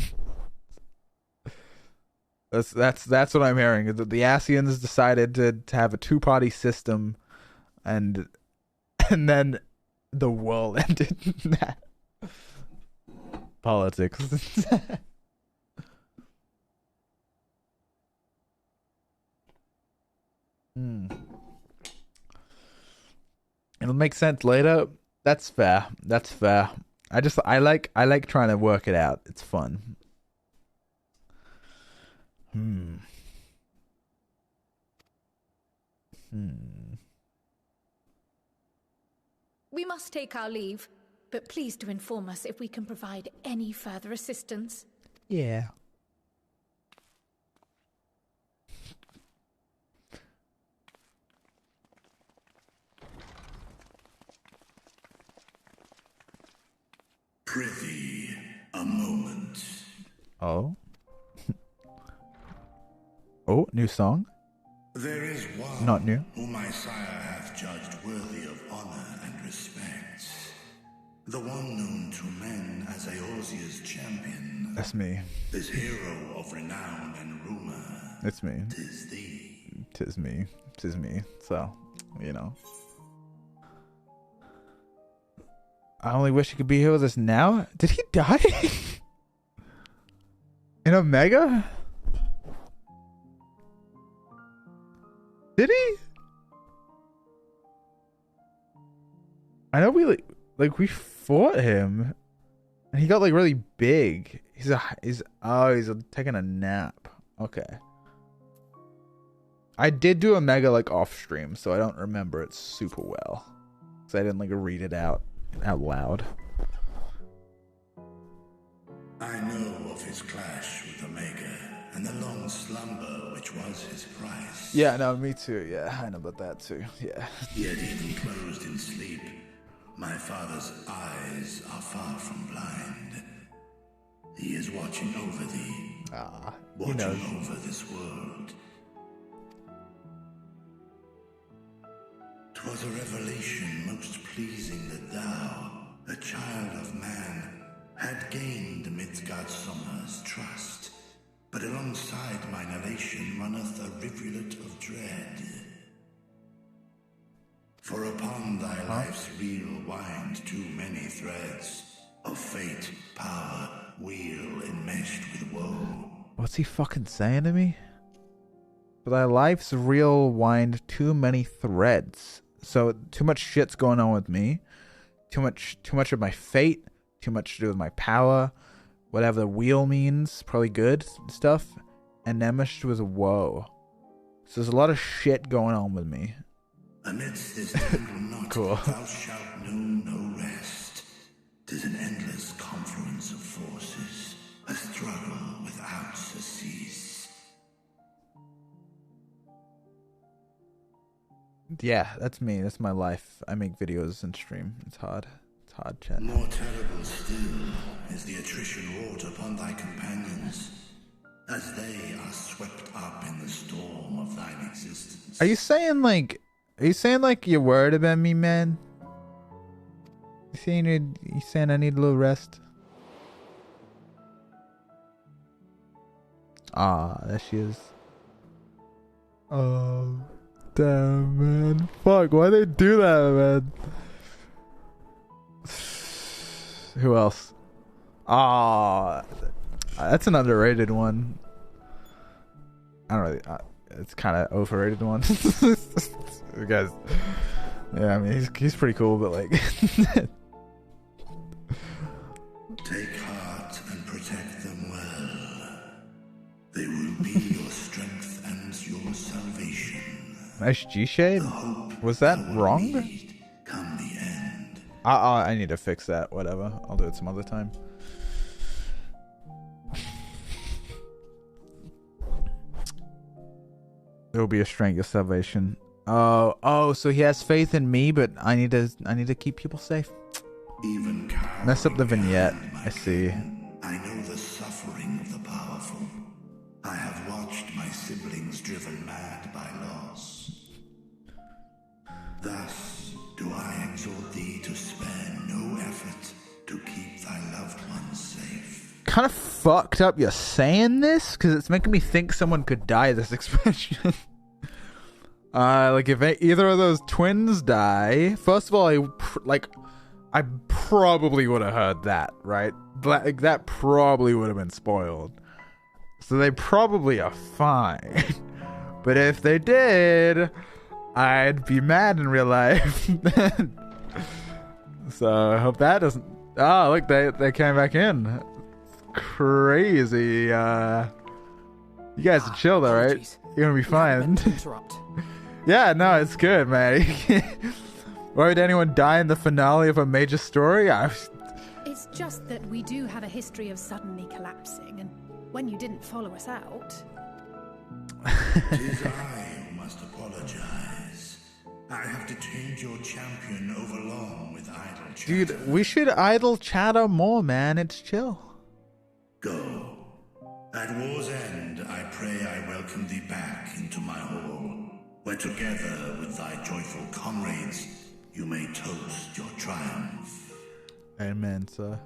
That's what I'm hearing. The Ascians decided to have a two-party system, and then the world ended. Politics. It'll make sense later. That's fair. I like trying to work it out. It's fun. We must take our leave, but please do inform us if we can provide any further assistance. Yeah. Prithee, a moment. Oh. Oh, new song? There is one not new. whom my sire hath judged worthy of honor and respect. The one known to men as Eorzea's champion. That's me. This hero of renown and rumor. It's me. 'Tis thee. Tis me. So, you know. I only wish he could be here with us now. Did he die? In Omega? Did he? I know we we fought him, and he got like really big. He's taking a nap. Okay. I did do Omega like off stream, so I don't remember it super well, because I didn't like read it out loud. I know of his clash with Omega and the long slumber which was his price. Yeah, no, me too. Yeah, I know about that too. Yeah. Yet even closed in sleep, my father's eyes are far from blind. He is watching over thee. Watching over this world. 'Twas a revelation most pleasing that thou, a child of man, had gained Midgardsormr's trust. But alongside mine elation runneth a rivulet of dread. For upon thy life's reel wind too many threads of fate, power, wheel enmeshed with woe. What's he fucking saying to me? For thy life's reel wind too many threads. So too much shit's going on with me. Too much of my fate. Too much to do with my power. Whatever the wheel means. Probably good stuff. And enmeshed with woe. So there's a lot of shit going on with me. Amidst this tangle knot, cool. Thou shalt know no rest. 'Tis an endless confluence of forces, a struggle without a cease. Yeah, that's me. That's my life. I make videos and stream. It's hard. It's hard, chat. More terrible still is the attrition wrought upon thy companions, as they are swept up in the storm of thine existence. Are you saying you're worried about me, man? You saying I need a little rest? Ah, there she is. Oh, damn, man. Fuck, why they do that, man? Who else? Ah, that's an underrated one. I don't really. It's kind of overrated one. Guys, yeah, I mean he's pretty cool, but like. Take heart and protect them well. They will be your strength and your salvation. Nice G-shade. Was that wrong? Come the end. I need to fix that. Whatever. I'll do it some other time. There will be a strength of salvation. Oh, so he has faith in me, but I need to keep people safe. Even mess up the vignette. I see. I know the suffering of the powerful. I have watched my siblings driven mad by loss. Thus do I exhort thee to spare no effort to keep thy loved ones safe. Kind of fucked up you're saying this, because it's making me think someone could die this expression. Like if either of those twins die, first of all, I probably would have heard that, right? Like that probably would have been spoiled. So they probably are fine. But if they did, I'd be mad in real life. So I hope that doesn't... Oh, look, they came back in. Crazy. You guys are chill though, right? You're gonna be fine. Yeah, no, it's good, man. Why would anyone die in the finale of a major story? It's just that we do have a history of suddenly collapsing, and when you didn't follow us out... Tis I who must apologize. I have detained your champion overlong with idle chatter. Dude, we should idle chatter more, man. It's chill. Go. At war's end, I pray I welcome thee back into my hall, where together with thy joyful comrades, you may toast your triumph. Amen, sir.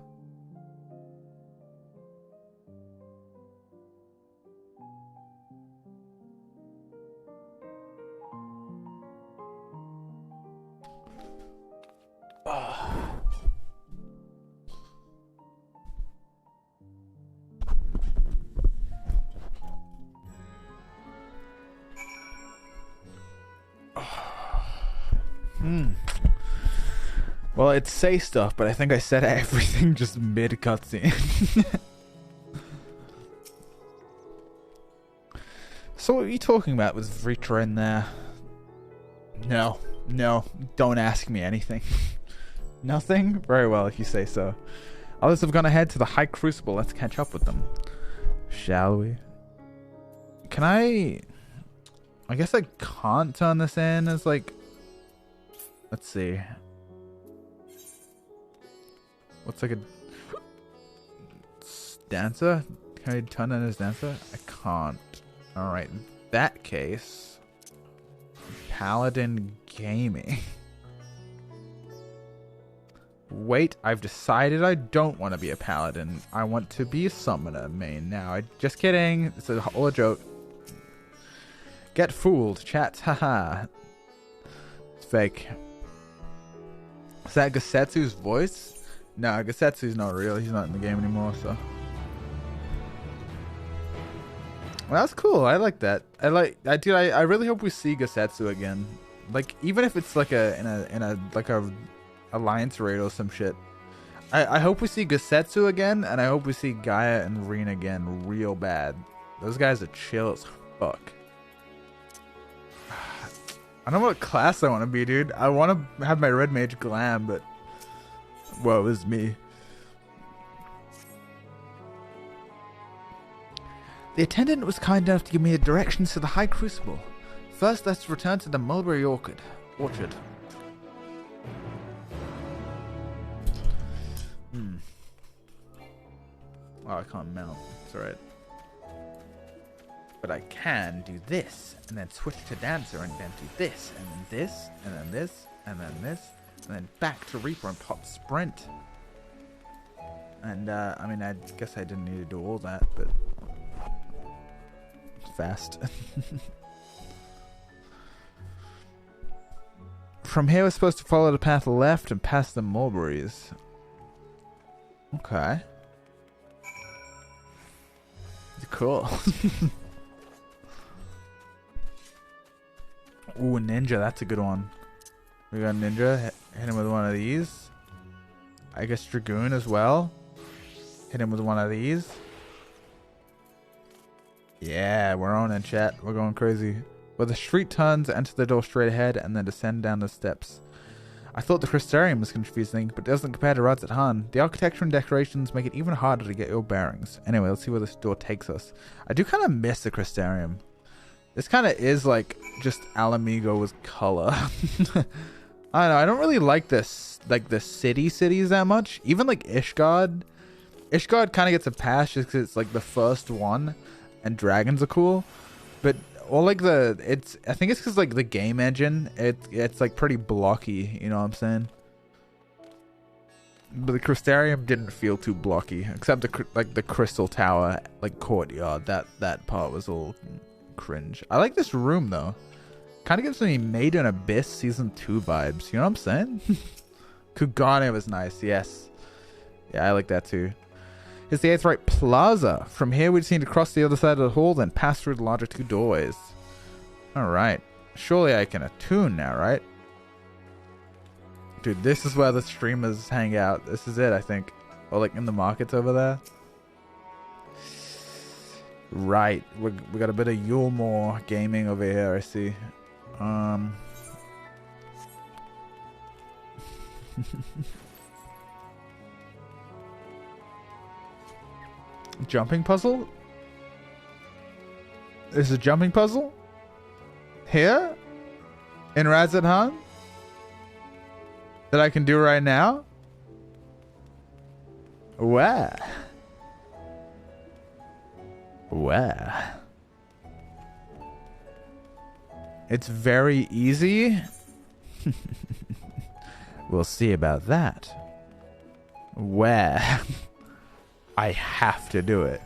Well, it say stuff, but I think I said everything just mid cutscene. So what are you talking about with Vritra in there? No, don't ask me anything. Nothing? Very well, if you say so. Others have gone ahead to the High Crucible. Let's catch up with them. Shall we? Can I guess I can't turn this in as like... Let's see. What's like a dancer? Can I turn in as dancer? I can't. Alright, in that case, Paladin Gaming. Wait, I've decided I don't want to be a Paladin. I want to be a Summoner main now. Just kidding. It's all a joke. Get fooled, chat. Haha. It's fake. Is that Gasetsu's voice? No, Gasetsu's not real. He's not in the game anymore, so. Well, that's cool. I like that. I really hope we see Gasetsu again. Like, even if it's like in a alliance raid or some shit. I hope we see Gasetsu again, and I hope we see Gaia and Reen again real bad. Those guys are chill as fuck. I don't know what class I want to be, dude. I want to have my red mage glam, but woe is me. The attendant was kind enough to give me the directions to the High Crucible. First, let's return to the Mulberry Orchard. Oh, I can't mount. It's alright. But I can do this, and then switch to Dancer, and then do this, and then this, and then this, and then this, and then back to Reaper and pop Sprint. And, I mean, I guess I didn't need to do all that, but... fast. From here, we're supposed to follow the path left and past the mulberries. Okay. Cool. Ooh, ninja. That's a good one. We got ninja. Hit him with one of these. I guess dragoon as well. Hit him with one of these. Yeah, we're on in chat. We're going crazy. Where the street turns, enter the door straight ahead, and then descend down the steps. I thought the Crystarium was confusing, but it doesn't compare to Radz-at-Han. The architecture and decorations make it even harder to get your bearings. Anyway, let's see where this door takes us. I do kind of miss the Crystarium. This kind of is like just Alamigo with color. I don't know. I don't really like this, like the cities that much. Even like Ishgard. Ishgard kind of gets a pass just because it's like the first one, and dragons are cool. But all like I think it's because like the game engine, it's like pretty blocky. You know what I'm saying? But the Crystarium didn't feel too blocky, except the Crystal Tower, like courtyard. That part was all cringe. I like this room though. Kind of gives me Made in Abyss season 2 vibes. You know what I'm saying? Kugane was nice. Yes. Yeah, I like that too. It's the Aetheryte Plaza. From here, we just need to cross the other side of the hall, then pass through the larger 2 doorways. Alright. Surely I can attune now, right? Dude, this is where the streamers hang out. This is it, I think. Or like in the markets over there. Right. We got a bit of Yulmore gaming over here, I see. Jumping puzzle? This is a jumping puzzle? Here? In Radz-at-Han? That I can do right now? Where? Where? It's very easy? We'll see about that. Where? I have to do it.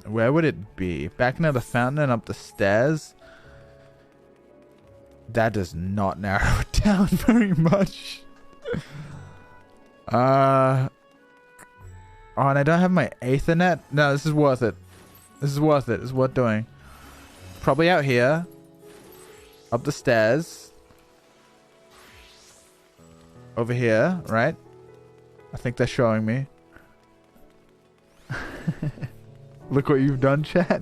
Where would it be? Back near the fountain and up the stairs? That does not narrow it down very much. Oh, and I don't have my Aethernet? No, this is worth it. This is worth it. It's worth doing. Probably out here. Up the stairs. Over here, right? I think they're showing me. Look what you've done, chat.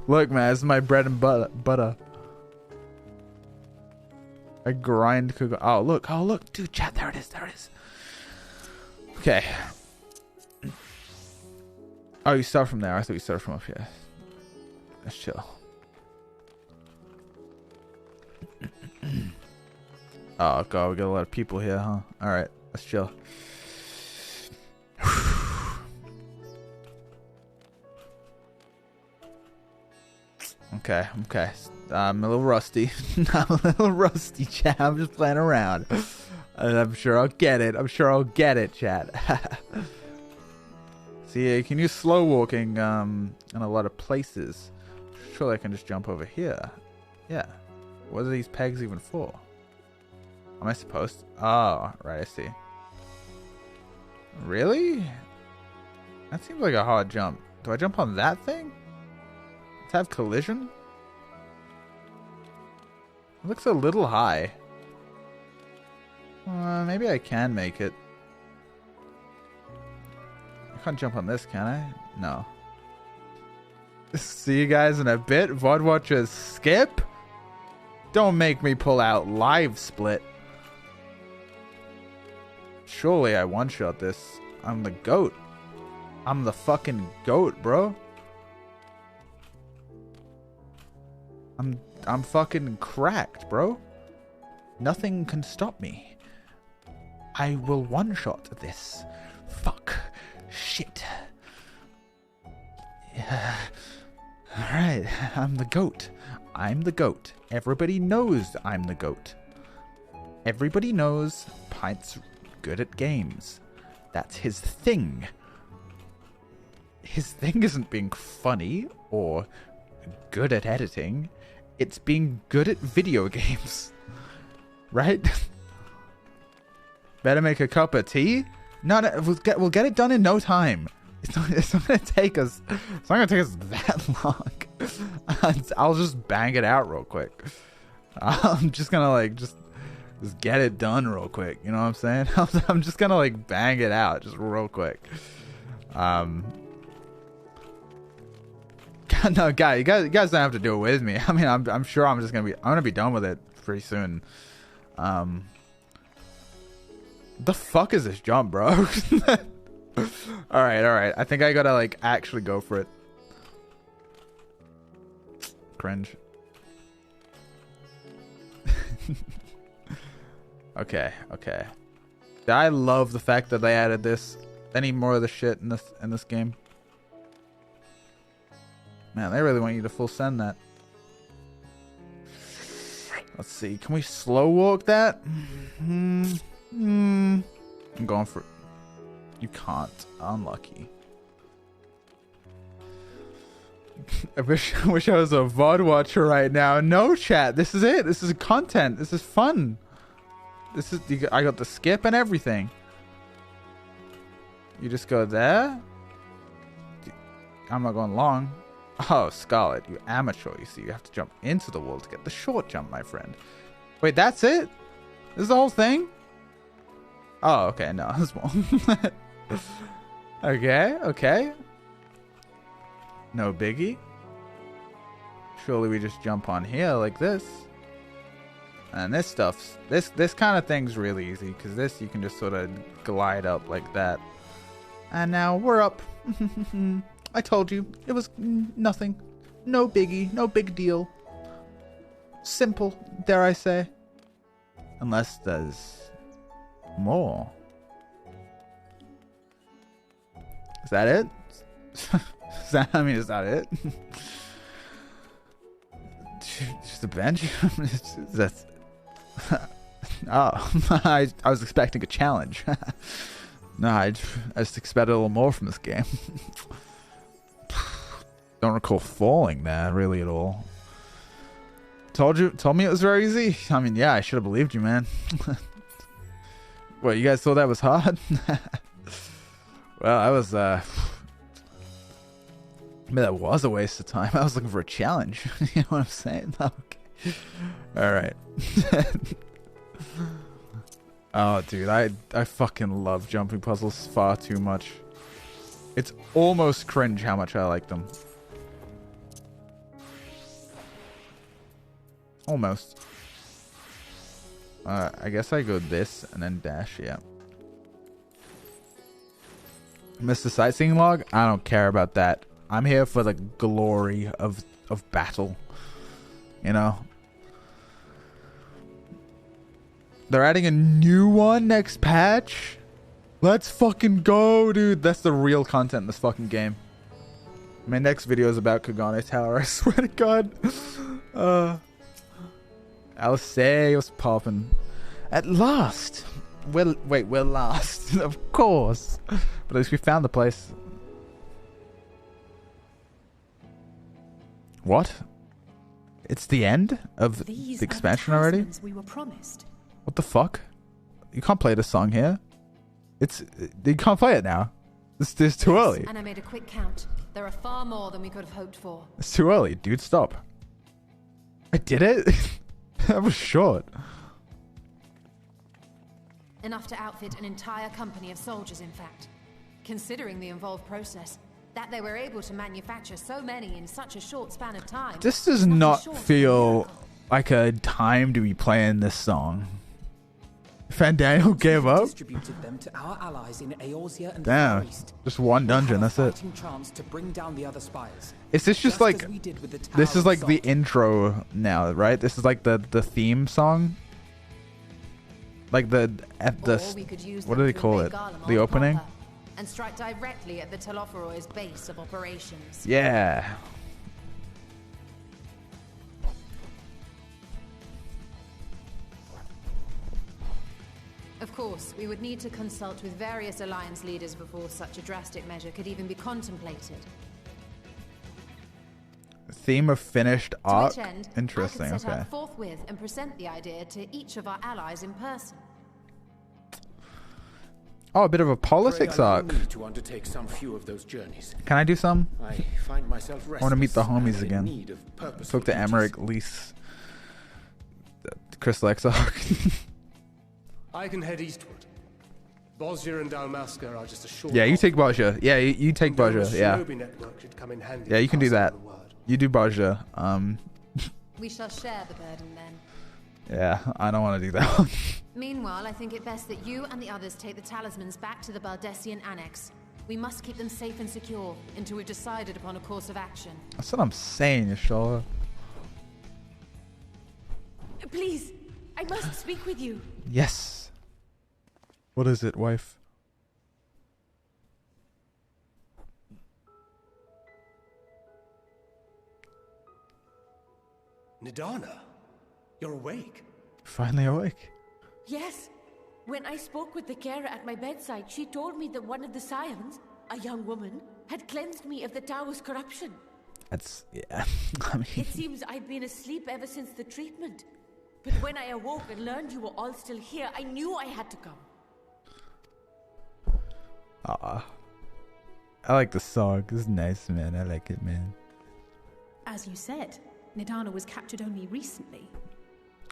Look, man, this is my bread and butter. I grind cook. Oh, look. Oh, look. Dude, chat, there it is. There it is. Okay. Oh, you start from there. I thought you started from up here. Let's chill. Oh, God, we got a lot of people here, huh? Alright, let's chill. Okay. I'm a little rusty. Chat. I'm just playing around. And I'm sure I'll get it. Chat. See, you can use slow walking in a lot of places. Surely I can just jump over here. Yeah. What are these pegs even for? Am I supposed to? Oh, right, I see. Really? That seems like a hard jump. Do I jump on that thing? Let's have collision? It looks a little high. Maybe I can make it. I can't jump on this, can I? No. See you guys in a bit. VOD watchers skip. Don't make me pull out live split. Surely I one-shot this. I'm the GOAT. I'm the fucking GOAT, bro. I'm fucking cracked, bro. Nothing can stop me. I will one-shot this. Fuck. Shit. Yeah. Alright, I'm the GOAT. I'm the GOAT. Everybody knows I'm the GOAT. Everybody knows Pint's good at games. That's his thing. His thing isn't being funny or good at editing. It's being good at video games. Right? Better make a cup of tea? No, we'll get it done in no time. It's not gonna take us. It's not gonna take us that long. I'll just bang it out real quick. I'm just gonna like just get it done real quick. You know what I'm saying? I'm just gonna like bang it out just real quick. No, you guys don't have to do it with me. I mean, I'm sure I'm gonna be done with it pretty soon. The fuck is this jump, bro? all right. I think I gotta like actually go for it. Cringe. Okay. I love the fact that they added this. Any more of the shit in this game? Man, they really want you to full send that. Let's see. Can we slow walk that? I'm going for it. You can't. Unlucky. I wish I was a VOD watcher right now. No, chat. This is it. This is content. This is fun. I got the skip and everything. You just go there. I'm not going long. Oh, Scarlet, you amateur. You see, you have to jump into the wall to get the short jump, my friend. Wait, that's it? This is the whole thing? Oh, okay. No, there's more. Okay. No biggie. Surely we just jump on here like this. And this kind of thing's really easy, because this you can just sort of glide up like that. And now we're up. I told you, it was nothing. No biggie, no big deal. Simple, dare I say. Unless there's more. Is that it? Is that it? Just a bench? That's... Oh, I was expecting a challenge. No, I just expected a little more from this game. Don't recall falling there really at all. Told me it was very easy. I mean, yeah, I should have believed you, man. What, you guys thought that was hard? Well, I was I mean, that was a waste of time. I was looking for a challenge. You know what I'm saying? Okay. All right. Oh, dude, I fucking love jumping puzzles far too much. It's almost cringe how much I like them. Almost. I guess I go this and then dash, yeah. Mr. Sightseeing Log? I don't care about that. I'm here for the glory of battle. You know? They're adding a new one next patch? Let's fucking go, dude. That's the real content in this fucking game. My next video is about Kagane Tower, I swear to God. Alice was popping. At last. We're last. Of course. But at least we found the place. What? It's the end of the expansion already? We were promised. What the fuck? You can't play this song here. You can't play it now. It's too early. And I made a quick count. There are far more than we could have hoped for. It's too early, dude. Stop. I did it? That was short. Enough to outfit an entire company of soldiers, in fact. Considering the involved process, that they were able to manufacture so many in such a short span of time. This does not feel like a time to be playing this song. Fandaniel gave up? Distributed them to our allies in Eorzea and damn, just one dungeon, that's it. Chance to bring down the other spires. Is this just like, this is like the intro now, right? This is like the theme song? Like the what do they call it? The opening? And strike directly at the Telophoroid's base of operations. Yeah. Of course, we would need to consult with various alliance leaders before such a drastic measure could even be contemplated. Theme of finished To arc. which end, Interesting. I could set Okay. out forthwith and present the idea to each of our allies in person. Oh, a bit of a politics Pray allow arc. me to undertake some few of those journeys. Can I do some? I find myself I want to meet the restless homies and in again. need of purposeful Talk to duties. Emmerich, Lise, Crystal X arc. I can head eastward. Bosnia and Dalmasca are just a short. Yeah, you take Baja. Yeah, you take Though Baja. the Yeah. Shinobi network should come in handy Yeah, you can do passing that. on the word. You do Baja. We shall share the burden then. Yeah, I don't want to do that one. Meanwhile, I think it best that you and the others take the talismans back to the Baldessian Annex. We must keep them safe and secure until we've decided upon a course of action. That's what I'm saying, Sharla. Please, I must speak with you. Yes. What is it, wife? Nidana, you're awake. Finally awake. Yes. When I spoke with the carer at my bedside, she told me that one of the scions, a young woman, had cleansed me of the tower's corruption. That's, yeah. I mean, It seems I'd been asleep ever since the treatment. But when I awoke and learned you were all still here, I knew I had to come. I like the song. It's nice, man. I like it, man. As you said, Nidana was captured only recently.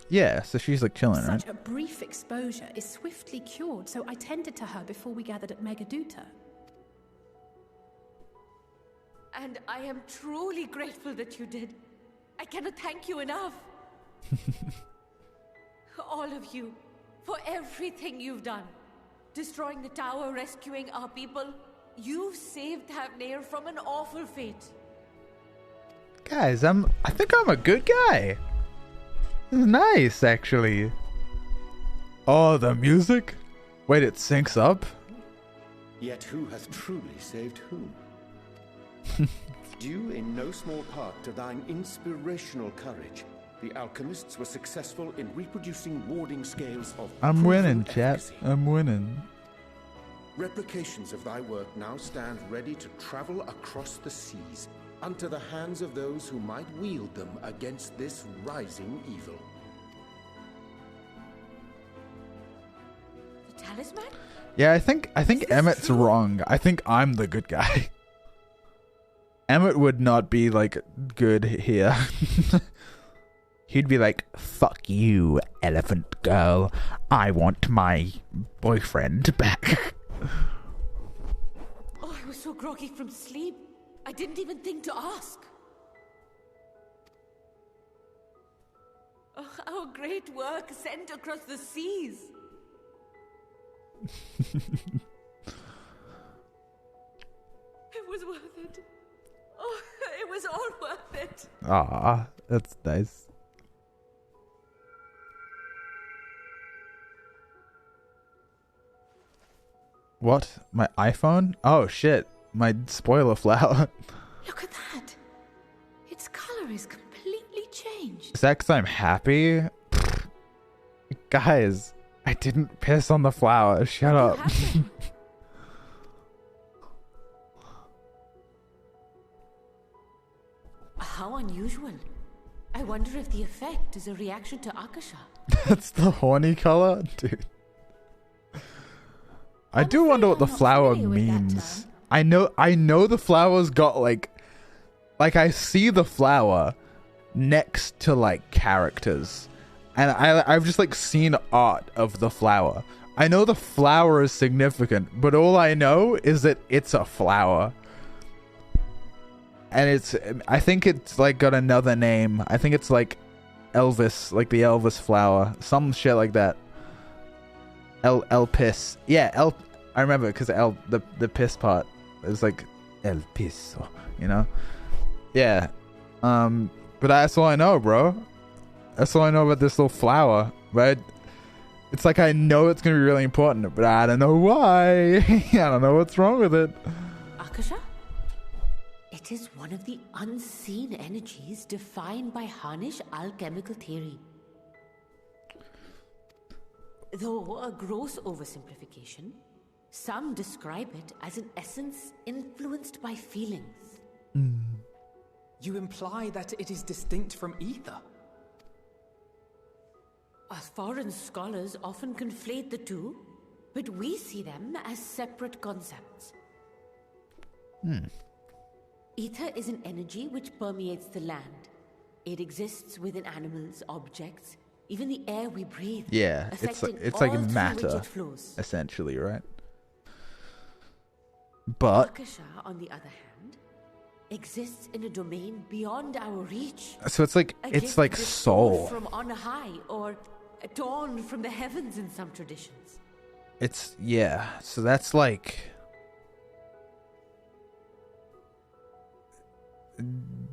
Yeah, so she's like chilling, right? Such a brief exposure is swiftly cured, so I tended to her before we gathered at Megaduta. And I am truly grateful that you did. I cannot thank you enough. All of you, for everything you've done. Destroying the tower, rescuing our people. You've saved Havnir from an awful fate. Guys, I think I'm a good guy. This is nice, actually. Oh, the music? Wait, it syncs up? Yet who hath truly saved whom? Due in no small part to thine inspirational courage, the alchemists were successful in reproducing warding scales of I'm winning, proven chat. efficacy. I'm winning. Replications of thy work now stand ready to travel across the seas, unto the hands of those who might wield them against this rising evil. The talisman? Yeah, I think Emmett's wrong. I think I'm the good guy. Emmett would not be like good here. He'd be like, "Fuck you, elephant girl. I want my boyfriend back." Oh, I was so groggy from sleep. I didn't even think to ask. Oh, our great work sent across the seas. It was worth it. Oh, it was all worth it. Ah, that's nice. What? My iPhone? Oh shit. My spoiler flower. Look at that. Its color is completely changed. Is that because I'm happy? Guys, I didn't piss on the flower. Shut up. How unusual. I wonder if the effect is a reaction to Akasha. That's the horny color? Dude. I do wonder what the flower means. I know the flower's got like I see the flower next to like characters. And I've just like seen art of the flower. I know the flower is significant, but all I know is that it's a flower. And I think it's like got another name. I think it's like Elvis, like the Elvis flower. Some shit like that. El piss. Yeah, I remember because the piss part is like El piso, you know? Yeah. But that's all I know, bro. That's all I know about this little flower, right? It's like I know it's gonna be really important, but I don't know why. I don't know what's wrong with it. Akasha? It is one of the unseen energies defined by Hanish alchemical theory. Though a gross oversimplification, some describe it as an essence influenced by feelings. You imply that it is distinct from ether. Us foreign scholars often conflate the two, but we see them as separate concepts. Ether is an energy which permeates the land. It exists within animals, objects, even the air we breathe. Yeah, it's like all through matter, which it flows. essentially, right? But Akasha, on the other hand, exists in a domain beyond our reach. so it's like soul. From on high, or torn from the heavens in some traditions. It's so that's like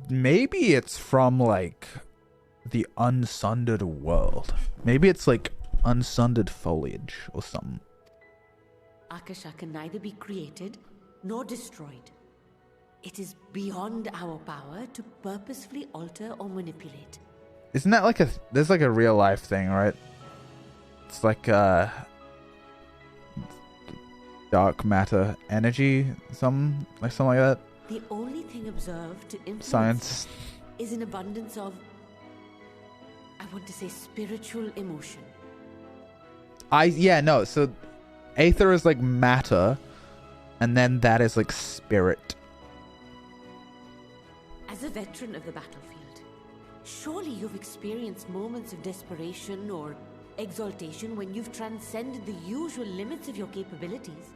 maybe it's from like the unsundered world. Maybe it's like unsundered foliage or something. Akasha can neither be created nor destroyed. It is beyond our power to purposefully alter or manipulate. Isn't that like there's like a real life thing, right? It's like dark matter energy, something like that. The only thing observed to influence Science is an abundance of, I want to say, spiritual emotion. So aether is like matter, and then that is like spirit. As a veteran of the battlefield, surely you've experienced moments of desperation or exaltation when you've transcended the usual limits of your capabilities.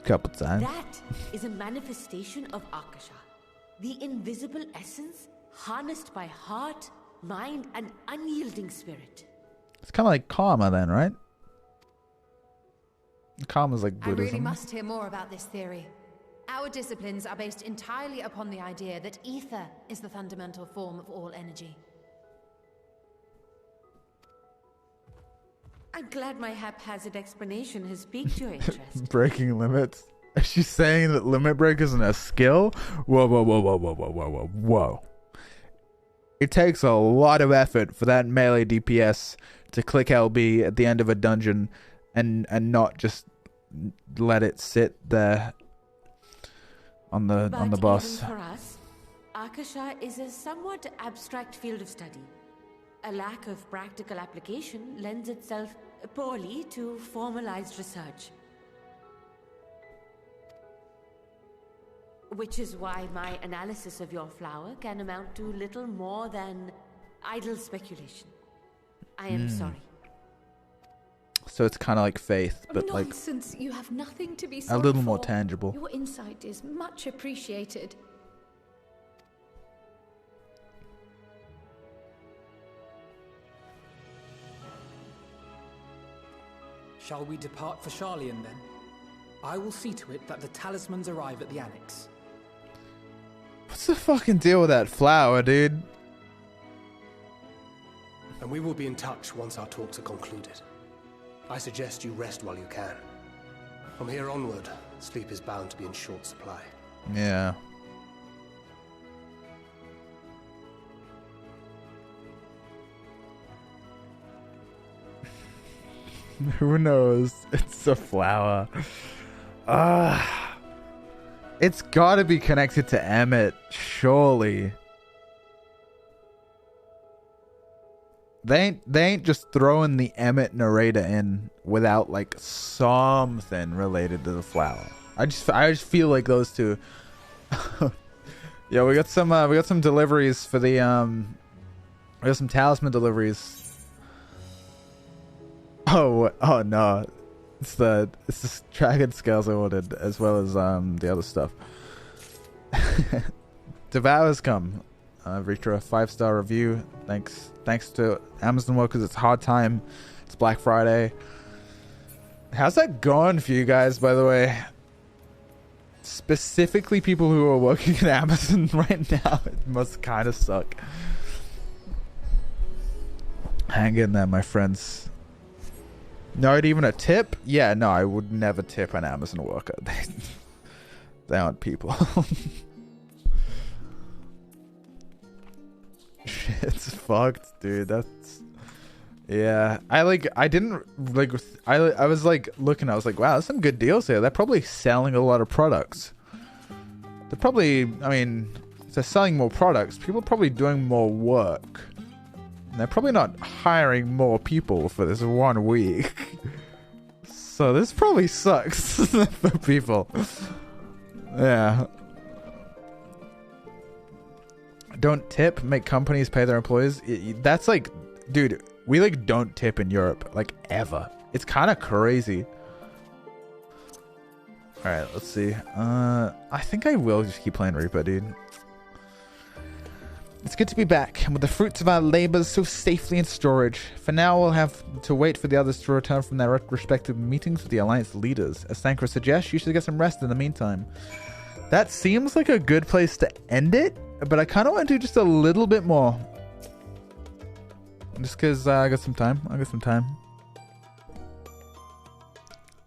Couple times. That is a manifestation of Akasha, the invisible essence harnessed by heart, mind, and unyielding spirit. It's kind of like karma then, right? Karma's like I Buddhism. really must hear more about this theory. Our disciplines are based entirely upon the idea that ether is the fundamental form of all energy. I'm glad my haphazard explanation has piqued your interest. Breaking limits. Is she saying that limit break isn't a skill? Whoa. It takes a lot of effort for that melee DPS to click LB at the end of a dungeon and not just let it sit there on the boss. Even for us, Akasha is a somewhat abstract field of study. A lack of practical application lends itself poorly to formalized research. Which is why my analysis of your flower can amount to little more than idle speculation. I am sorry. So it's kind of like faith, but like Nonsense. You have nothing to be a sorry little more for. tangible. Your insight is much appreciated. Shall we depart for Sharlayan then? I will see to it that the talismans arrive at the annex. What's the fucking deal with that flower, dude? And we will be in touch once our talks are concluded. I suggest you rest while you can. From here onward, sleep is bound to be in short supply. Yeah. Who knows? It's a flower. It's gotta be connected to Emmett, surely. They ain't just throwing the Emmett narrator in without like something related to the flower. I just feel like those two. Yeah, we got some deliveries for the we got some talisman deliveries. Oh no. It's the dragon scales I ordered, as well as the other stuff. Devour's come. Victor, a 5-star review. Thanks to Amazon workers. It's hard time. It's Black Friday. How's that going for you guys, by the way? Specifically people who are working at Amazon right now. It must kind of suck. Hang in there, my friends. Not even a tip? Yeah, no, I would never tip an Amazon worker. They aren't people. Shit's fucked, dude. That's... Yeah. I was like looking, I was like, wow, there's some good deals here. They're probably selling a lot of products. They're probably, I mean, if they're selling more products, people are probably doing more work. And they're probably not hiring more people for this 1 week. So this probably sucks for people. Yeah. Don't tip, make companies pay their employees. That's like, dude, we like don't tip in Europe, like ever. It's kind of crazy. All right, let's see. I think I will just keep playing Reaper, dude. It's good to be back, and with the fruits of our labors so safely in storage. For now, we'll have to wait for the others to return from their respective meetings with the Alliance leaders. As Thancred suggests, you should get some rest in the meantime. That seems like a good place to end it, but I kind of want to do just a little bit more. Just because I got some time.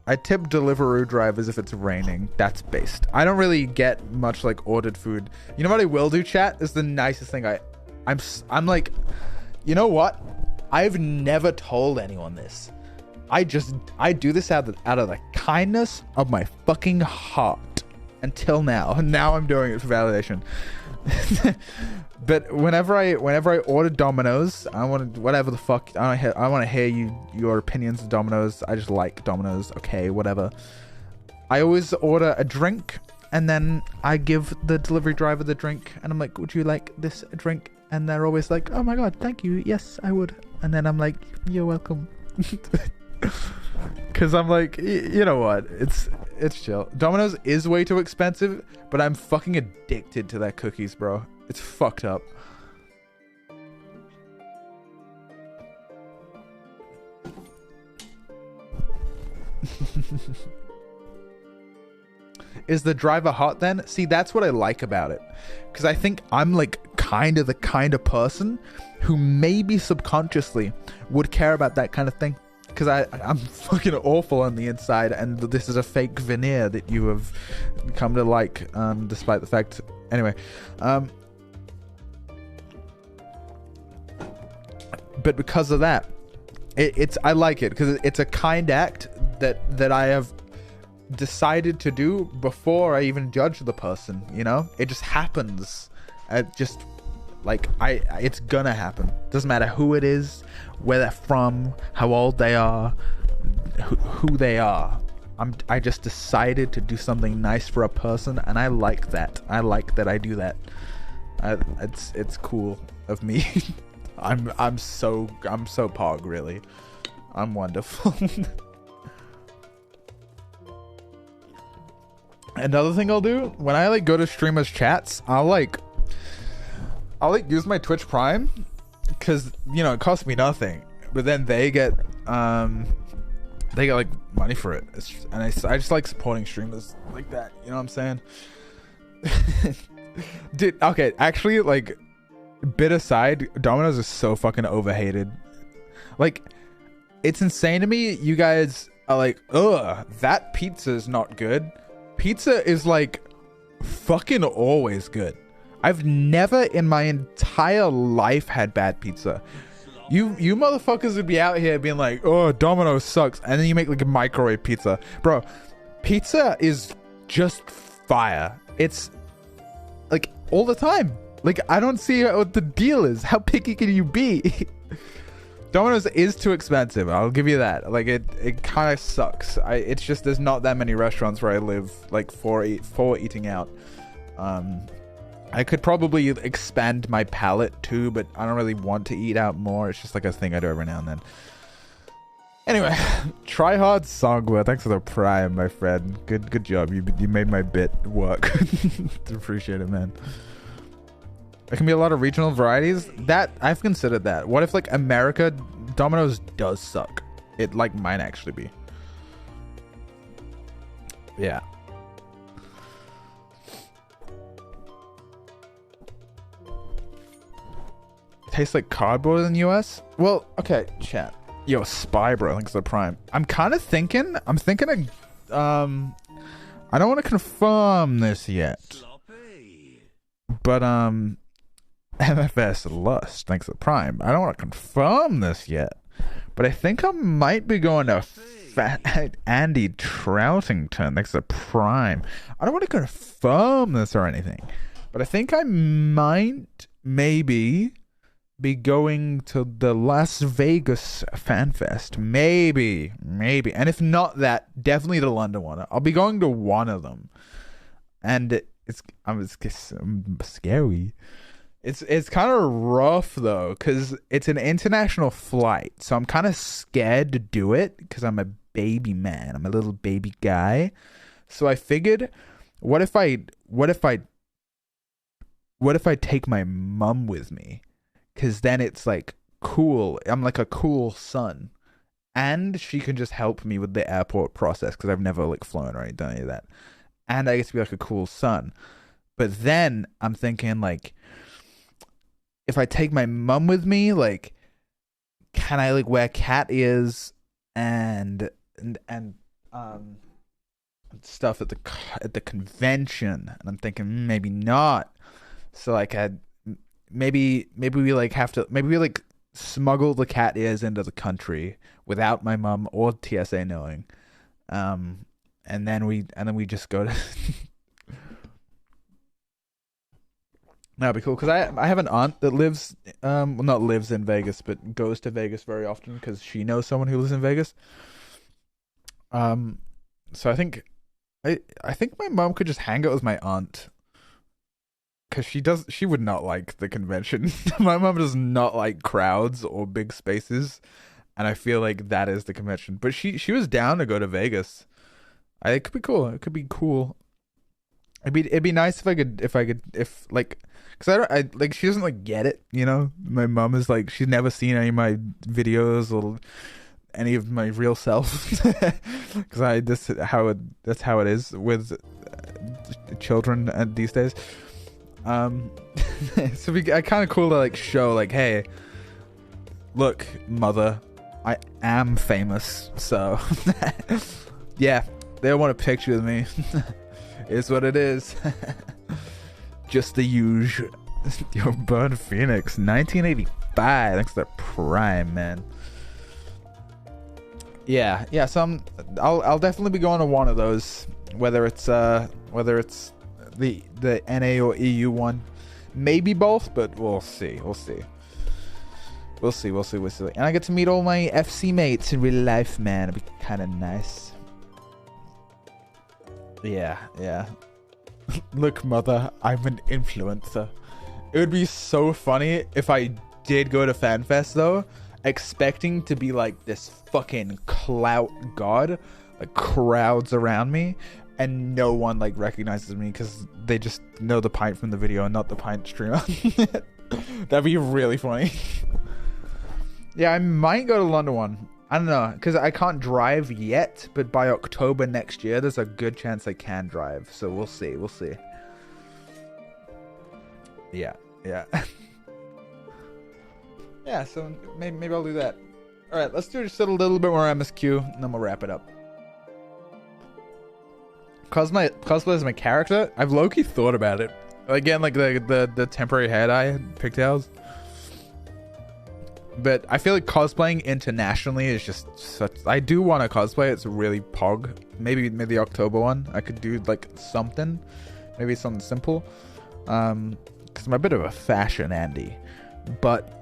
I tip Deliveroo drivers if it's raining. That's based. I don't really get much like ordered food. You know what I will do, chat? Is the nicest thing I'm like, you know what? I've never told anyone this. I do this out of the kindness of my fucking heart until now. Now I'm doing it for validation. But whenever I order Domino's, I want to, whatever the fuck, I want to hear your opinions of Domino's. I just like Domino's. Okay, whatever. I always order a drink, and then I give the delivery driver the drink, and I'm like, would you like this drink? And they're always like, oh my god, thank you. Yes, I would. And then I'm like, you're welcome. Because I'm like, you know what? It's chill. Domino's is way too expensive, but I'm fucking addicted to their cookies, bro. It's fucked up. Is the driver hot then? See, that's what I like about it. Because I think I'm like kind of the kind of person who maybe subconsciously would care about that kind of thing. Because I'm fucking awful on the inside, and this is a fake veneer that you have come to like, despite the fact... Anyway. But because of that, I like it because it's a kind act that I have decided to do before I even judge the person. You know, it just happens. Just like it's gonna happen. Doesn't matter who it is, where they're from, how old they are, who they are. I just decided to do something nice for a person, and I like that. I like that I do that. It's cool of me. I'm so pog, really. I'm wonderful. Another thing I'll do when I like go to streamers chats, I'll use my Twitch Prime because you know it costs me nothing, but then they get like money for it. And I just like supporting streamers like that. You know what I'm saying? Dude, okay, actually, like, bit aside, Domino's is so fucking overhated. Like, it's insane to me. You guys are like, ugh, that pizza is not good. Pizza is like fucking always good. I've never in my entire life had bad pizza. You motherfuckers would be out here being like, oh, Domino's sucks, and then you make like a microwave pizza. Bro, pizza is just fire. It's like all the time. Like, I don't see what the deal is. How picky can you be? Domino's is too expensive. I'll give you that. Like, it kind of sucks. It's just there's not that many restaurants where I live like for eating out. I could probably expand my palate too, but I don't really want to eat out more. It's just like a thing I do every now and then. Anyway, try hard Songwa. Thanks for the prime, my friend. Good job. You made my bit work. Appreciate it, man. There can be a lot of regional varieties. That I've considered that. What if like America Domino's does suck? It like might actually be. Yeah. Tastes like cardboard in the US? Well, okay, chat. Yo, Spy bro, thanks for the prime. I'm thinking of I don't want to confirm this yet. But MFS Lust, thanks for the prime. I don't want to confirm this yet. But I think I might be going to Fat Andy Troutington next to Prime. I don't want to confirm this or anything, but I think I might maybe be going to the Las Vegas Fan Fest. Maybe. And if not that, definitely the London one. I'll be going to one of them. And it's scary. It's kind of rough though, because it's an international flight, so I'm kind of scared to do it because I'm a baby man. I'm a little baby guy. So I figured, what if I take my mum with me? Because then it's like cool. I'm like a cool son, and she can just help me with the airport process because I've never like flown or done any of that, and I get to be like a cool son. But then I'm thinking like, if I take my mum with me, like, can I like wear cat ears and stuff at the convention? And I'm thinking maybe not. So like maybe we like smuggle the cat ears into the country without my mum or TSA knowing, and then we just go to. That'd be cool, because I have an aunt that lives, well, not lives in Vegas, but goes to Vegas very often because she knows someone who lives in Vegas. So I think my mom could just hang out with my aunt, because she would not like the convention. My mom does not like crowds or big spaces, and I feel like that is the convention. But she was down to go to Vegas. It could be cool. It could be cool. It'd be nice if like. Because I like, she doesn't like get it, you know. My mom is like, she's never seen any of my videos or any of my real self, because that's how it is with children these days. So I kind of cool to like show like, hey, look, mother, I am famous, so yeah, they don't want a picture with me. It's what it is. Just the usual. Yo, Burn Phoenix, 1985. Thanks to Prime, man. Yeah. So I'll definitely be going to one of those, whether it's the NA or EU one, maybe both, but we'll see. We'll see. And I get to meet all my FC mates in real life, man. It'd be kind of nice. Yeah. Look, mother, I'm an influencer. It would be so funny if I did go to FanFest though, expecting to be like this fucking clout god, like crowds around me, and no one like recognizes me because they just know the pint from the video and not the pint streamer. That'd be really funny. Yeah, I might go to London one. I don't know, because I can't drive yet, but by October next year, there's a good chance I can drive. So we'll see. Yeah. Yeah, so maybe I'll do that. All right, let's do just a little bit more MSQ, and then we'll wrap it up. Cosplay as my character, I've low-key thought about it. Again, like the temporary hair dye pigtails. But I feel like cosplaying internationally is just such. I do want to cosplay. It's really pog. Maybe the October one. I could do like something. Maybe something simple. Because I'm a bit of a fashion Andy. But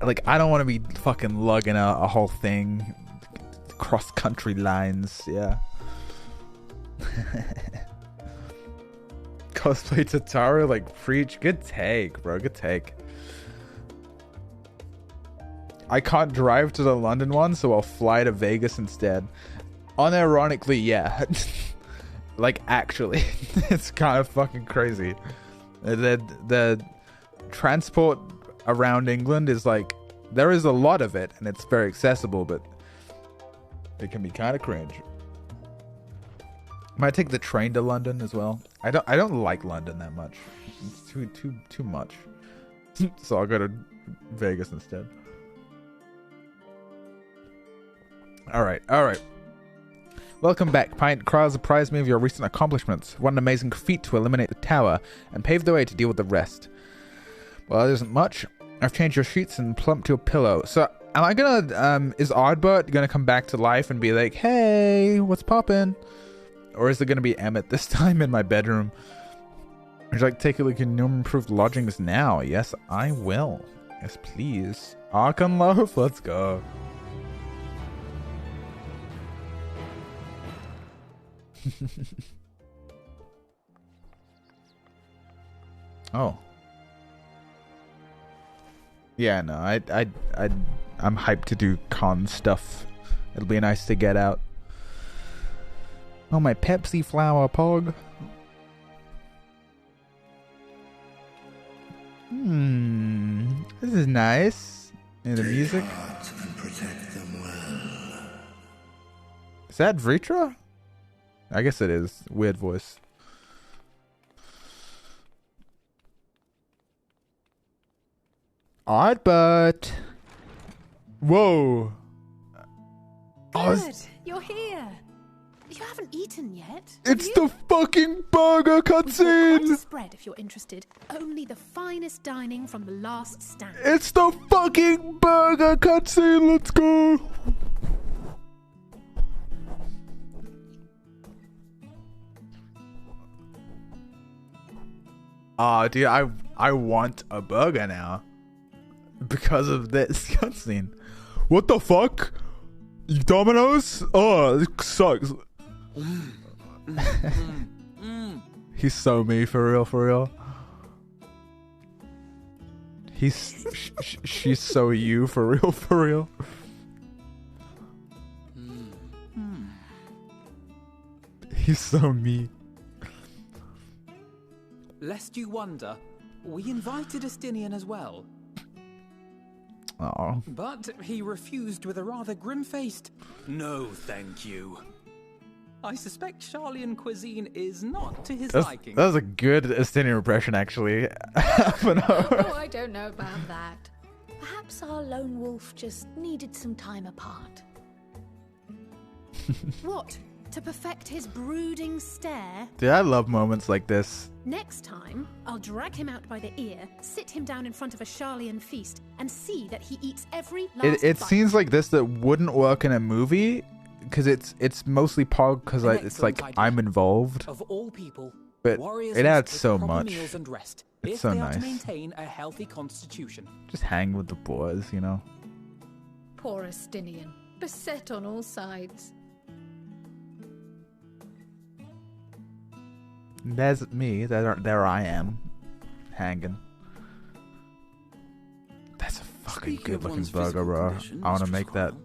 like, I don't want to be fucking lugging a whole thing cross country lines. Yeah. Cosplay Tataru, like, preach. Good take, bro. Good take. I can't drive to the London one, so I'll fly to Vegas instead. Unironically, yeah. Like, actually. It's kind of fucking crazy. The transport around England is like, there is a lot of it, and it's very accessible, but it can be kind of cringe. Might take the train to London as well. I don't like London that much. It's too much. So I'll go to Vegas instead. All right. Welcome back, Pint. Crowds apprised me of your recent accomplishments. What an amazing feat to eliminate the tower and pave the way to deal with the rest. Well, it isn't much. I've changed your sheets and plumped your pillow. So am I gonna is Oddbert gonna come back to life and be like, hey, what's poppin'? Or is it gonna be Emmett this time in my bedroom? Would you like to take a look at new improved lodgings now? Yes, I will. Yes, please. Archon Loaf, let's go. Oh. Yeah, no, I'm hyped to do con stuff. It'll be nice to get out. Oh, my Pepsi flower pog. This is nice. And the music. And protect them well. Is that Vritra? I guess it is. Weird voice. Oddbert. Whoa. Good. You're here. You haven't eaten yet. It's the fucking burger cutscene. Quite a spread if you're interested. Only the finest dining from the last stand. It's the fucking burger cutscene. Let's go. Oh, dude, I want a burger now because of this cutscene. What the fuck? Domino's? Oh, this sucks. He's so me, for real, for real. She's so you, for real, for real. He's so me. Lest you wonder, we invited Estinian as well. Oh. But he refused with a rather grim-faced, "No, thank you." I suspect Sharlayan cuisine is not to his liking. That was a good Estinian impression, actually. Oh, I don't know about that. Perhaps our lone wolf just needed some time apart. What? To perfect his brooding stare? Dude, I love moments like this. Next time, I'll drag him out by the ear, sit him down in front of a Sharlayan feast, and see that he eats every last It bite. scenes like this that wouldn't work in a movie because it's mostly Pog because it's like idea. I'm involved. Of all people, But warriors it adds must so take proper much. meals and rest It's if so they are to nice. maintain a healthy constitution. Just hang with the boys, you know. Poor Estinian, beset on all sides. There's me. There I am, hanging. That's a fucking Speaking of good-looking one's burger, physical bro. condition, I want to Mr. make that. Trial,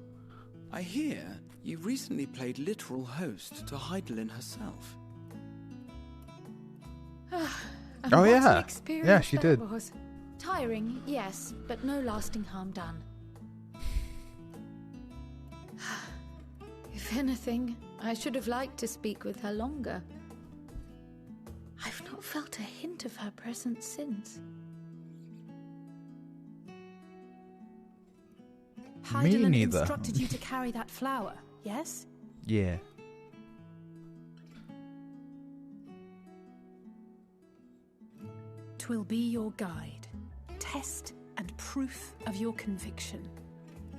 I hear you recently played literal host to Heidelin herself. And Oh, what yeah. an experience Yeah, she that did. was. Tiring, yes, but no lasting harm done. If anything, I should have liked to speak with her longer. I've not felt a hint of her presence since. Heidelin neither. instructed you to carry that flower, yes? Yeah. Twill be your guide, test and proof of your conviction.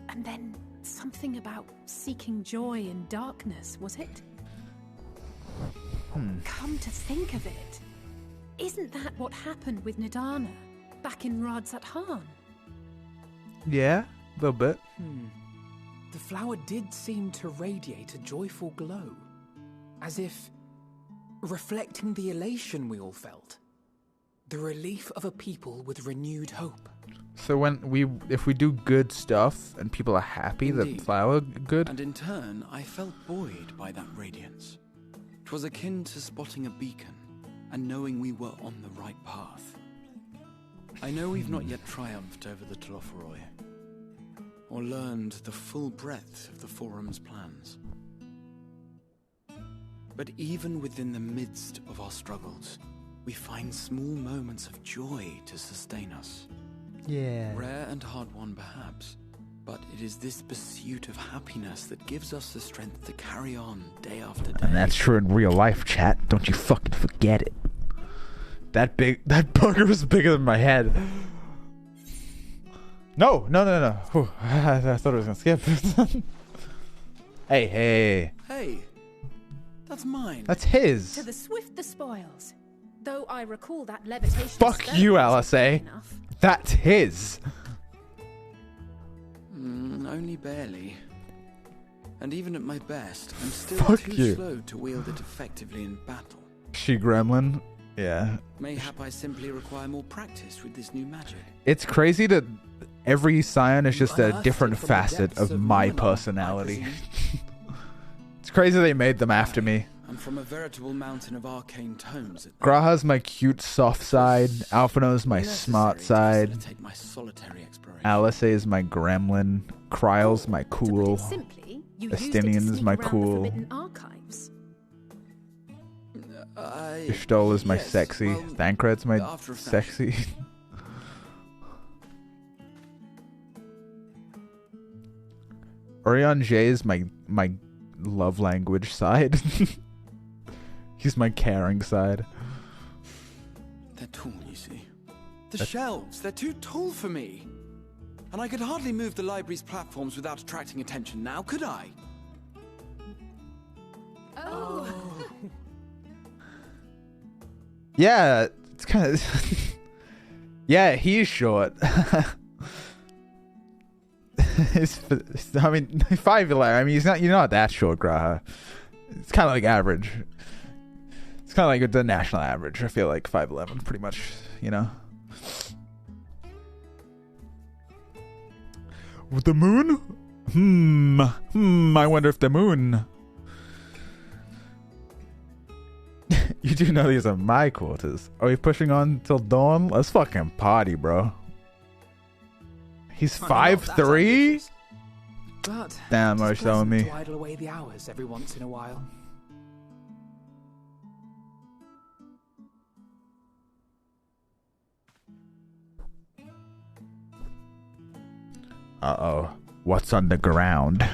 And then something about seeking joy in darkness, was it? Come to think of it, isn't that what happened with Nidana back in Radz-at-Han? Yeah, a little bit. The flower did seem to radiate a joyful glow, as if reflecting the elation we all felt, the relief of a people with renewed hope. So if we do good stuff and people are happy, Indeed. the flower good. And in turn, I felt buoyed by that radiance. 'Twas akin to spotting a beacon and knowing we were on the right path. I know we've not yet triumphed over the Telophoroi, or learned the full breadth of the Forum's plans. But even within the midst of our struggles, we find small moments of joy to sustain us. Yeah. Rare and hard-won perhaps, but it is this pursuit of happiness that gives us the strength to carry on day after day. And that's true in real life, chat. Don't you fucking forget it. That burger was bigger than my head. No. Whew, I thought I was gonna skip. Hey. Hey, that's mine. That's his. To the swift the spoils. Though I recall that levitation. Fuck you, LSA. That's his. Only barely. And even at my best, I'm still Fuck too you. slow to wield it effectively in battle. She gremlin. Yeah. Mayhap I simply require more practice with this new magic. It's crazy that every scion is just a unearthed different it from the facet depths of of my Numenor, personality. It's crazy they made them after me. I'm from a veritable mountain of arcane tomes. Graha's my cute soft side. Alphino's my smart side. Take my solitary exploration. Alice is my gremlin. Kryle's my cool. Simply, you Estinian's my cool. Archives. Ishtol is my yes, sexy. well, Thancred's my after a sexy. Orion J is my love language side. He's my caring side. They're tall, you see. The shelves, they're too tall for me. And I could hardly move the library's platforms without attracting attention now, could I? Oh. Yeah, it's kind of... Yeah, he's short. I mean, 5'11". I mean, you're not that short, Graha. It's kind of like average. It's kind of like the national average. I feel like 5'11", pretty much, you know. With the moon? I wonder if the moon... You do know these are my quarters. Are we pushing on till dawn? Let's fucking party, bro. He's 5'3"? But Damn, are you showing me? To idle away the hours every once in a while. Uh-oh. What's on the ground?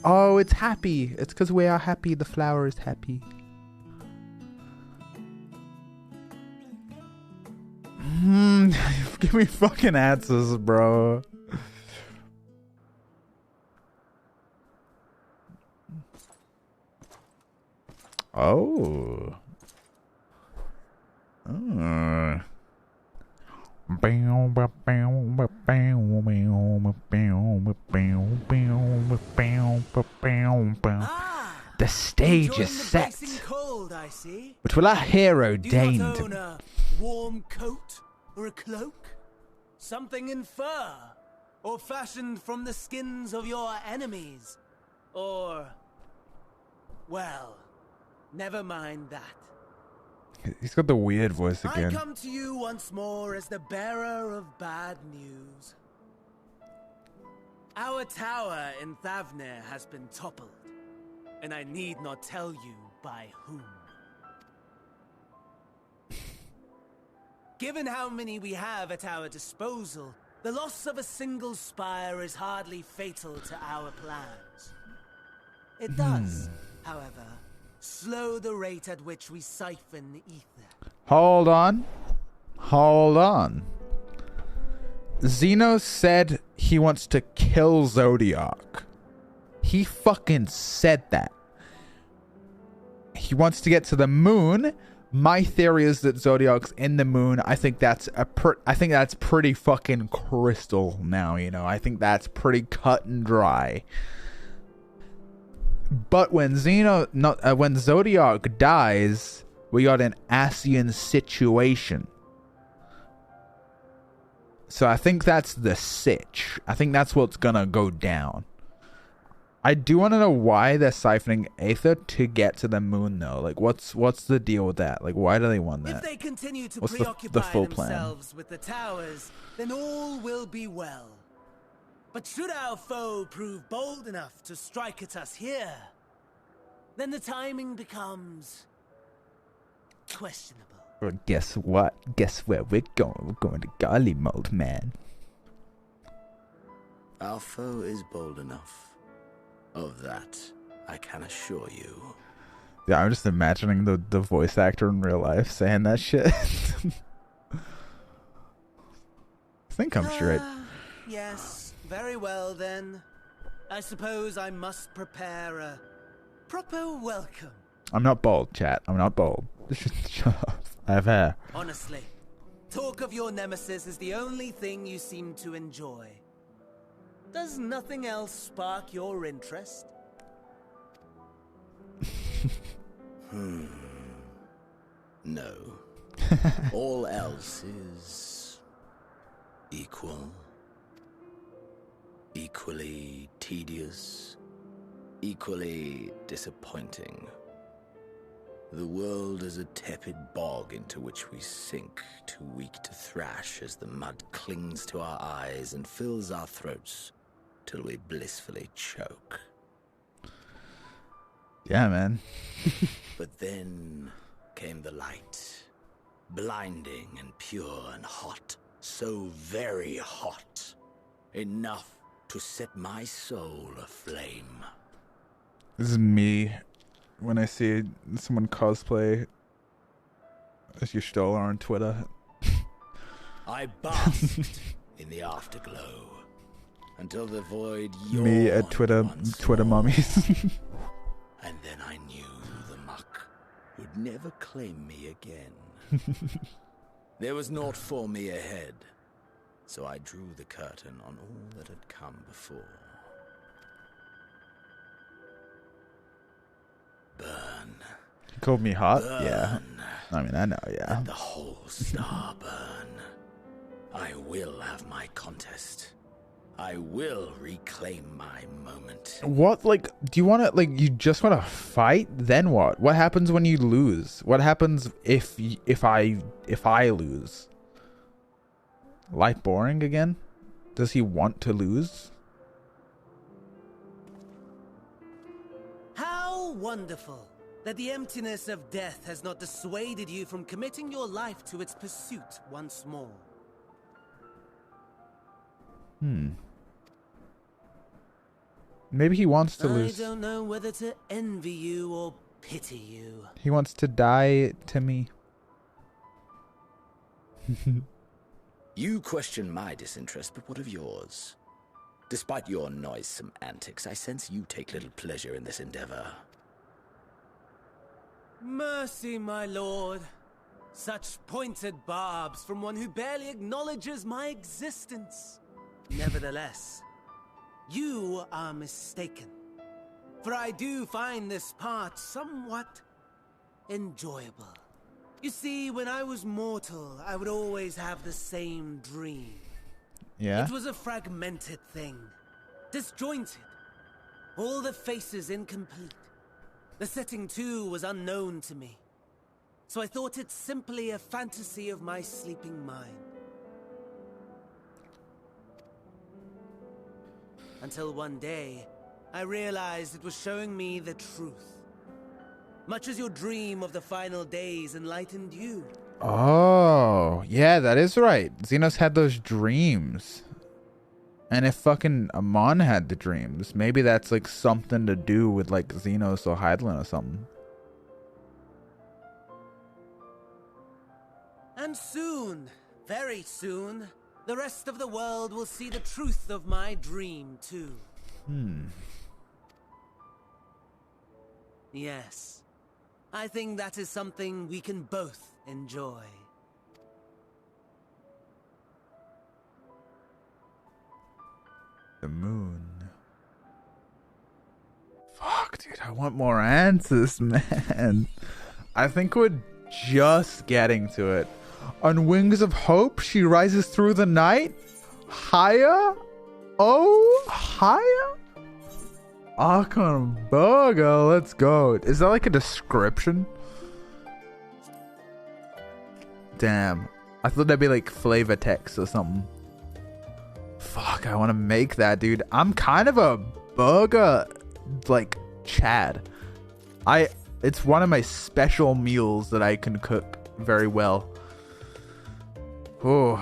Oh, it's happy. It's because we are happy. The flower is happy. Give me fucking answers, bro. Oh. The stage is set, cold, I see. which will our hero Do deign not to. own a warm coat or a cloak? Something in fur, or fashioned from the skins of your enemies, or... well, never mind that. He's got the weird voice I again. come to you once more as the bearer of bad news. Our tower in Thavnir has been toppled, and I need not tell you by whom. Given how many we have at our disposal, the loss of a single spire is hardly fatal to our plans. It does, however, slow the rate at which we siphon the ether. Hold on. Zenos said he wants to kill Zodiac. He fucking said that. He wants to get to the moon. My theory is that Zodiac's in the moon. I think that's pretty fucking crystal now, you know. I think that's pretty cut and dry. But when when Zodiac dies, we got an Asian situation. So I think that's the sitch. I think that's what's gonna go down. I do want to know why they're siphoning Aether to get to the moon, though. Like, what's the deal with that? Like, why do they want that? If they continue to What's preoccupy the full plan? themselves with the towers, then all will be well. But should our foe prove bold enough to strike at us here, then the timing becomes questionable. Well, guess what? Guess where we're going? We're going to Garlemald, man. Our foe is bold enough. Of that, I can assure you. Yeah, I'm just imagining the voice actor in real life saying that shit. think I'm straight. Yes, very well then. I suppose I must prepare a proper welcome. I'm not bald, chat. I'm not bald. Shut up. I have hair. Honestly, talk of your nemesis is the only thing you seem to enjoy. Does nothing else spark your interest? No. All else is equal, equally tedious, equally disappointing. The world is a tepid bog into which we sink, too weak to thrash as the mud clings to our eyes and fills our throats till we blissfully choke. Yeah, man. But then came the light, blinding and pure and hot, so very hot, enough to set my soul aflame. This is me when I see someone cosplay as Y'shtola on Twitter. I basked in the afterglow until the void yawned. Me at Twitter mummies. And then I knew the muck would never claim me again. There was naught for me ahead, so I drew the curtain on all that had come before. Burn. You called me hot? Burn. Yeah. I mean, I know, yeah. Let the whole star burn. I will have my contest. I will reclaim my moment. What, like, do you want to, like, you just want to fight? Then what? What happens when you lose? What happens if I lose? Life boring again? Does he want to lose? How wonderful that the emptiness of death has not dissuaded you from committing your life to its pursuit once more. Maybe he wants to lose. I don't know whether to envy you or pity you. He wants to die to me. You question my disinterest, but what of yours? Despite your noisome antics, I sense you take little pleasure in this endeavor. Mercy, my lord. Such pointed barbs from one who barely acknowledges my existence. Nevertheless, you are mistaken. For I do find this part somewhat enjoyable. You see, when I was mortal, I would always have the same dream. Yeah? It was a fragmented thing. Disjointed. All the faces incomplete. The setting, too, was unknown to me. So I thought it simply a fantasy of my sleeping mind. Until one day, I realized it was showing me the truth. Much as your dream of the final days enlightened you. Oh, yeah, that is right. Zenos had those dreams. And if fucking Amon had the dreams, maybe that's like something to do with like Zenos or Hydaelyn or something. And soon, very soon, the rest of the world will see the truth of my dream too. Yes, I think that is something we can both enjoy. The moon. Fuck, dude, I want more answers, man. I think we're just getting to it. On wings of hope, she rises through the night. Higher? Oh, higher? Archon Burger, let's go. Is that like a description? Damn. I thought that'd be like flavor text or something. Fuck, I want to make that, dude. I'm kind of a burger, like, Chad. It's one of my special meals that I can cook very well. Oh.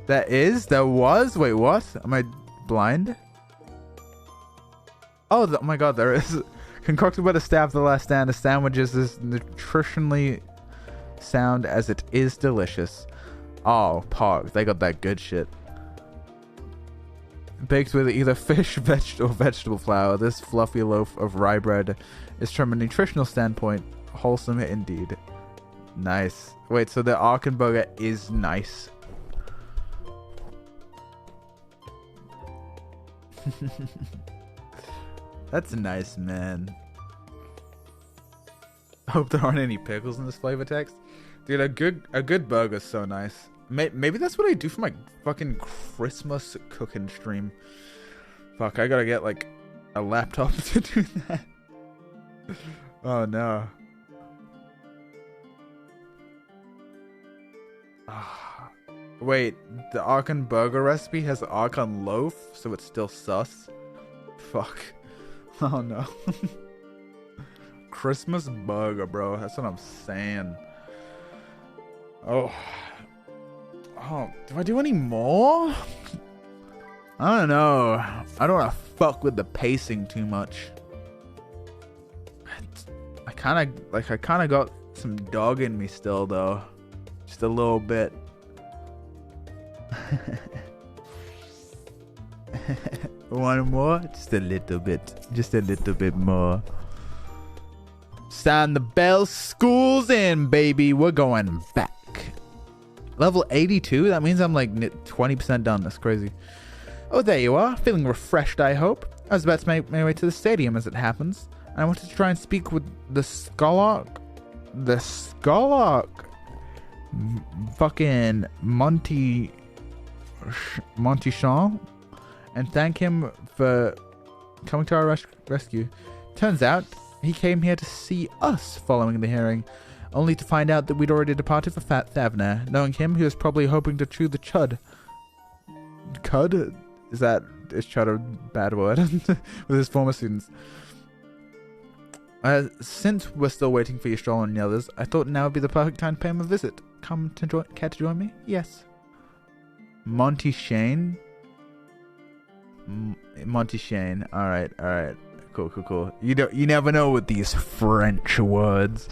There was? Wait, what? Am I blind? Oh, oh my god, there is. Concocted by the staff of the last stand, the sandwich is as nutritionally sound as it is delicious. Oh, Pog. They got that good shit. Baked with either fish, or vegetable flour, this fluffy loaf of rye bread is, from a nutritional standpoint, wholesome indeed. Nice. Wait, so the Arkenburger is nice. That's nice, man. Hope there aren't any pickles in this flavor text. Dude, a good burger's so nice. Maybe that's what I do for my fucking Christmas cooking stream. Fuck, I gotta get like a laptop to do that. Oh no. Wait, the Archon burger recipe has Archon loaf, so it's still sus? Fuck. Oh no. Christmas burger, bro. That's what I'm saying. Oh, do I do any more? I don't know. I don't want to fuck with the pacing too much. I kind of got some dog in me still, though. Just a little bit. One more? Just a little bit. Just a little bit more. Sound the bell. School's in, baby. We're going back. Level 82? That means I'm like 20% done. That's crazy. Oh, there you are. Feeling refreshed, I hope. I was about to make my way to the stadium as it happens. And I wanted to try and speak with the Scholark. The Scholark. Fucking Monty Shaw. And thank him for coming to our rescue. Turns out, he came here to see us following the hearing, only to find out that we'd already departed for Fat Thavner. Knowing him, he was probably hoping to chew the chud. Cud? Is chud a bad word? With his former students. Since we're still waiting for you, Stroll and the others, I thought now would be the perfect time to pay him a visit. Care to join me? Yes. Monty Shane? Monty Shane. Alright. Cool. You never know with these French words.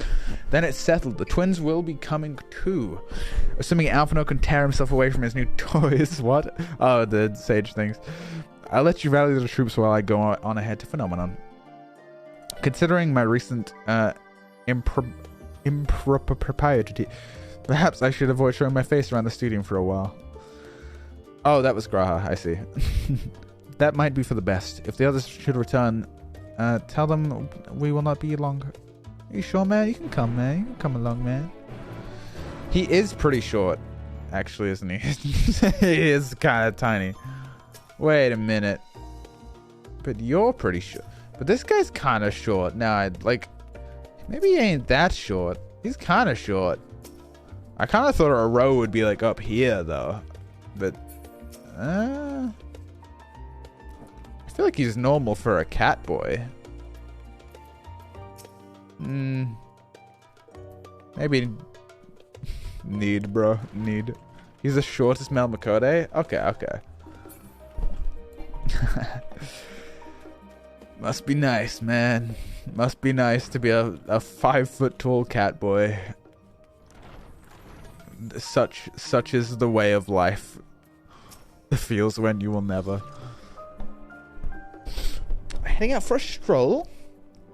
Then it's settled. The twins will be coming too. Assuming Alphino can tear himself away from his new toys. What? Oh, the sage things. I'll let you rally the troops while I go on ahead to Phenomenon. Considering my recent impropriety, perhaps I should avoid showing my face around the stadium for a while. Oh, that was Graha. I see. That might be for the best. If the others should return, tell them we will not be long. Are you sure, man? You can come, man. You can come along, man. He is pretty short, actually, isn't he? He is kind of tiny. Wait a minute. But you're pretty short. But this guy's kind of short. Now, maybe he ain't that short. He's kind of short. I kind of thought a row would be like up here, though. But, I feel like he's normal for a cat boy. Maybe need, bro. Need. He's the shortest Mel Makode? Okay. Must be nice, man. Must be nice to be a 5-foot tall cat boy. Such is the way of life. It feels when you will never. Heading out for a stroll?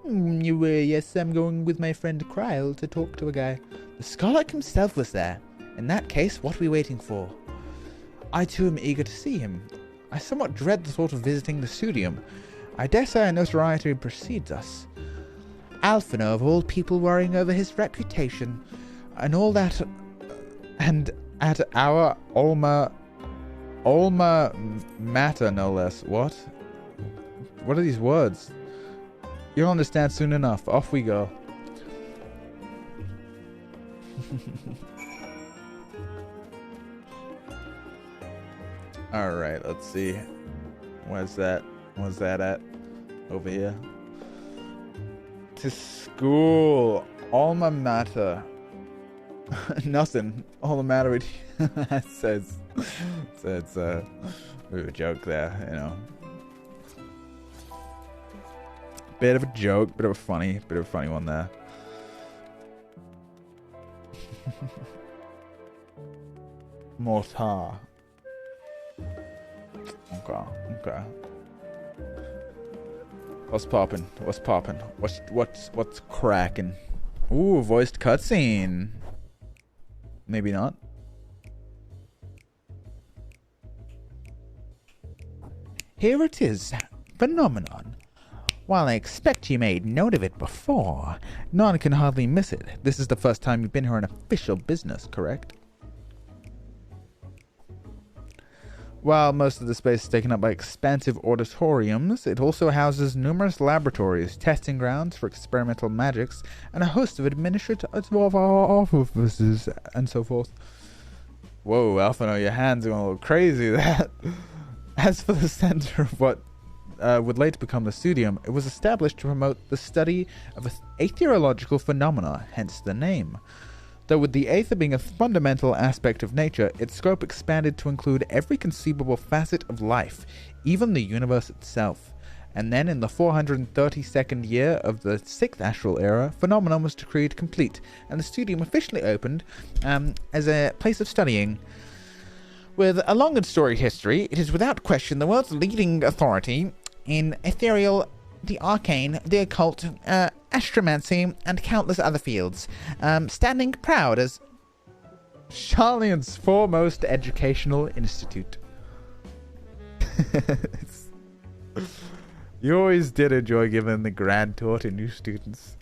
Yes, I'm going with my friend Kryle to talk to a guy. The Scarlet himself was there. In that case, what are we waiting for? I too am eager to see him. I somewhat dread the thought of visiting the studium. I dare say our notoriety precedes us. Alphino, of all people, worrying over his reputation, and all that, and at our Alma matter, no less. What? What are these words? You'll understand soon enough. Off we go. Alright, let's see. Where's that at? Over here. To school. Alma mater. Nothing. All the matter with says it's a bit of a joke there, you know. Bit of a joke, bit of a funny one there. Mortar. Okay. What's poppin'? What's cracking? Ooh, voiced cutscene. Maybe not. Here it is. Phenomenon. While I expect you made note of it before, none can hardly miss it. This is the first time you've been here on official business, correct? While most of the space is taken up by expansive auditoriums, it also houses numerous laboratories, testing grounds for experimental magics, and a host of administrative offices, and so forth. Whoa, Alphino, your hands are going a little crazy there. As for the center of what would later become the studium, it was established to promote the study of aetherological phenomena, hence the name. Though with the aether being a fundamental aspect of nature, its scope expanded to include every conceivable facet of life, even the universe itself. And then in the 432nd year of the 6th astral era, phenomenon was decreed complete, and the studium officially opened as a place of studying. With a long and storied history, it is without question the world's leading authority in ethereal, the arcane, the occult, astromancy, and countless other fields, standing proud as Sharlayan's foremost educational institute. You always did enjoy giving the grand tour to new students.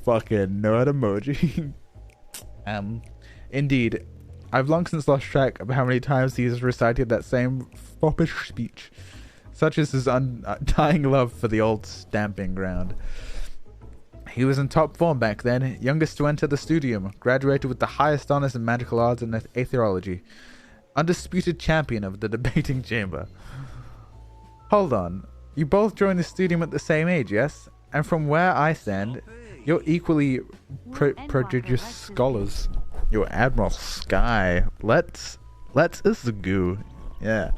Fucking nerd emoji. Indeed, I've long since lost track of how many times he has recited that same foppish speech, such as his undying love for the old stamping ground. He was in top form back then, youngest to enter the studium, graduated with the highest honors in magical arts and aetherology, undisputed champion of the debating chamber. Hold on, you both joined the studium at the same age, yes? And from where I stand, you're equally prodigious scholars. You're Admiral Sky. Let's go. Yeah.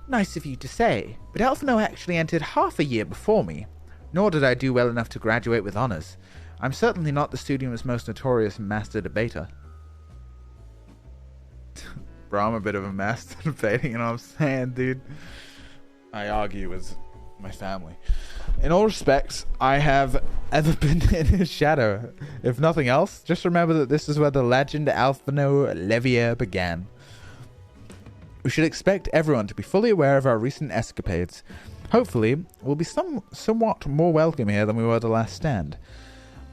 Nice of you to say, but Alphino actually entered half a year before me. Nor did I do well enough to graduate with honors. I'm certainly not the studium's most notorious master debater. Bro, I'm a bit of a master debating, you know what I'm saying, dude? I argue with my family. In all respects, I have ever been in his shadow. If nothing else, just remember that this is where the legend Alphino Levier began. We should expect everyone to be fully aware of our recent escapades. Hopefully, we'll be somewhat more welcome here than we were the last stand.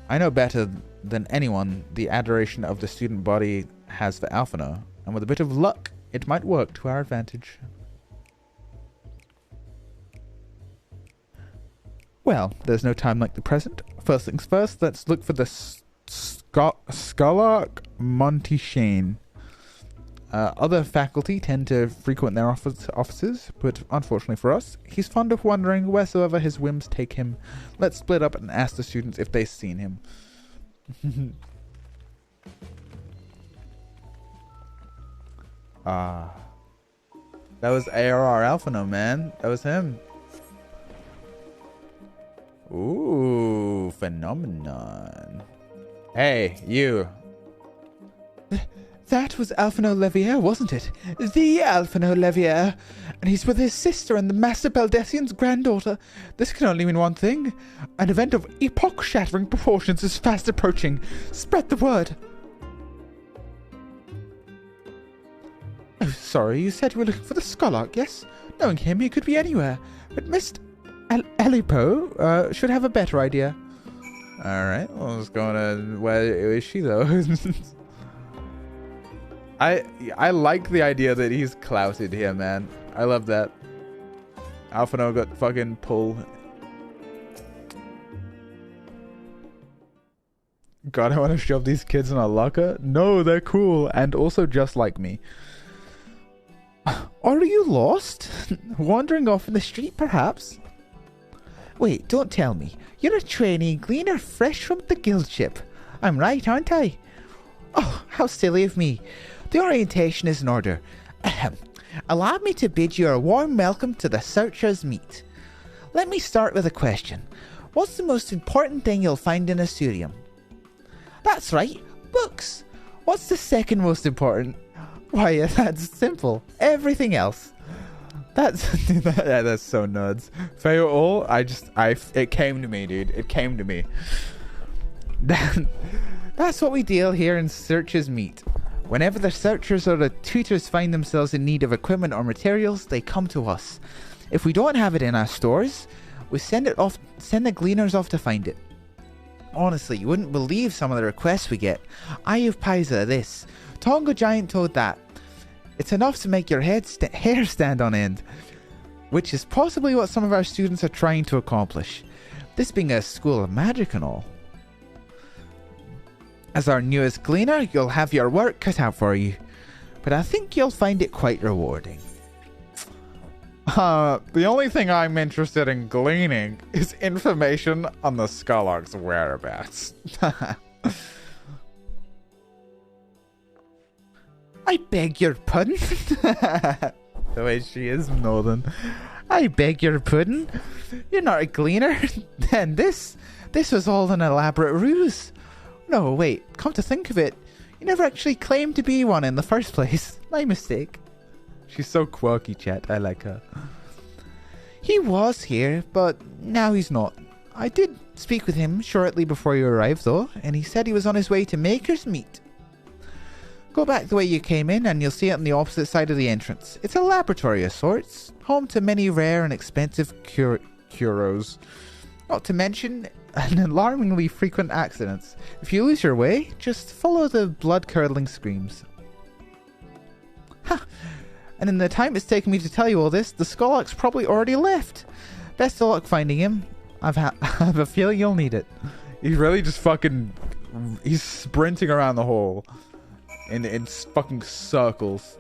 I know better than anyone the adoration of the student body has for Alphino, and with a bit of luck, it might work to our advantage. Well, there's no time like the present. First things first, let's look for the Scholar Montichane. Other faculty tend to frequent their offices, but unfortunately for us, he's fond of wandering wheresoever his whims take him. Let's split up and ask the students if they've seen him. That was ARR Alphino, man. That was him. Ooh, phenomenon. Hey, you. That was Alphino Levier, wasn't it? The Alphino Levier. And he's with his sister and the Master Baldessian's granddaughter. This can only mean one thing. An event of epoch-shattering proportions is fast approaching. Spread the word. Oh, sorry, you said you were looking for the Scholark, yes? Knowing him, he could be anywhere. But Mr. Elipo should have a better idea. Alright, well, let's go on. Where is she, though? I like the idea that he's clouted here, man. I love that. Alphino got fucking pull. God, I want to shove these kids in a locker. No, they're cool and also just like me. Are you lost? Wandering off in the street, perhaps? Wait, don't tell me. You're a trainee gleaner fresh from the guild ship. I'm right, aren't I? Oh, how silly of me. The orientation is in order. Ahem. Allow me to bid you a warm welcome to the Searcher's Meet. Let me start with a question. What's the most important thing you'll find in a studium? That's right, books. What's the second most important? Why, that's simple. Everything else. That's that's so nuts. Fail all. It came to me, dude. It came to me. That's what we deal here in Searchers Meet. Whenever the searchers or the tutors find themselves in need of equipment or materials, they come to us. If we don't have it in our stores, we send the gleaners off to find it. Honestly, you wouldn't believe some of the requests we get. Eye of Pisa this, Tonga Giant Toad that. It's enough to make your hair stand on end, which is possibly what some of our students are trying to accomplish. This being a school of magic and all. As our newest gleaner, you'll have your work cut out for you, but I think you'll find it quite rewarding. The only thing I'm interested in gleaning is information on the Skylark's whereabouts. I beg your pardon? The way she is northern. I beg your pardon? You're not a gleaner? Then this was all an elaborate ruse. No, wait, come to think of it, you never actually claimed to be one in the first place. My mistake. She's so quirky, chat. I like her. He was here, but now he's not. I did speak with him shortly before you arrived, though, and he said he was on his way to Maker's Meet. Go back the way you came in, and you'll see it on the opposite side of the entrance. It's a laboratory of sorts, home to many rare and expensive curos. Not to mention an alarmingly frequent accidents. If you lose your way, just follow the blood-curdling screams. Ha! And in the time it's taken me to tell you all this, the Skylark's probably already left. Best of luck finding him. I have a feeling you'll need it. He's really just he's sprinting around the hall in fucking circles.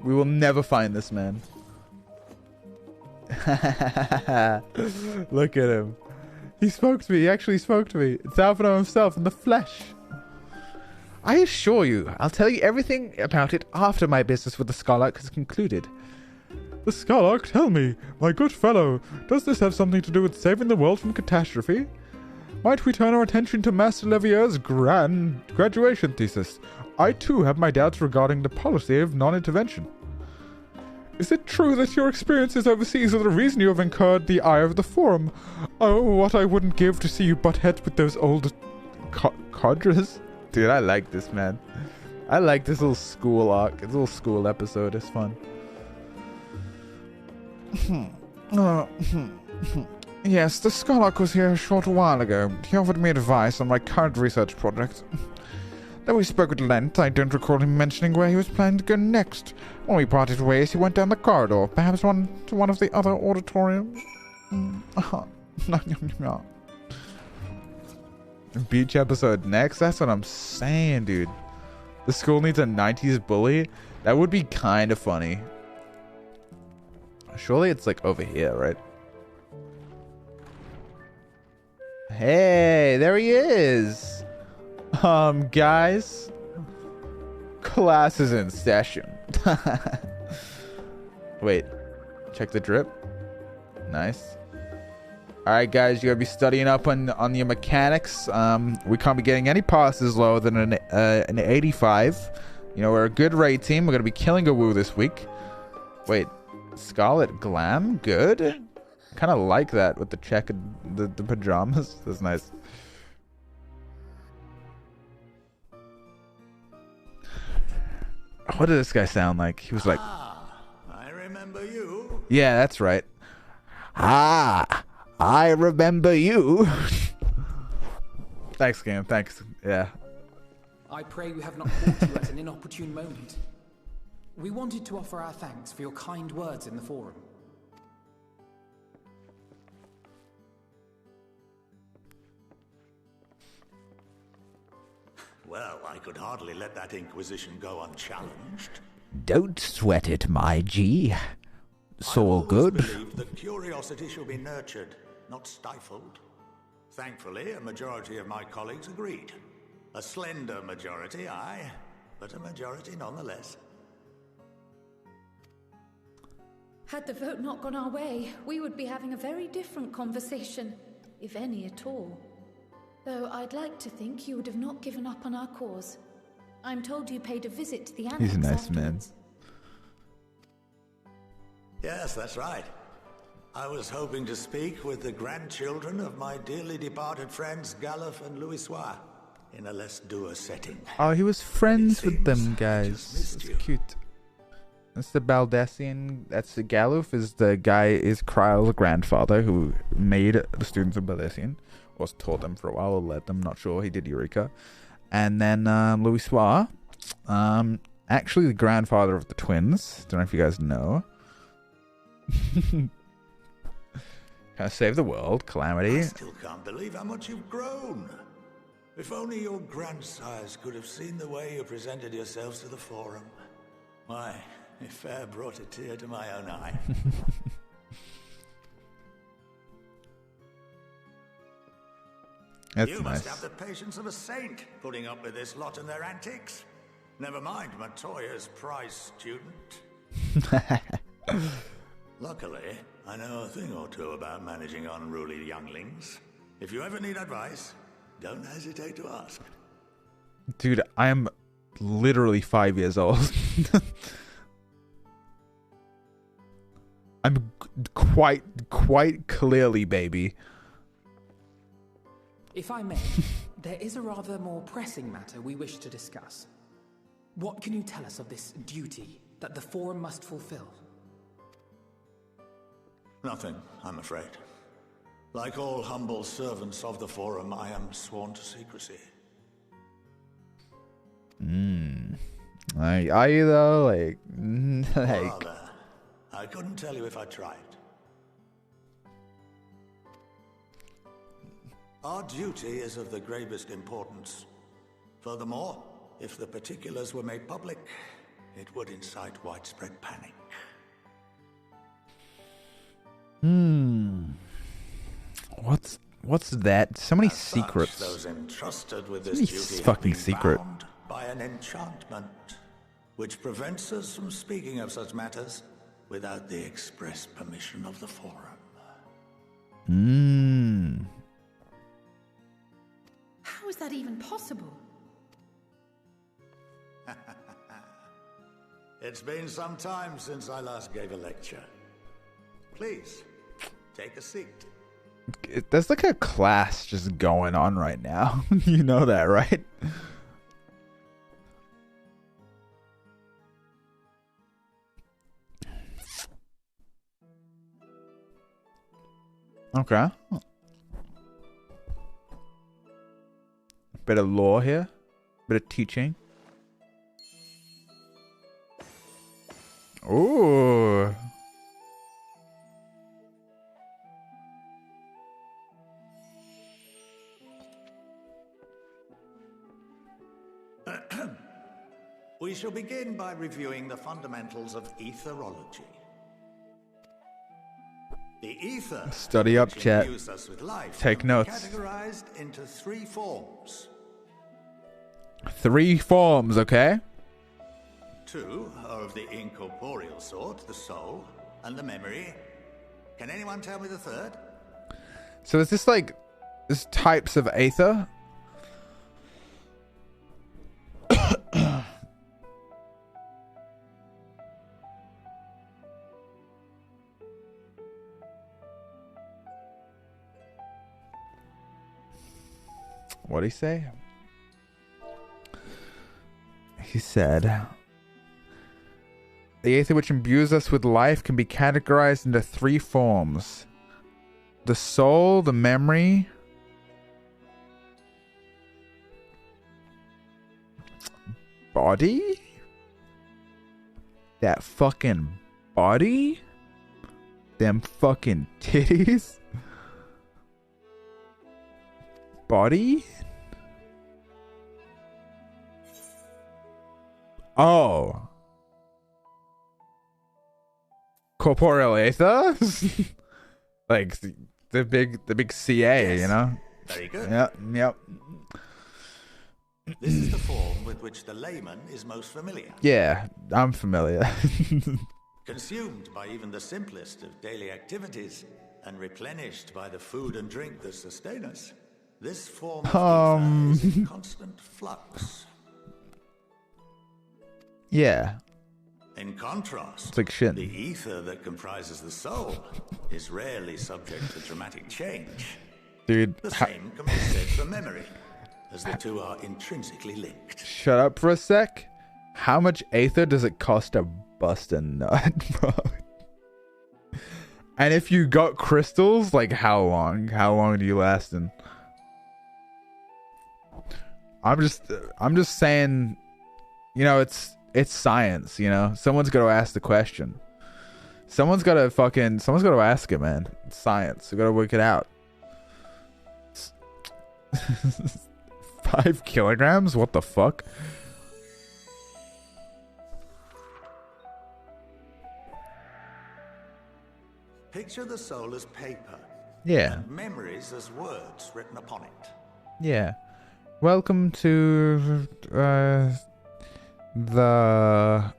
We will never find this man. Look at him. He spoke to me. He actually spoke to me. It's Alphino himself in the flesh. I assure you, I'll tell you everything about it after my business with the Skylark has concluded. The Skylark, tell me, my good fellow, does this have something to do with saving the world from catastrophe? Might we turn our attention to Master Levier's graduation thesis? I too have my doubts regarding the policy of non-intervention. Is it true that your experiences overseas are the reason you have incurred the ire of the Forum? Oh, what I wouldn't give to see you butt heads with those old cadres. Dude, I like this, man. I like this little school arc. This little school episode. It's fun. Yes, the Skylark was here a short while ago. He offered me advice on my current research project. Though we spoke at length, I don't recall him mentioning where he was planning to go next. When we parted ways, he went down the corridor, perhaps to one of the other auditoriums. Beach episode next? That's what I'm saying, dude. The school needs a 90s bully? That would be kind of funny. Surely it's like over here, right? Hey, there he is. Guys. Class is in session. Wait. Check the drip. Nice. Alright, guys, you gotta be studying up on your mechanics. We can't be getting any passes lower than an 85. You know, we're a good raid team. We're gonna be killing a woo this week. Wait, Scarlet Glam? Good? Kind of like that with the check and the pajamas. That's nice. What did this guy sound like? He was like... I remember you. Yeah, that's right. I remember you. Thanks, game. Thanks. Yeah. I pray we have not caught you at an inopportune moment. We wanted to offer our thanks for your kind words in the forum. Well, I could hardly let that inquisition go unchallenged. Don't sweat it, my G. It's all good. I believe that curiosity shall be nurtured, not stifled. Thankfully, a majority of my colleagues agreed. A slender majority, aye, but a majority nonetheless. Had the vote not gone our way, we would be having a very different conversation, if any at all. Though I'd like to think you would have not given up on our cause. I'm told you paid a visit to the annex. He's a nice man. afterwards. Yes, that's right. I was hoping to speak with the grandchildren of my dearly departed friends Galuf and Louisois in a less dour setting. Oh, he was friends with them guys. That's cute. That's the Baldassian. That's the Galuf. Is Kryle's grandfather who made the students of Baldassian, or taught them for a while, or led them. Not sure. He did Eureka, and then Louisois, actually the grandfather of the twins. Don't know if you guys know. Kind of save the world, Calamity. I still can't believe how much you've grown. If only your grandsires could have seen the way you presented yourselves to the Forum. Why, it fair brought a tear to my own eye. That's you nice. must have the patience of a saint, putting up with this lot and their antics. Never mind Matoya's prize student. Luckily, I know a thing or two about managing unruly younglings. If you ever need advice, don't hesitate to ask. Dude, I am literally 5 years old. I'm quite clearly baby. If I may, there is a rather more pressing matter we wish to discuss. What can you tell us of this duty that the Forum must fulfill? Nothing, I'm afraid. Like all humble servants of the Forum, I am sworn to secrecy. Are you though? Like Rather, I couldn't tell you if I tried. Our duty is of the gravest importance. Furthermore, if the particulars were made public, it would incite widespread panic. What's that? So many As such, secrets. those entrusted with So this many duty have fucking been secret. bound by an enchantment, which prevents us from speaking of such matters without the express permission of the Forum. How is that even possible? It's been some time since I last gave a lecture. Please, take a seat. There's like a class just going on right now. You know that, right? Okay. Bit of lore here. Bit of teaching. Ooh. We shall begin by reviewing the fundamentals of etherology. The ether, Study up, which chat. imbues us with life, Take can be notes. categorized into three forms. 3 forms, okay? 2 are of the incorporeal sort, the soul and the memory. Can anyone tell me the third? So is this like there's types of aether? What'd he say? He said, the aether which imbues us with life can be categorized into 3 forms. The soul, the memory, body? That fucking body? Them fucking titties? Body? Oh. Corporeal aether? Like the big CA, you know? Very good. Yep. This is the form with which the layman is most familiar. Yeah, I'm familiar. Consumed by even the simplest of daily activities and replenished by the food and drink that sustain us. This form of ether is in constant flux. Yeah. In contrast, It's like shit. the ether that comprises the soul is rarely subject to dramatic change. Dude, The same can be said for memory, as the two are intrinsically linked. shut up for a sec. How much aether does it cost to bust a nut, bro? And if you got crystals, like how long? How long do you last in? I'm just saying, you know, it's science, you know? Someone's got to ask the question. Someone's got to ask it, man. It's science. We got to work it out. 5 kilograms? What the fuck? Picture the soul as paper. Yeah. And memories as words written upon it. Yeah. Welcome to the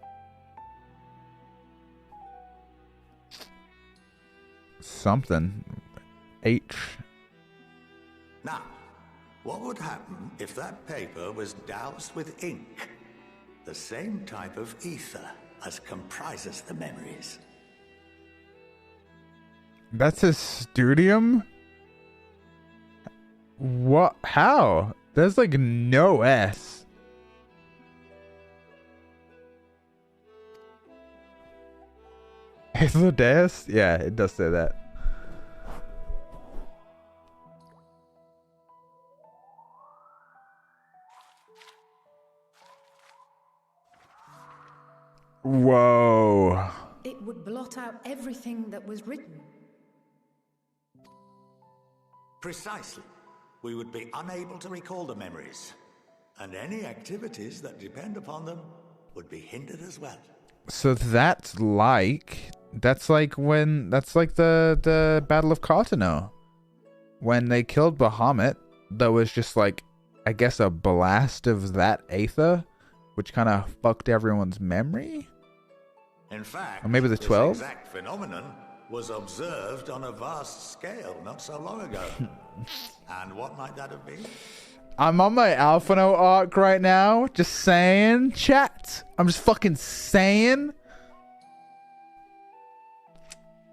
something H. Now, what would happen if that paper was doused with ink? The same type of ether as comprises the memories. That's a studium? What? How? There's like no S. Is it S? Yeah, it does say that. Whoa. It would blot out everything that was written. Precisely. We would be unable to recall the memories, and any activities that depend upon them would be hindered as well. So that's like the Battle of Cartano. When they killed Bahamut, there was just like, I guess, a blast of that aether, which kind of fucked everyone's memory. In fact, or maybe the 12? This exact phenomenon was observed on a vast scale not so long ago. And what might that have been? I'm on my Alphano arc right now. Just saying, chat. I'm just fucking saying.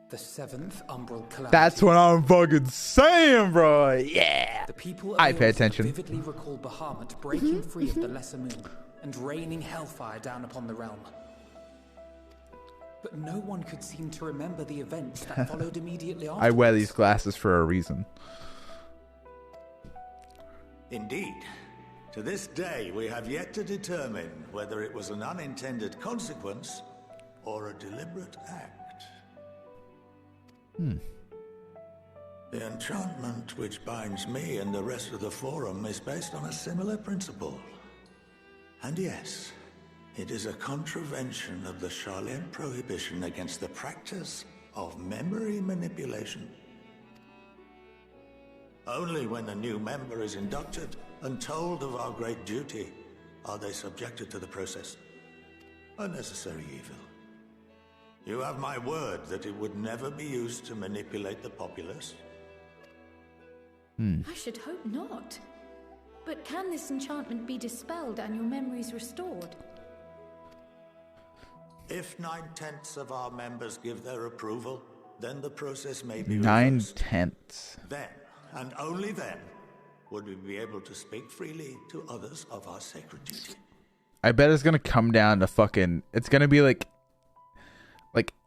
The 7th umbral calamity. That's what I'm fucking saying, bro. Yeah. The people I pay attention. vividly recall Bahamut breaking free of the lesser moon and raining hellfire down upon the realm. But no one could seem to remember the events that followed immediately after. I wear these glasses for a reason. Indeed. To this day, we have yet to determine whether it was an unintended consequence or a deliberate act. The enchantment which binds me and the rest of the Forum is based on a similar principle. And yes, it is a contravention of the Sharlayan prohibition against the practice of memory manipulation. Only when a new member is inducted and told of our great duty are they subjected to the process. A necessary evil. You have my word that it would never be used to manipulate the populace. I should hope not. But can this enchantment be dispelled and your memories restored? If 9/10 of our members give their approval, then the process may be 9/10. Then, and only then, would we be able to speak freely to others of our sacred duty. I bet it's gonna come down to fucking. It's gonna be like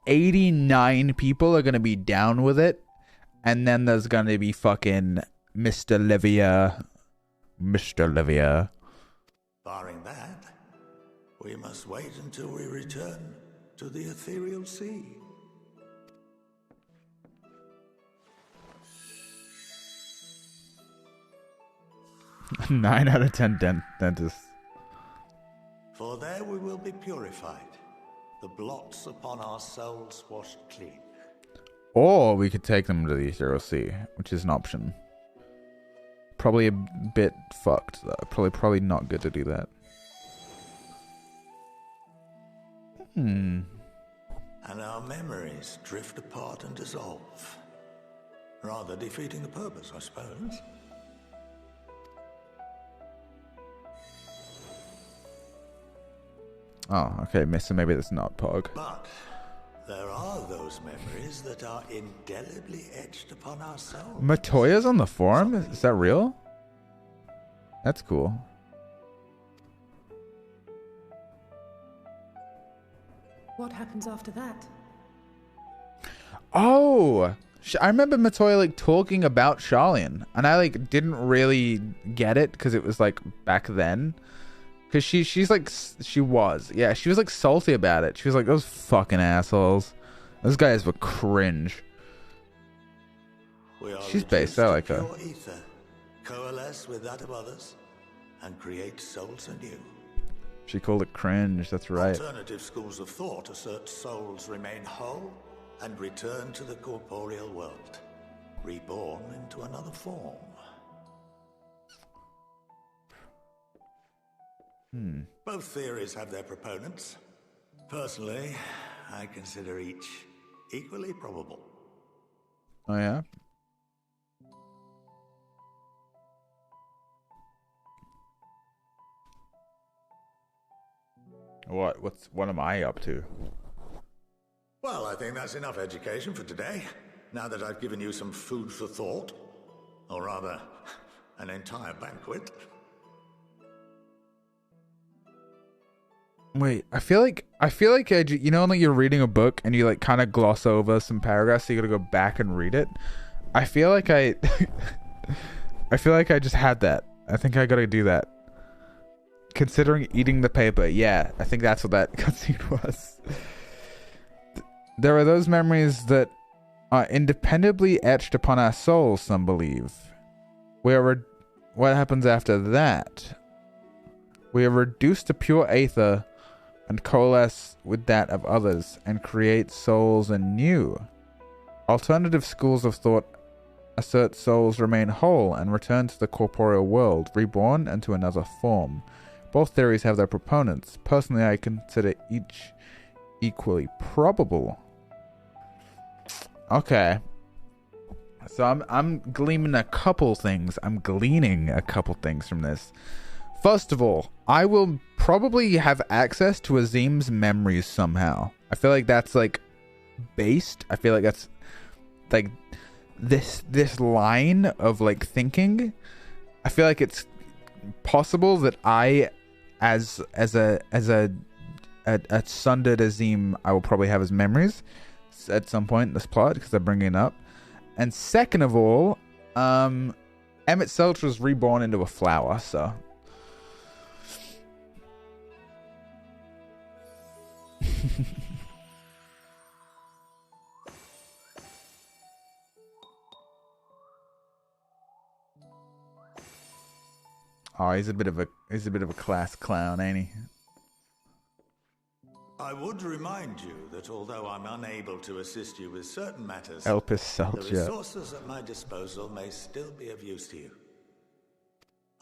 89 people are gonna be down with it, and then there's gonna be fucking Mr. Livia. Barring that, we must wait until we return to the ethereal sea. Nine out of 10 dentists. For there we will be purified, the blots upon our souls washed clean. Or we could take them to the Ethereal Sea, which is an option. Probably a bit fucked, though. Probably not good to do that. And our memories drift apart and dissolve, rather defeating the purpose, I suppose. Oh, okay, so maybe that's not Pog. But there are those memories that are indelibly etched upon our souls. Matoya's on the forum? Is that real? That's cool. What happens after that? Oh, I remember Matoya like talking about Sharlayan, and I like didn't really get it because it was like back then. Because she was like salty about it. She was like, those fucking assholes. Those guys were cringe. She's based. I like her. Ether, coalesce with that of others, and create souls anew. She called it cringe. That's right. Alternative schools of thought assert souls remain whole and return to the corporeal world, reborn into another form. Both theories have their proponents. Personally, I consider each equally probable. Oh yeah? What am I up to? Well, I think that's enough education for today. Now that I've given you some food for thought. Or rather, an entire banquet. Wait, I feel like you know, like you're reading a book and you like kind of gloss over some paragraphs, so you gotta go back and read it. I feel like I just had that. I think I gotta do that. Considering eating the paper, yeah, I think that's what that cutscene was. There are those memories that are independently etched upon our souls, some believe. What happens after that? We are reduced to pure aether and coalesce with that of others and create souls anew. Alternative schools of thought assert souls remain whole and return to the corporeal world, reborn into another form. Both theories have their proponents. Personally, I consider each equally probable. Okay. So I'm gleaning a couple things. I'm gleaning a couple things from this. First of all, I will probably have access to Azim's memories somehow. I feel like that's like based. I feel like that's like this line of like thinking. I feel like it's possible that I, as a sundered Azim, I will probably have his memories at some point in this plot because they're bringing it up. And second of all, Emmett Selch was reborn into a flower, so. Oh, he's a bit of a class clown, ain't he? I would remind you that although I'm unable to assist you with certain matters, Elpis Selch, the resources at my disposal may still be of use to you.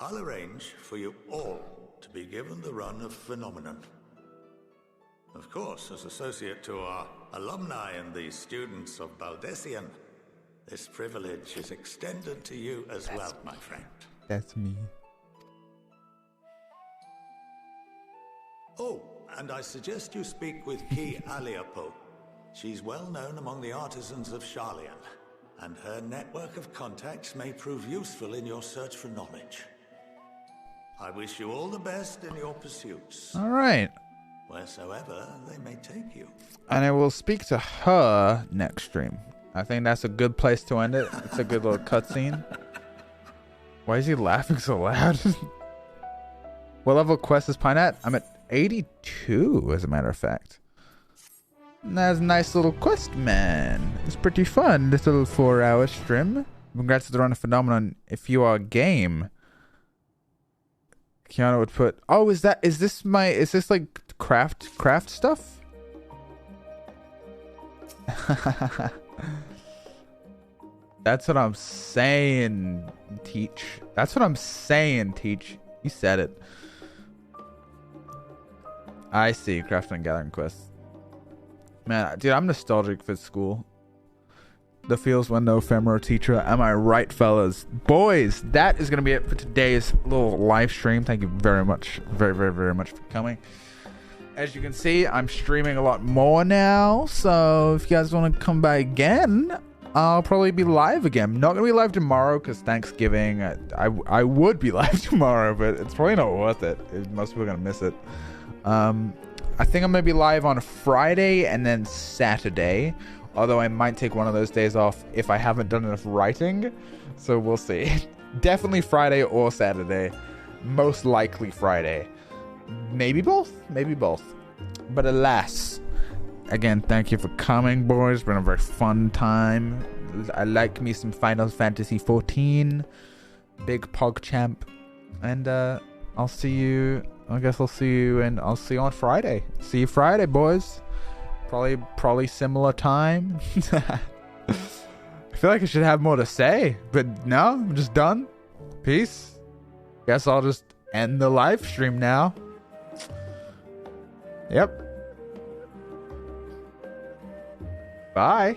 I'll arrange for you all to be given the run of Phenomenon. Of course, as associate to our alumni and the students of Baldessian, this privilege is extended to you as well, my friend. That's me. Oh, and I suggest you speak with Ki Aliapo. She's well known among the artisans of Sharlayan, and her network of contacts may prove useful in your search for knowledge. I wish you all the best in your pursuits. All right. Wheresoever they may take you. And I will speak to her next stream. I think that's a good place to end it. It's a good little cutscene. Why is he laughing so loud? What level quest is Pine at? I'm at 82, as a matter of fact. And that's a nice little quest, man. It's pretty fun. This little 4-hour stream. Congrats to the run of Phenomenon. If you are game, Keanu would put. Oh, is this like craft stuff? That's what I'm saying, Teach. That's what I'm saying, Teach. You said it. I see. Crafting and gathering quests. Man, dude, I'm nostalgic for school. The feels when no ephemeral teacher. Am I right, fellas? Boys, that is going to be it for today's little live stream. Thank you very much. Very, very, very much for coming. as you can see, I'm streaming a lot more now. So if you guys want to come by again, I'll probably be live again. Not gonna be live tomorrow because Thanksgiving. I would be live tomorrow, but it's probably not worth it. Most people are gonna miss it. I think I'm gonna be live on Friday and then Saturday. Although I might take one of those days off if I haven't done enough writing. So we'll see. Definitely Friday or Saturday. Most likely Friday. Maybe both. Maybe both. But alas. Again, thank you for coming, boys. It's been a very fun time. I like me some Final Fantasy 14. Big PogChamp. And I'll see you. I guess I'll see you on Friday. See you Friday, boys. Probably similar time. I feel like I should have more to say, but no, I'm just done. Peace. Guess I'll just end the live stream now. Yep. Bye.